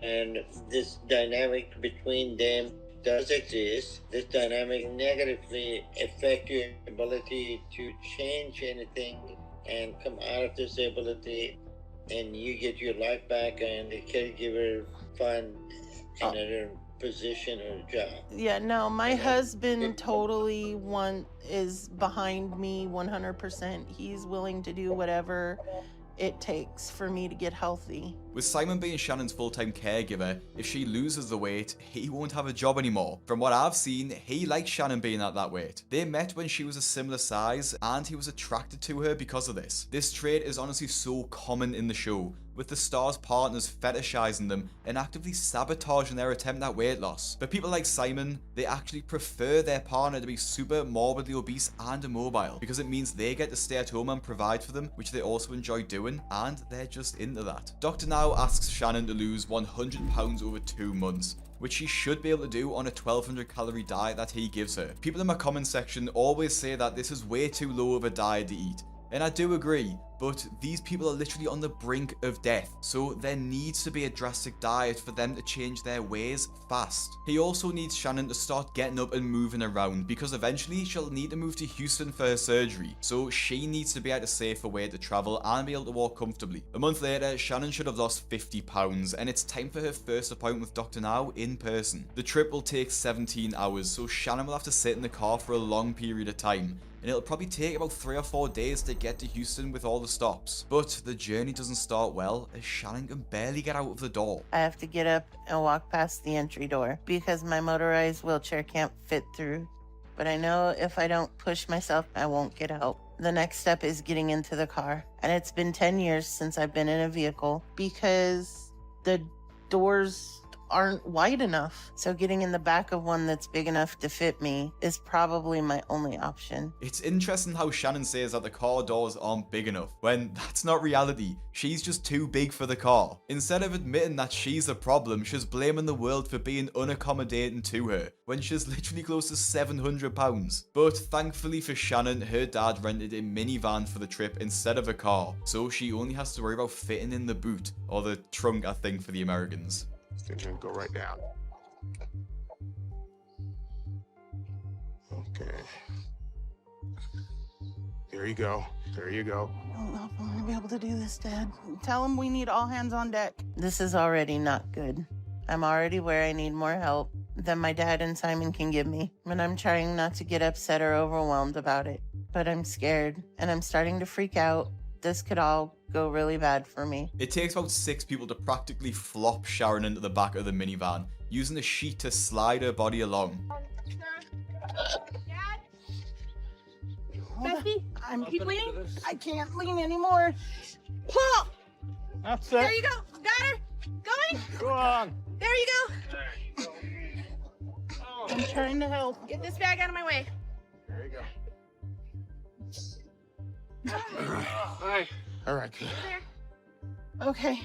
and this dynamic between them does exist. This dynamic negatively affects your ability to change anything and come out of disability, and you get your life back, and the caregiver find another position or job. Yeah, no, my husband totally is behind me 100%. He's willing to do whatever it takes for me to get healthy. With Simon being Shannon's full-time caregiver, if she loses the weight, he won't have a job anymore. From what I've seen, he likes Shannon being at that weight. They met when she was a similar size, and he was attracted to her because of this. This trait is honestly so common in the show, with the stars' partners fetishizing them and actively sabotaging their attempt at weight loss. But people like Simon, they actually prefer their partner to be super morbidly obese and immobile, because it means they get to stay at home and provide for them, which they also enjoy doing, and they're just into that. Dr. Now asks Shannon to lose 100 pounds over 2 months, which she should be able to do on a 1200 calorie diet that he gives her. People in my comment section always say that this is way too low of a diet to eat, and I do agree, but these people are literally on the brink of death, so there needs to be a drastic diet for them to change their ways fast. He also needs Shannon to start getting up and moving around, because eventually she'll need to move to Houston for her surgery, so she needs to be at a safer way to travel and be able to walk comfortably. A month later, Shannon should have lost 50 pounds, and it's time for her first appointment with Dr. Now in person. The trip will take 17 hours, so Shannon will have to sit in the car for a long period of time, and it'll probably take about 3 or 4 days to get to Houston with all the stops. But the journey doesn't start well, as Shannon can barely get out of the door. I have to get up and walk past the entry door because my motorized wheelchair can't fit through. But I know if I don't push myself, I won't get out. The next step is getting into the car. And it's been 10 years since I've been in a vehicle because the doors aren't wide enough. So getting in the back of one that's big enough to fit me is probably my only option. It's interesting how Shannon says that the car doors aren't big enough, when that's not reality. She's just too big for the car. Instead of admitting that she's the problem, she's blaming the world for being unaccommodating to her, when she's literally close to 700 pounds. But thankfully for Shannon, her dad rented a minivan for the trip instead of a car, so she only has to worry about fitting in the boot, or the trunk I think for the Americans. And go right down. Okay. There you go. There you go. I don't know if I'm gonna be able to do this, Dad. Tell him we need all hands on deck. This is already not good. I'm already where I need more help than my dad and Simon can give me. And I'm trying not to get upset or overwhelmed about it. But I'm scared, and I'm starting to freak out. This could all go really bad for me. It takes about 6 people to practically flop Sharon into the back of the minivan, using a sheet to slide her body along. Bessie, keep leaning. I can't lean anymore. Pull! That's it. There you go. Got her. Going. Go on. There you go. I'm trying to help. Get this bag out of my way. There you go. All right. Okay.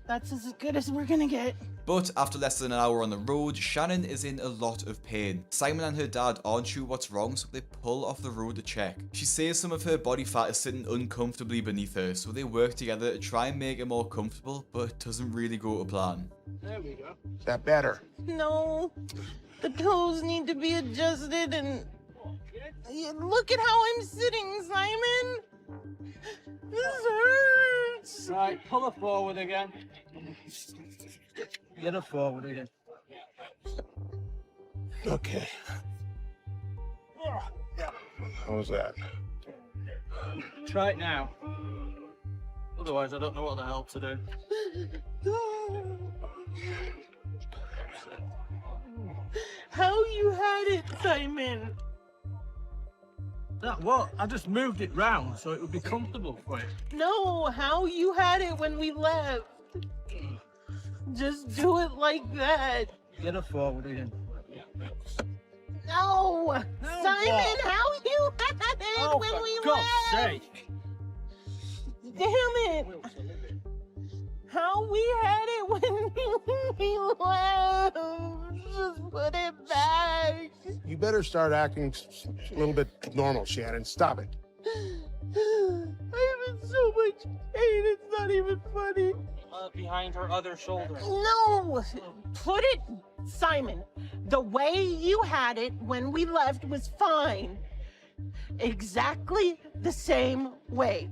That's as good as we're gonna get. But after less than an hour on the road, Shannon is in a lot of pain. Simon and her dad aren't sure what's wrong, so they pull off the road to check. She says some of her body fat is sitting uncomfortably beneath her, so they work together to try and make it more comfortable, but it doesn't really go to plan. There we go. Is that better? No. The toes need to be adjusted and... Look at how I'm sitting, Simon. This hurts. Right, pull her forward again. Get her forward again. Okay. How was that? Try it now. Otherwise, I don't know what the hell to do. How you had it, Simon? That what? I just moved it round so it would be comfortable for you. No, how you had it when we left. Just do it like that. Get her forward again. No! Simon, what? how you had it when we For God's left. sake. Damn it! How we had it when we left. Just put it back. You better start acting a little bit normal, Shannon. Stop it. I'm in so much pain, it's not even funny. Behind her other shoulder. No! Put it, Simon. The way you had it when we left was fine. Exactly the same way.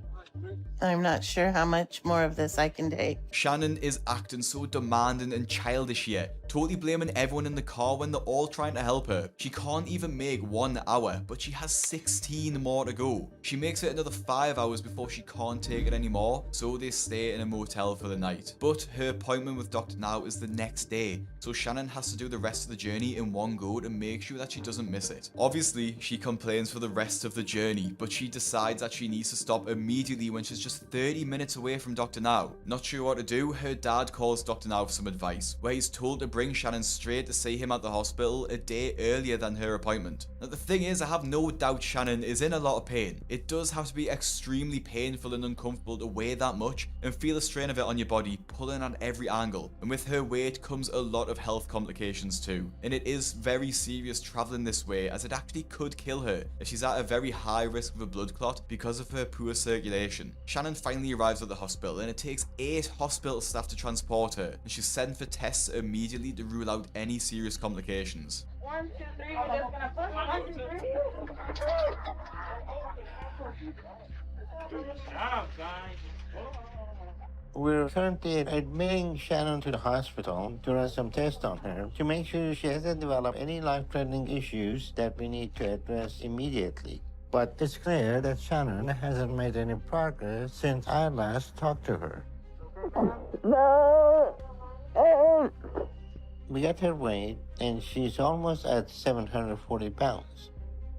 I'm not sure how much more of this I can take. Shannon is acting so demanding and childish here, totally blaming everyone in the car when they're all trying to help her. She can't even make 1 hour, but she has 16 more to go. She makes it another 5 hours before she can't take it anymore, so they stay in a motel for the night. But her appointment with Dr. Now is the next day, so Shannon has to do the rest of the journey in one go to make sure that she doesn't miss it. Obviously, she complains for the rest of the journey, but she decides that she needs to stop immediately when she's just 30 minutes away from Dr. Now. Not sure what to do, her dad calls Dr. Now for some advice, where he's told to bring Shannon straight to see him at the hospital a day earlier than her appointment. Now the thing is, I have no doubt Shannon is in a lot of pain. It does have to be extremely painful and uncomfortable to weigh that much and feel the strain of it on your body pulling at every angle. And with her weight comes a lot of health complications too. And it is very serious traveling this way, as it actually could kill her if she's at a very high risk of a blood clot because of her poor circulation. Shannon finally arrives at the hospital and it takes 8 hospital staff to transport her, and she's sent for tests immediately to rule out any serious complications. 1, 2, 3, we're just gonna put 1, 2, 3. Good job, guys. We're currently admitting Shannon to the hospital to run some tests on her to make sure she hasn't developed any life-threatening issues that we need to address immediately. But it's clear that Shannon hasn't made any progress since I last talked to her. We got her weight, and she's almost at 740 pounds.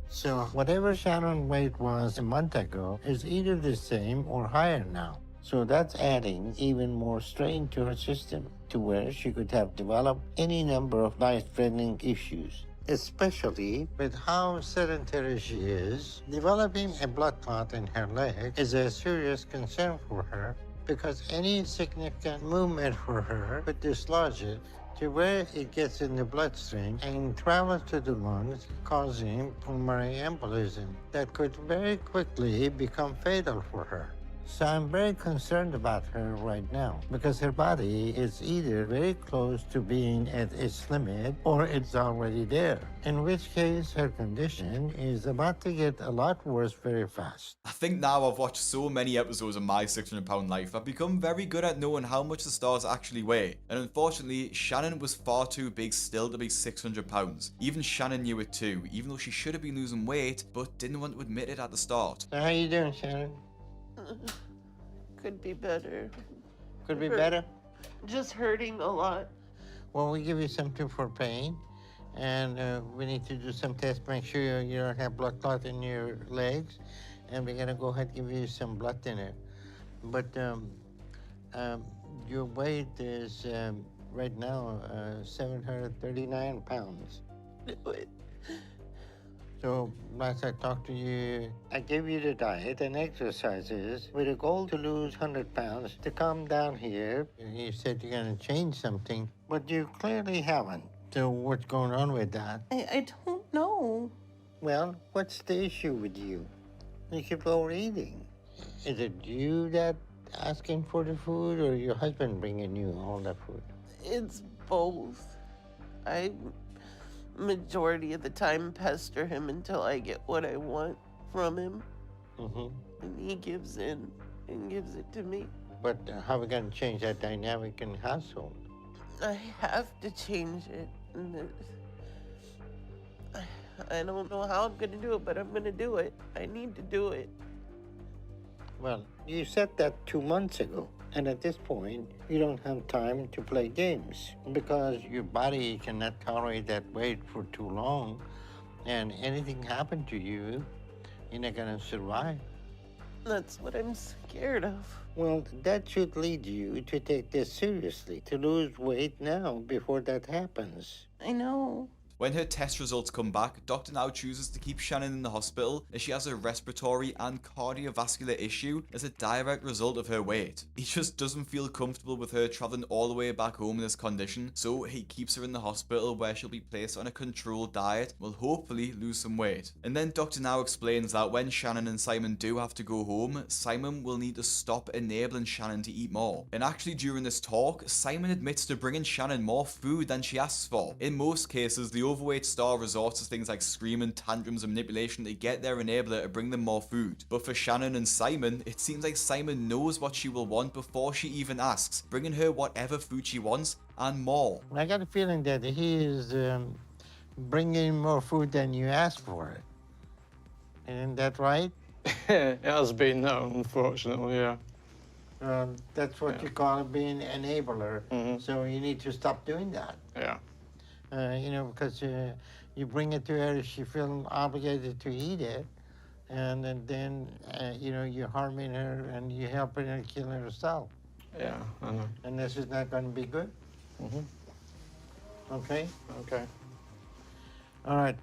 So whatever Shannon's weight was a month ago is either the same or higher now. So that's adding even more strain to her system, to where she could have developed any number of life-threatening issues. Especially with how sedentary she is, developing a blood clot in her leg is a serious concern for her, because any significant movement for her could dislodge it to where it gets in the bloodstream and travels to the lungs, causing pulmonary embolism that could very quickly become fatal for her. So I'm very concerned about her right now, because her body is either very close to being at its limit or it's already there, in which case her condition is about to get a lot worse very fast. I think now I've watched so many episodes of My 600 Pound Life, I've become very good at knowing how much the stars actually weigh. And unfortunately, Shannon was far too big still to be 600 pounds. Even Shannon knew it too, even though she should have been losing weight, but didn't want to admit it at the start. So how you doing, Shannon? Could be better. Could be better? Just hurting a lot. Well, we give you something for pain, and we need to do some tests, make sure you don't have blood clot in your legs, and we're gonna go ahead and give you some blood thinner. But your weight is right now 739 pounds. So, last I talked to you, I gave you the diet and exercises with a goal to lose 100 pounds to come down here. You said you're going to change something, but you clearly haven't. So, what's going on with that? I don't know. Well, what's the issue with you? You keep overeating. Is it you that asking for the food, or your husband bringing you all the food? It's both. I majority of the time pester him until I get what I want from him. Mm-hmm. And he gives in and gives it to me. But how are we going to change that dynamic in the household? I have to change it. And I don't know how I'm going to do it, but I'm going to do it. I need to do it. Well, you said that 2 months ago. And at this point, you don't have time to play games because your body cannot tolerate that weight for too long. And anything happened to you, You're not gonna survive. That's what I'm scared of. Well, that should lead you to take this seriously, to lose weight now before that happens. I know. When her test results come back, Dr. Now chooses to keep Shannon in the hospital as she has a respiratory and cardiovascular issue as a direct result of her weight. He just doesn't feel comfortable with her traveling all the way back home in this condition, so he keeps her in the hospital where she'll be placed on a controlled diet, will hopefully lose some weight. And then Dr. Now explains that when Shannon and Simon do have to go home, Simon will need to stop enabling Shannon to eat more. And actually during this talk, Simon admits to bringing Shannon more food than she asks for. In most cases, the overweight star resorts to things like screaming, tantrums, and manipulation to get their enabler to bring them more food. But for Shannon and Simon, it seems like Simon knows what she will want before she even asks, bringing her whatever food she wants and more. I got a feeling that he is bringing more food than you asked for. Isn't that right? It has been known, unfortunately, yeah. That's what you call being an enabler. So you need to stop doing that. Yeah. Because you bring it to her, she feels obligated to eat it, and then you're harming her and you're helping her kill herself. Yeah, I know. And this is not going to be good. Okay? Okay. All right.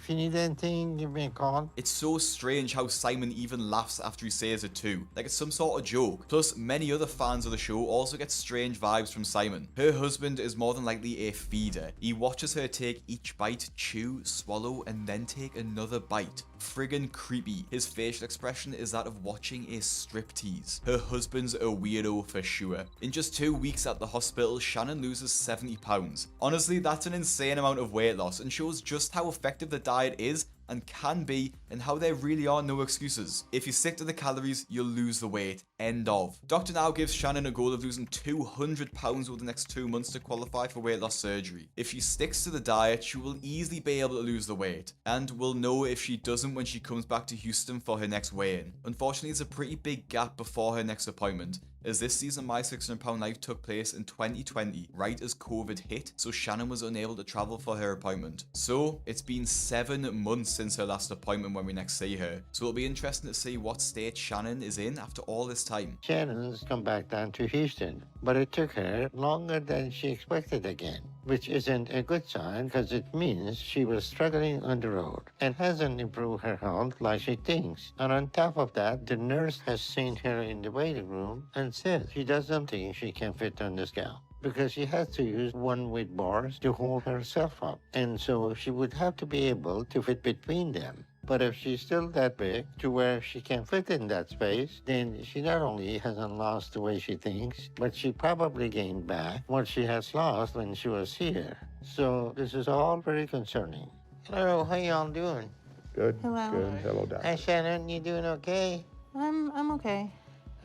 If you need anything, give me a call. It's so strange how Simon even laughs after he says it too, like it's some sort of joke. Plus, many other fans of the show also get strange vibes from Simon. Her husband is more than likely a feeder. He watches her take each bite, chew, swallow, and then take another bite. Friggin' creepy. His facial expression is that of watching a striptease. Her husband's a weirdo for sure. In just 2 weeks at the hospital, Shannon loses 70 pounds. Honestly, that's an insane amount of weight loss and shows just how effective the diet is and can be, and how there really are no excuses. If you stick to the calories, you'll lose the weight. End of. Dr. Now gives Shannon a goal of losing 200 pounds over the next 2 months to qualify for weight loss surgery. If she sticks to the diet, she will easily be able to lose the weight, and will know if she doesn't when she comes back to Houston for her next weigh-in. Unfortunately, it's a pretty big gap before her next appointment, as this season My 600 Pound Life took place in 2020, right as COVID hit, so Shannon was unable to travel for her appointment. So, it's been 7 months since her last appointment when we next see her, so it'll be interesting to see what state Shannon is in after all this time. Shannon's come back down to Houston, but it took her longer than she expected again, which isn't a good sign because it means she was struggling on the road and hasn't improved her health like she thinks. And on top of that, the nurse has seen her in the waiting room and said she doesn't think she can fit on the scale because she has to use one weight bars to hold herself up, and so she would have to be able to fit between them. But if she's still that big to where she can fit in that space, then she not only hasn't lost the way she thinks, but she probably gained back what she has lost when she was here. So this is all very concerning. Hello, how y'all doing? Good. Hello. Good. Hello, Doctor. Hi, Shannon, you doing okay? I'm okay.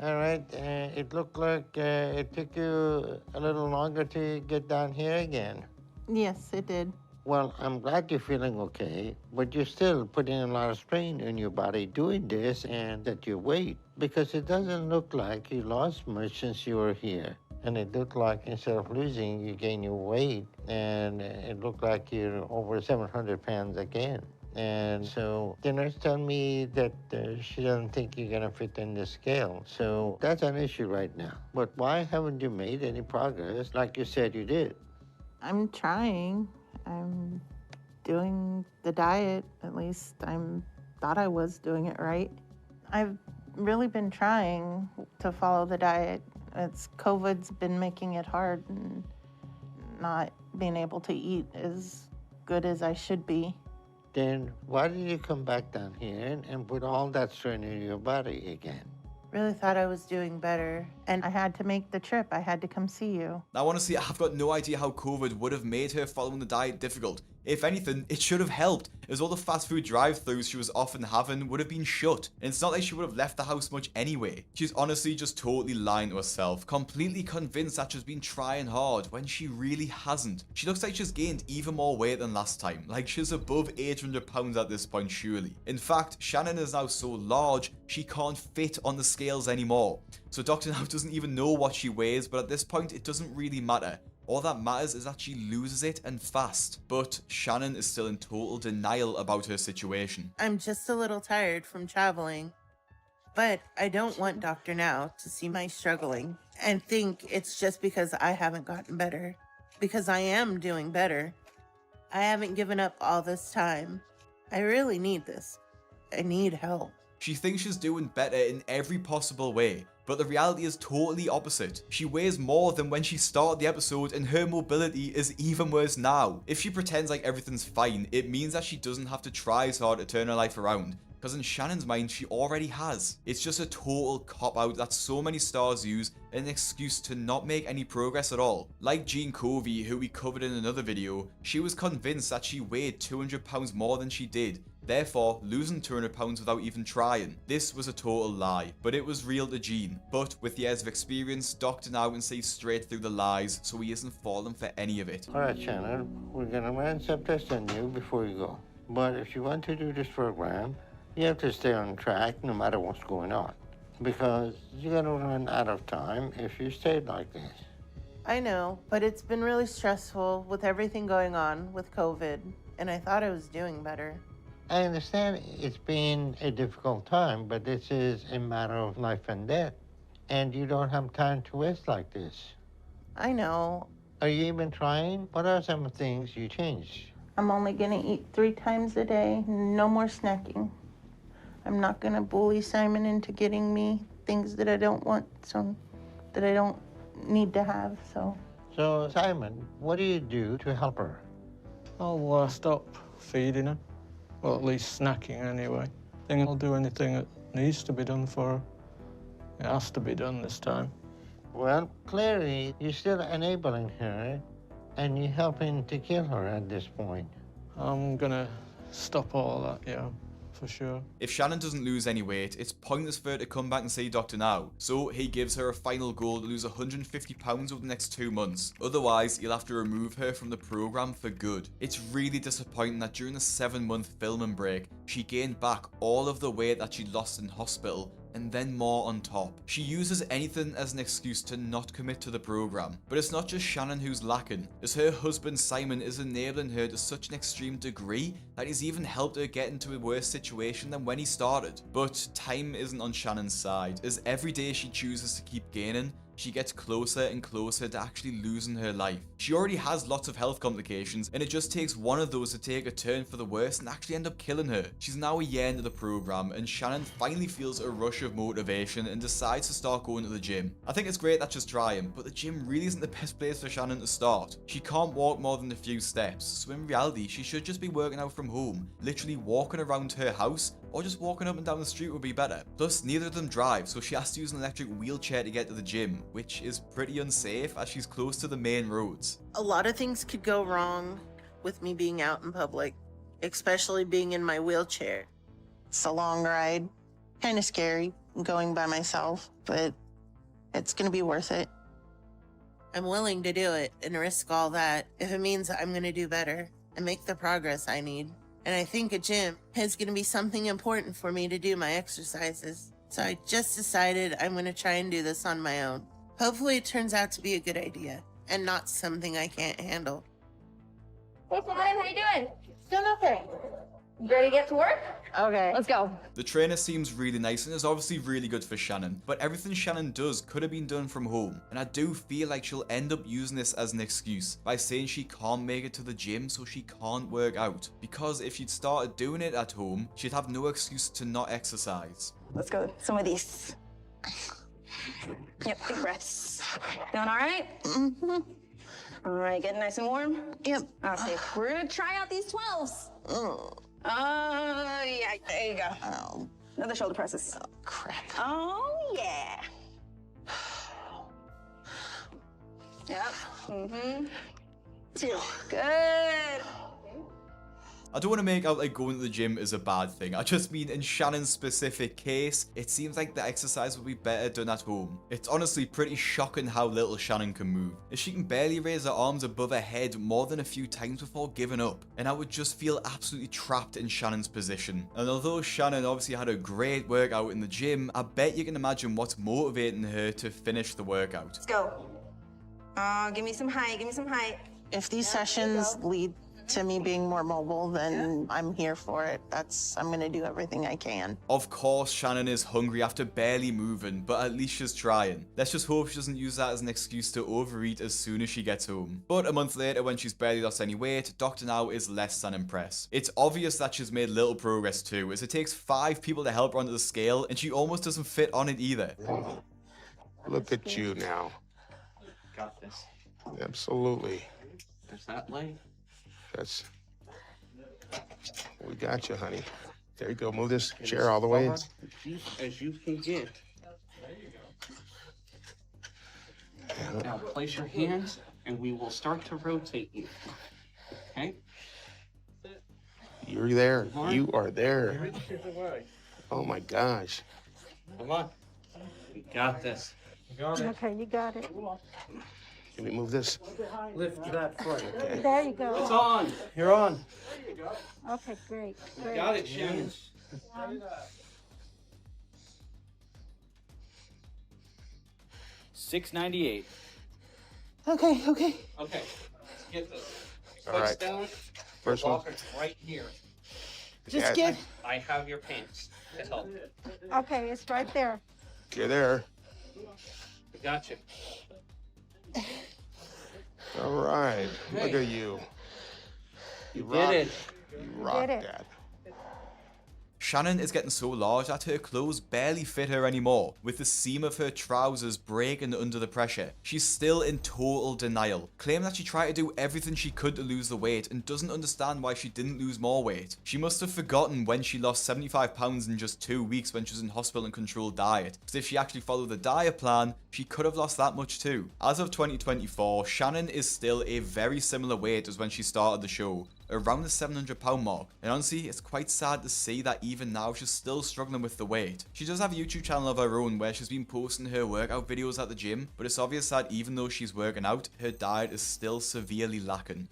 All right, it looked like it took you a little longer to get down here again. Yes, it did. Well, I'm glad you're feeling okay, but you're still putting a lot of strain on your body doing this and at your weight, because it doesn't look like you lost much since you were here. And it looked like instead of losing, you gain your weight, and it looked like you're over 700 pounds again. And so the nurse told me that she doesn't think you're gonna fit in the scale. So that's an issue right now. But why haven't you made any progress like you said you did? I'm trying. I'm doing the diet. At least thought I was doing it right. I've really been trying to follow the diet. COVID's been making it hard and not being able to eat as good as I should be. Then why did you come back down here and put all that strain in your body again? Really thought I was doing better, and I had to make the trip. I had to come see you. Now, honestly, I've got no idea how COVID would have made her following the diet difficult. If anything, it should have helped, as all the fast food drive-thrus she was often having would have been shut. And it's not like she would have left the house much anyway. She's honestly just totally lying to herself, completely convinced that she's been trying hard when she really hasn't. She looks like she's gained even more weight than last time, like she's above 800 pounds at this point surely. In fact, Shannon is now so large, she can't fit on the scales anymore. So Dr. Now doesn't even know what she weighs, but at this point it doesn't really matter. All that matters is that she loses it and fast. But Shannon is still in total denial about her situation. I'm just a little tired from traveling. But I don't want Dr. Now to see my struggling and think it's just because I haven't gotten better. Because I am doing better. I haven't given up all this time. I really need this. I need help. She thinks she's doing better in every possible way, but the reality is totally opposite. She weighs more than when she started the episode and her mobility is even worse now. If she pretends like everything's fine, it means that she doesn't have to try as hard to turn her life around. Because in Shannon's mind, she already has. It's just a total cop-out that so many stars use as an excuse to not make any progress at all. Like Jean Covey, who we covered in another video, she was convinced that she weighed 200 pounds more than she did, therefore losing 200 pounds without even trying. This was a total lie, but it was real to Jean. But with years of experience, Dr. Now can see straight through the lies, so he isn't falling for any of it. All right, Shannon, we're gonna run some tests on you before you go. But if you want to do this program, you have to stay on track no matter what's going on, because you're gonna run out of time if you stay like this. I know, but it's been really stressful with everything going on with COVID, and I thought I was doing better. I understand it's been a difficult time, but this is a matter of life and death, and you don't have time to waste like this. I know. Are you even trying? What are some things you changed? I'm only gonna eat 3 times a day, no more snacking. I'm not gonna bully Simon into getting me things that I don't want, so that I don't need to have, so. So, Simon, what do you do to help her? I'll stop feeding her. Well, at least snacking anyway. I think I'll do anything that needs to be done for her. It has to be done this time. Well, clearly, you're still enabling her, and you're helping to kill her at this point. I'm gonna stop all that, yeah, for sure. If Shannon doesn't lose any weight, it's pointless for her to come back and see Dr. Now, so he gives her a final goal to lose 150 pounds over the next 2 months. Otherwise, he'll have to remove her from the program for good. It's really disappointing that during the 7-month filming break, she gained back all of the weight that she lost in hospital, and then more on top. She uses anything as an excuse to not commit to the program. But it's not just Shannon who's lacking, as her husband Simon is enabling her to such an extreme degree that he's even helped her get into a worse situation than when he started. But time isn't on Shannon's side, as every day she chooses to keep gaining, she gets closer and closer to actually losing her life. She already has lots of health complications, and it just takes one of those to take a turn for the worse and actually end up killing her. She's now a year into the program, and Shannon finally feels a rush of motivation and decides to start going to the gym. I think it's great that she's trying, but the gym really isn't the best place for Shannon to start. She can't walk more than a few steps, so in reality she should just be working out from home. Literally walking around her house, or just walking up and down the street would be better. Plus, neither of them drive, so she has to use an electric wheelchair to get to the gym, which is pretty unsafe as she's close to the main roads. A lot of things could go wrong with me being out in public, especially being in my wheelchair. It's a long ride, kind of scary going by myself, but it's gonna be worth it. I'm willing to do it and risk all that if it means I'm gonna do better and make the progress I need. And I think a gym is gonna be something important for me to do my exercises. So I just decided I'm gonna try and do this on my own. Hopefully it turns out to be a good idea and not something I can't handle. Hey, Shannon, how you doing? Doing okay. You ready to get to work? Okay. Let's go. The trainer seems really nice and is obviously really good for Shannon, but everything Shannon does could have been done from home, and I do feel like she'll end up using this as an excuse by saying she can't make it to the gym so she can't work out, because if she'd started doing it at home, she'd have no excuse to not exercise. Let's go. Some of these. Yep, big breaths. Doing all right? Mm-hmm. All right, getting nice and warm? Yep. Okay, we're gonna try out these 12s. Yeah, there you go. Oh. Another shoulder presses. Oh, crap. Oh, yeah. Yep. Mm-hmm. 2. Good. I don't want to make out like going to the gym is a bad thing. I just mean in Shannon's specific case, it seems like the exercise would be better done at home. It's honestly pretty shocking how little Shannon can move, as she can barely raise her arms above her head more than a few times before giving up. And I would just feel absolutely trapped in Shannon's position. And although Shannon obviously had a great workout in the gym, I bet you can imagine what's motivating her to finish the workout. Let's go. Oh, give me some height, give me some height. If these sessions lead to me being more mobile, then I'm here for it. I'm gonna do everything I can. Of course, Shannon is hungry after barely moving, but at least she's trying. Let's just hope she doesn't use that as an excuse to overeat as soon as she gets home. But a month later, when she's barely lost any weight, Dr. Now is less than impressed. It's obvious that she's made little progress too, as it takes 5 people to help her onto the scale, and she almost doesn't fit on it either. Look at you now. Got this. Absolutely. There's that leg. We got you, honey. There you go. Move this chair all the way. As you can get. Now place your hands and we will start to rotate you. Okay? You're there. You are there. Oh my gosh. Come on. You got this. You got it. Okay, you got it. Can we move this? Lift that foot. Okay. There you go. It's on. You're on. Okay, great. You got it, Shannon. 698. Okay. Okay. Let's get this. All Foot's right. down. First one. Walker's right here. Just get. I have your pants to help. Okay, it's right there. You're there. I got you. All right. Look at you. You did rocked it. You rocked it. that. Shannon is getting so large that her clothes barely fit her anymore, with the seam of her trousers breaking under the pressure. She's still in total denial, claiming that she tried to do everything she could to lose the weight and doesn't understand why she didn't lose more weight. She must have forgotten when she lost 75 pounds in just 2 weeks when she was in hospital and controlled diet, because if she actually followed the diet plan, she could have lost that much too. As of 2024, Shannon is still a very similar weight as when she started the show, around the 700 pound mark, and honestly it's quite sad to see that even now she's still struggling with the weight. She does have a YouTube channel of her own where she's been posting her workout videos at the gym, but it's obvious that even though she's working out, her diet is still severely lacking.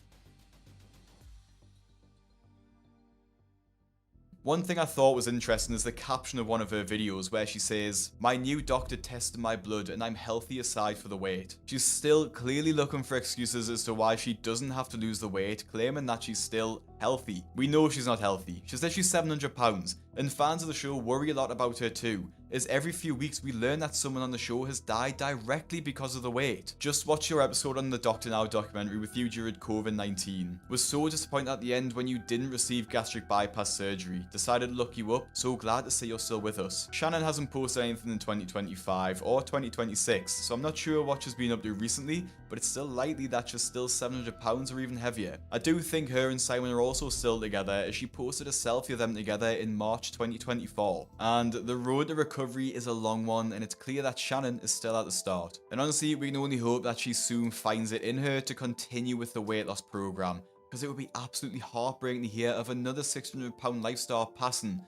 One thing I thought was interesting is the caption of one of her videos where she says, "My new doctor tested my blood and I'm healthy aside for the weight." She's still clearly looking for excuses as to why she doesn't have to lose the weight, claiming that she's still healthy. We know she's not healthy. She says she's 700 pounds, and fans of the show worry a lot about her too, as every few weeks we learn that someone on the show has died directly because of the weight. Just watch your episode on the Dr. Now documentary with you during COVID-19. Was so disappointed at the end when you didn't receive gastric bypass surgery. Decided to look you up, so glad to see you're still with us. Shannon hasn't posted anything in 2025 or 2026, so I'm not sure what she's been up to recently, but it's still likely that she's still 700 pounds or even heavier. I do think her and Simon are also still together, as she posted a selfie of them together in March 2024. And the road to recovery is a long one, and it's clear that Shannon is still at the start. And honestly, we can only hope that she soon finds it in her to continue with the weight loss program, because it would be absolutely heartbreaking to hear of another 600 pound lifestyle passing